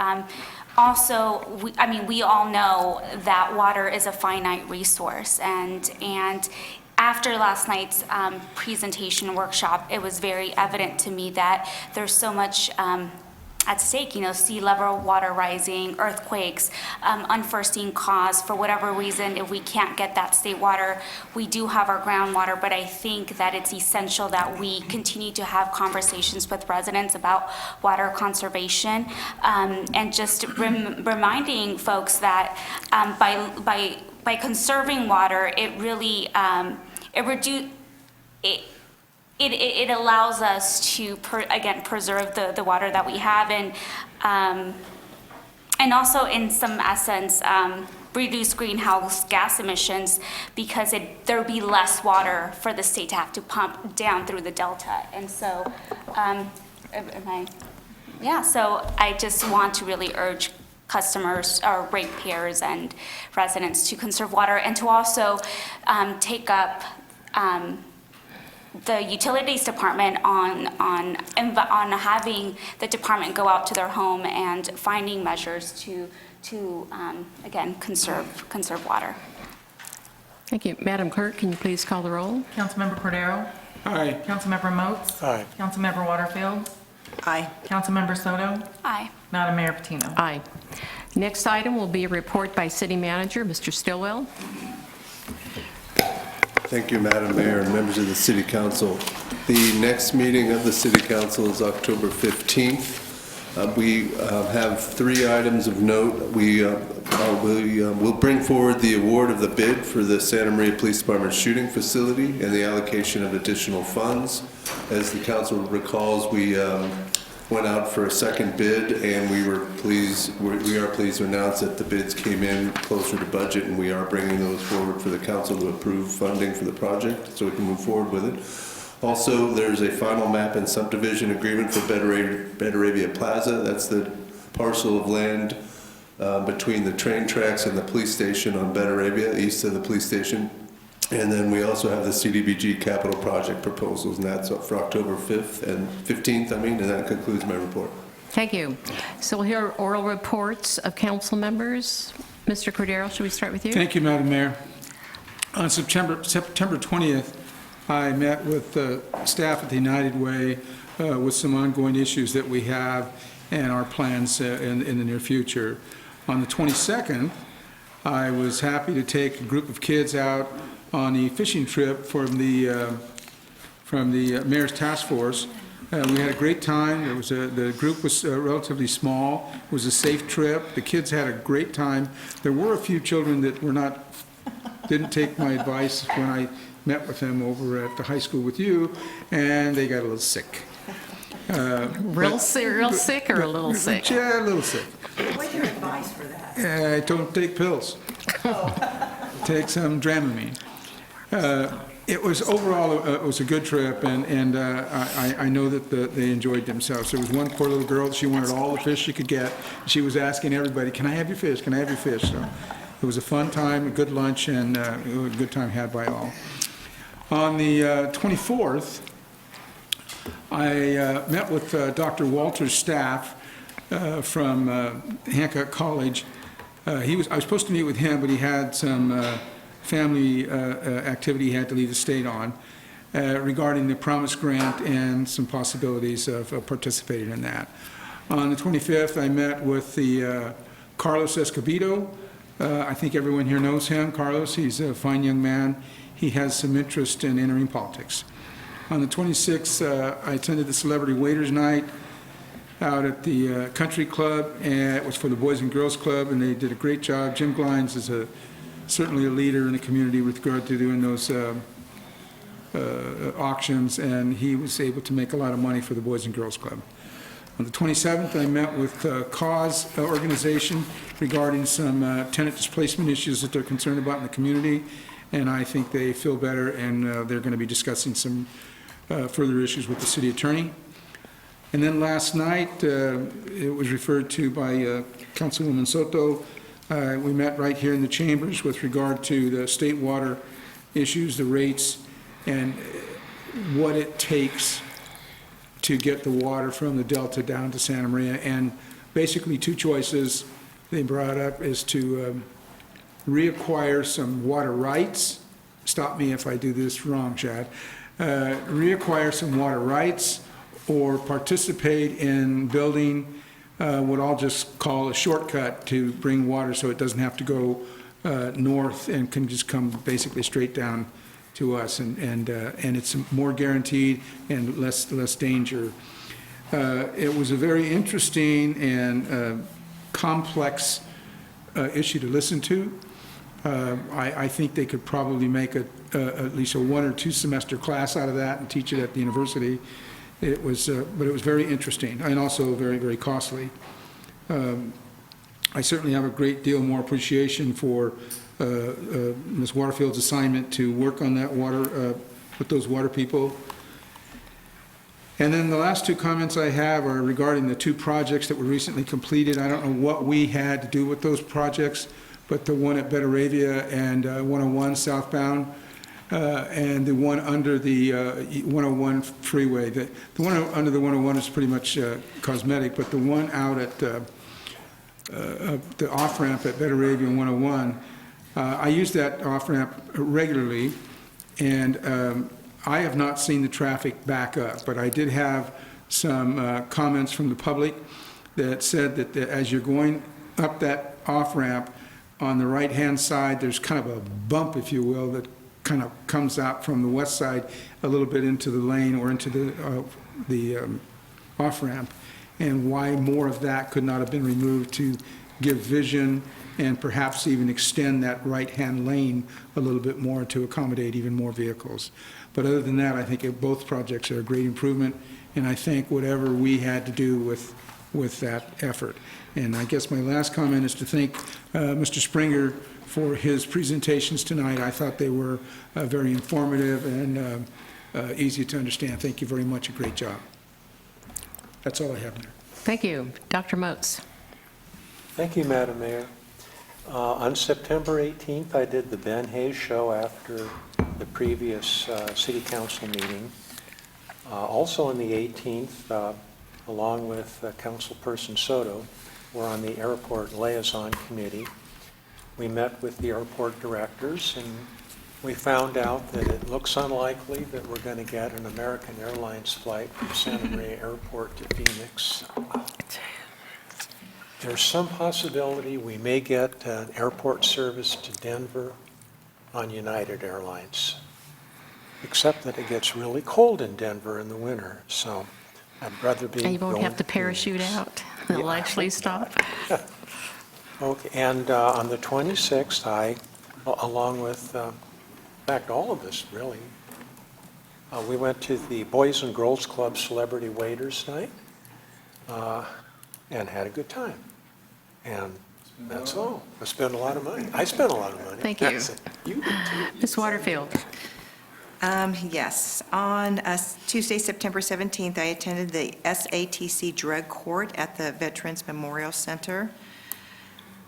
also, we all know that water is a finite resource, and after last night's presentation workshop, it was very evident to me that there's so much at stake, sea level, water rising, earthquakes, unforeseen cause. For whatever reason, if we can't get that state water, we do have our groundwater, but I think that it's essential that we continue to have conversations with residents about water conservation, and just reminding folks that by conserving water, it really, it allows us to, again, preserve the water that we have, and also in some essence, reduce greenhouse gas emissions, because there'll be less water for the state to have to pump down through the delta. And so, so I just want to really urge customers or ratepayers and residents to conserve water, and to also take up the utilities department on having the department go out to their home and finding measures to again, conserve water. Thank you. Madam Clerk, can you please call the roll? Councilmember Cordero? Aye. Councilmember Moats? Aye. Councilmember Waterfield? Aye. Councilmember Soto? Aye. Madam Mayor Patino? Aye. Next item will be a report by City Manager, Mr. Stillwell. Thank you, Madam Mayor and members of the City Council. The next meeting of the City Council is October 15th. We have 3 items of note. We'll bring forward the award of the bid for the Santa Maria Police Department shooting facility and the allocation of additional funds. As the council recalls, we went out for a second bid, and we are pleased to announce that the bids came in closer to budget, and we are bringing those forward for the council to approve funding for the project so we can move forward with it. Also, there's a final map and subdivision agreement for Betaravia Plaza. That's the parcel of land between the train tracks and the police station on Betaravia, east of the police station. And then we also have the CDBG capital project proposals, and that's up for October 5th and 15th, and that concludes my report. Thank you. So we'll hear oral reports of council members. Mr. Cordero, should we start with you? Thank you, Madam Mayor. On September 20th, I met with the staff at the United Way with some ongoing issues that we have and our plans in the near future. On the 22nd, I was happy to take a group of kids out on a fishing trip from the Mayor's Task Force. We had a great time. The group was relatively small. It was a safe trip. The kids had a great time. There were a few children that didn't take my advice when I met with them over at the high school with you, and they got a little sick. Real sick or a little sick? Yeah, a little sick. What's your advice for that? I don't take pills. Take some Dramamine. It was overall, it was a good trip, and I know that they enjoyed themselves. There was one poor little girl, she wanted all the fish she could get. She was asking everybody, can I have your fish, can I have your fish? So it was a fun time, a good lunch, and it was a good time had by all. On the 24th, I met with Dr. Walter's staff from Hancock College. I was supposed to meet with him, but he had some family activity he had to leave the state on regarding the Promise Grant and some possibilities of participating in that. On the 25th, I met with the Carlos Escobedo. I think everyone here knows him. Carlos, he's a fine young man. He has some interest in entering politics. On the 26th, I attended the Celebrity Waiters Night out at the Country Club, and it was for the Boys and Girls Club, and they did a great job. Jim Glines is certainly a leader in the community with regard to doing those auctions, and he was able to make a lot of money for the Boys and Girls Club. On the 27th, I met with CAUSE organization regarding some tenant displacement issues that they're concerned about in the community, and I think they feel better, and they're going to be discussing some further issues with the city attorney. And then last night, it was referred to by Councilwoman Soto, we met right here in the chambers with regard to the state water issues, the rates, and what it takes to get the water from the Delta down to Santa Maria. And basically two choices they brought up is to reacquire some water rights. Stop me if I do this wrong, Chad. Reacquire some water rights or participate in building what I'll just call a shortcut to bring water so it doesn't have to go north and can just come basically straight down to us, and it's more guaranteed and less danger. It was a very interesting and complex issue to listen to. I think they could probably make at least a 1 or 2 semester class out of that and teach it at the university. It was, but it was very interesting and also very, very costly. I certainly have a great deal more appreciation for Ms. Waterfield's assignment to work on that water, with those water people. And then the last 2 comments I have are regarding the 2 projects that were recently completed. I don't know what we had to do with those projects, but the one at Betaravia and 101 southbound, and the one under the 101 freeway. The one under the 101 is pretty much cosmetic, but the one out at the off-ramp at Betaravia and 101, I use that off-ramp regularly, and I have not seen the traffic back up, but I did have some comments from the public that said that as you're going up that off-ramp, on the right-hand side, there's kind of a bump, if you will, that kind of comes out from the west side a little bit into the lane or into the off-ramp, and why more of that could not have been removed to give vision and perhaps even extend that right-hand lane a little bit more to accommodate even more vehicles. But other than that, I think both projects are a great improvement, and I think whatever we had to do with that effort. And I guess my last comment is to thank Mr. Springer for his presentations tonight. I thought they were very informative and easy to understand. Thank you very much. A great job. That's all I have there. Thank you. Dr. Moats. Thank you, Madam Mayor. On September 18th, I did the Ben Hayes Show after the previous City Council meeting. Also on the 18th, along with Councilperson Soto, we're on the Airport Liaison Committee. We met with the airport directors, and we found out that it looks unlikely that we're going to get an American Airlines flight from Santa Maria Airport to Phoenix. There's some possibility we may get an airport service to Denver on United Airlines, except that it gets really cold in Denver in the winter, so I'd rather be And you won't going have to parachute out. They'll actually stop. Okay, and on the 26th, I, along with, in fact, all of us really, we went to the Boys and Girls Club Celebrity Waiters Night and had a good time. And that's all. I spent a lot of money. I spent a lot of money. Thank you. You did too. Ms. Waterfield? Yes. On Tuesday, September 17th, I attended the SATC Drug Court at the Veterans Memorial Center.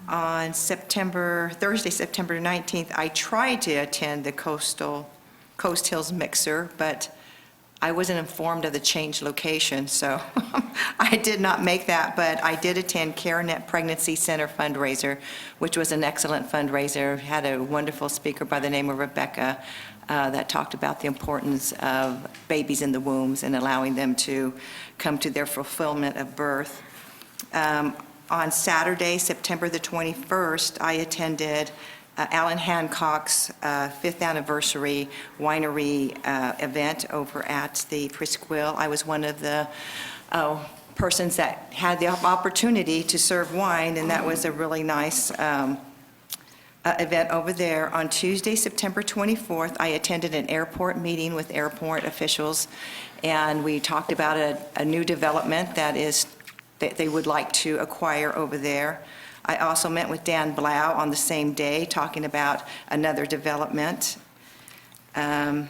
On Thursday, September 19th, I tried to attend the Coast Hills Mixer, but I wasn't informed of the changed location, so I did not make that, but I did attend CareNet Pregnancy Center fundraiser, which was an excellent fundraiser. Had a wonderful speaker by the name of Rebecca that talked about the importance of babies in the wombs and allowing them to come to their fulfillment of birth. On Saturday, September the 21st, I attended Alan Hancock's 5th anniversary winery event over at the Presqu'île. I was one of the persons that had the opportunity to serve wine, and that was a really nice event over there. On Tuesday, September 24th, I attended an airport meeting with airport officials, and we talked about a new development that they would like to acquire over there. I also met with Dan Blau on the same day, talking about another development. On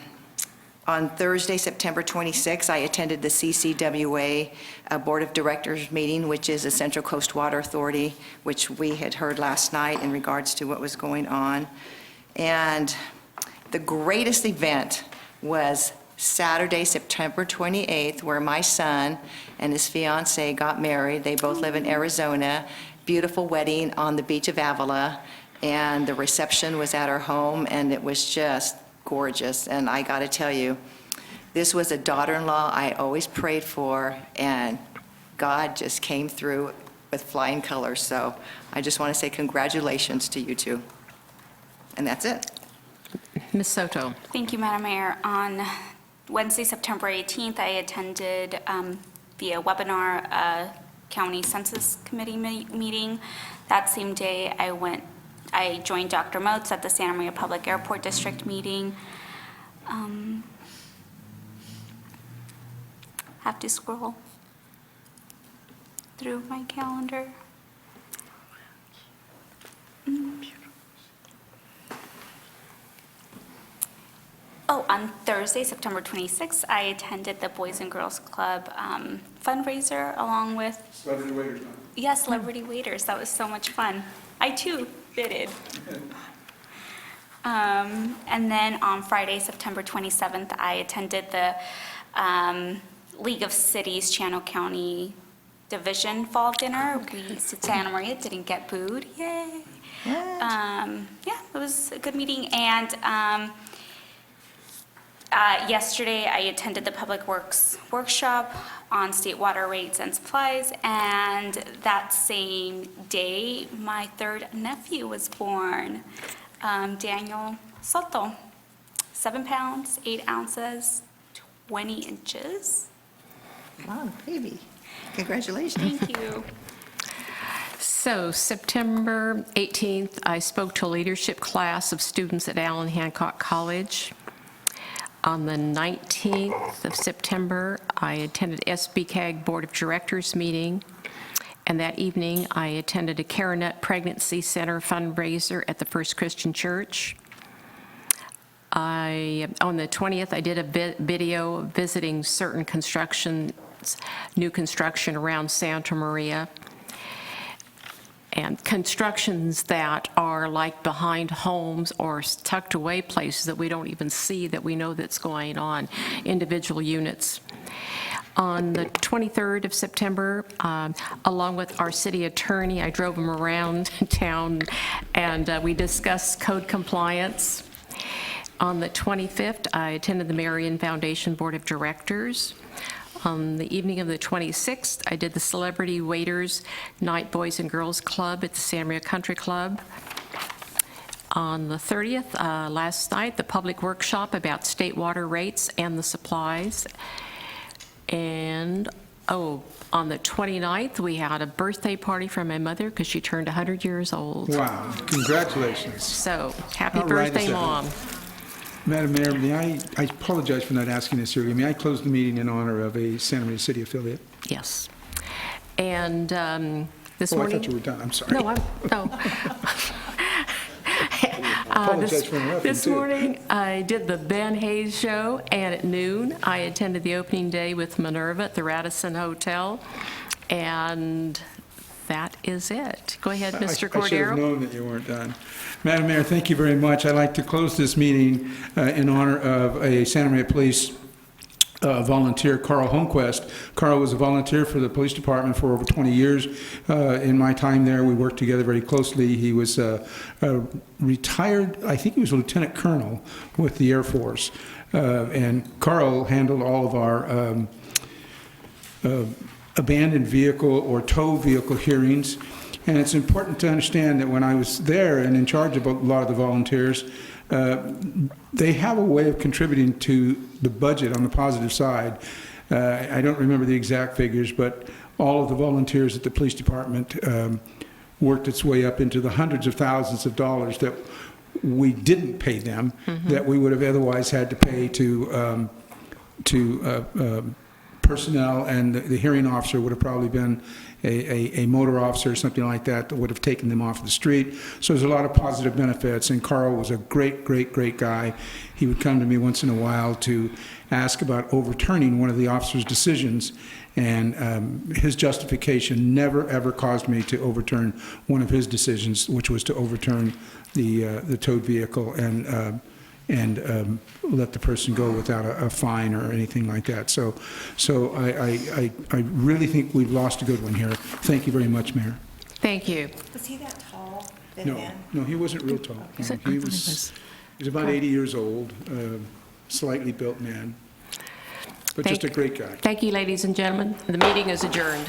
Thursday, September 26th, I attended the CCWA Board of Directors meeting, which is the Central Coast Water Authority, which we had heard last night in regards to what was going on. And the greatest event was Saturday, September 28th, where my son and his fiancée got married. They both live in Arizona. Beautiful wedding on the beach of Avila, and the reception was at our home, and it was just gorgeous. And I got to tell you, this was a daughter-in-law I always prayed for, and God just came through with flying colors. So I just want to say congratulations to you two. And that's it. Ms. Soto? Thank you, Madam Mayor. On Wednesday, September 18th, I attended via webinar County Census Committee meeting. That same day, I joined Dr. Moats at the Santa Maria Public Airport District meeting. Have to scroll through my calendar. Oh, on Thursday, September 26th, I attended the Boys and Girls Club fundraiser along with... Celebrity Waiters Night. Yes, Celebrity Waiters. That was so much fun. I, too, fitted. And then on Friday, September 27th, I attended the League of Cities Channel County Division Fall Dinner. We, Santa Maria, didn't get booed. Yay. Yeah, it was a good meeting. And yesterday, I attended the Public Works workshop on state water rates and supplies, and that same day, my third nephew was born, Daniel Soto, 7 pounds, 8 ounces, 20 inches. Wow, baby. Congratulations. Thank you. So September 18th, I spoke to a leadership class of students at Allen Hancock College. On the 19th of September, I attended SBCAG Board of Directors meeting, and that evening I attended a CareNet Pregnancy Center fundraiser at the First Christian Church. On the 20th, I did a video visiting certain new construction around Santa Maria, and constructions that are like behind homes or tucked away places that we don't even see, that we know that's going on, individual units. On the 23rd of September, along with our city attorney, I drove him around town, and we discussed code compliance. On the 25th, I attended the Marion Foundation Board of Directors. On the evening of the 26th, I did the Celebrity Waiters Night Boys and Girls Club at the Santa Maria Country Club. On the 30th, last night, the public workshop about state water rates and the supplies. And, on the 29th, we had a birthday party for my mother because she turned 100 years old. Wow, congratulations. So, happy All right, birthday, so- Mom. Madam Mayor, I apologize for not asking this earlier. May I close the meeting in honor of a Santa Maria City affiliate? Yes. And This Oh, I morning. thought you were done, I'm sorry. No, no. Apologize for interrupting, This too. morning, I did the Ben Hayes Show, and at noon, I attended the opening day with Minerva at the Radisson Hotel, and that is it. Go ahead, Mr. I should have Cordero. known that you weren't done. Madam Mayor, thank you very much. I'd like to close this meeting in honor of a Santa Maria Police volunteer, Carl Holmquist. Carl was a volunteer for the police department for over 20 years. In my time there, we worked together very closely. He was retired, I think he was a lieutenant colonel with the Air Force. And Carl handled all of our abandoned vehicle or tow vehicle hearings. And it's important to understand that when I was there and in charge of a lot of the volunteers, they have a way of contributing to the budget on the positive side. I don't remember the exact figures, but all of the volunteers at the police department worked its way up into the hundreds of thousands of dollars that we didn't pay them, that we would have otherwise had to pay to personnel, and the hearing officer would have probably been a motor officer or something like that that would have taken them off the street. So there's a lot of positive benefits, and Carl was a great, great, great guy. He would come to me once in a while to ask about overturning one of the officer's decisions, and his justification never, ever caused me to overturn one of his decisions, which was to overturn the towed vehicle and let the person go without a fine or anything like that. So I really think we've lost a good one here. Thank you very much, Mayor. Thank you. Was he that tall, thin No, man? no, he wasn't real tall. No, he was about 80 years old, slightly built man, but just a great guy. Thank you, ladies and gentlemen. The meeting is adjourned.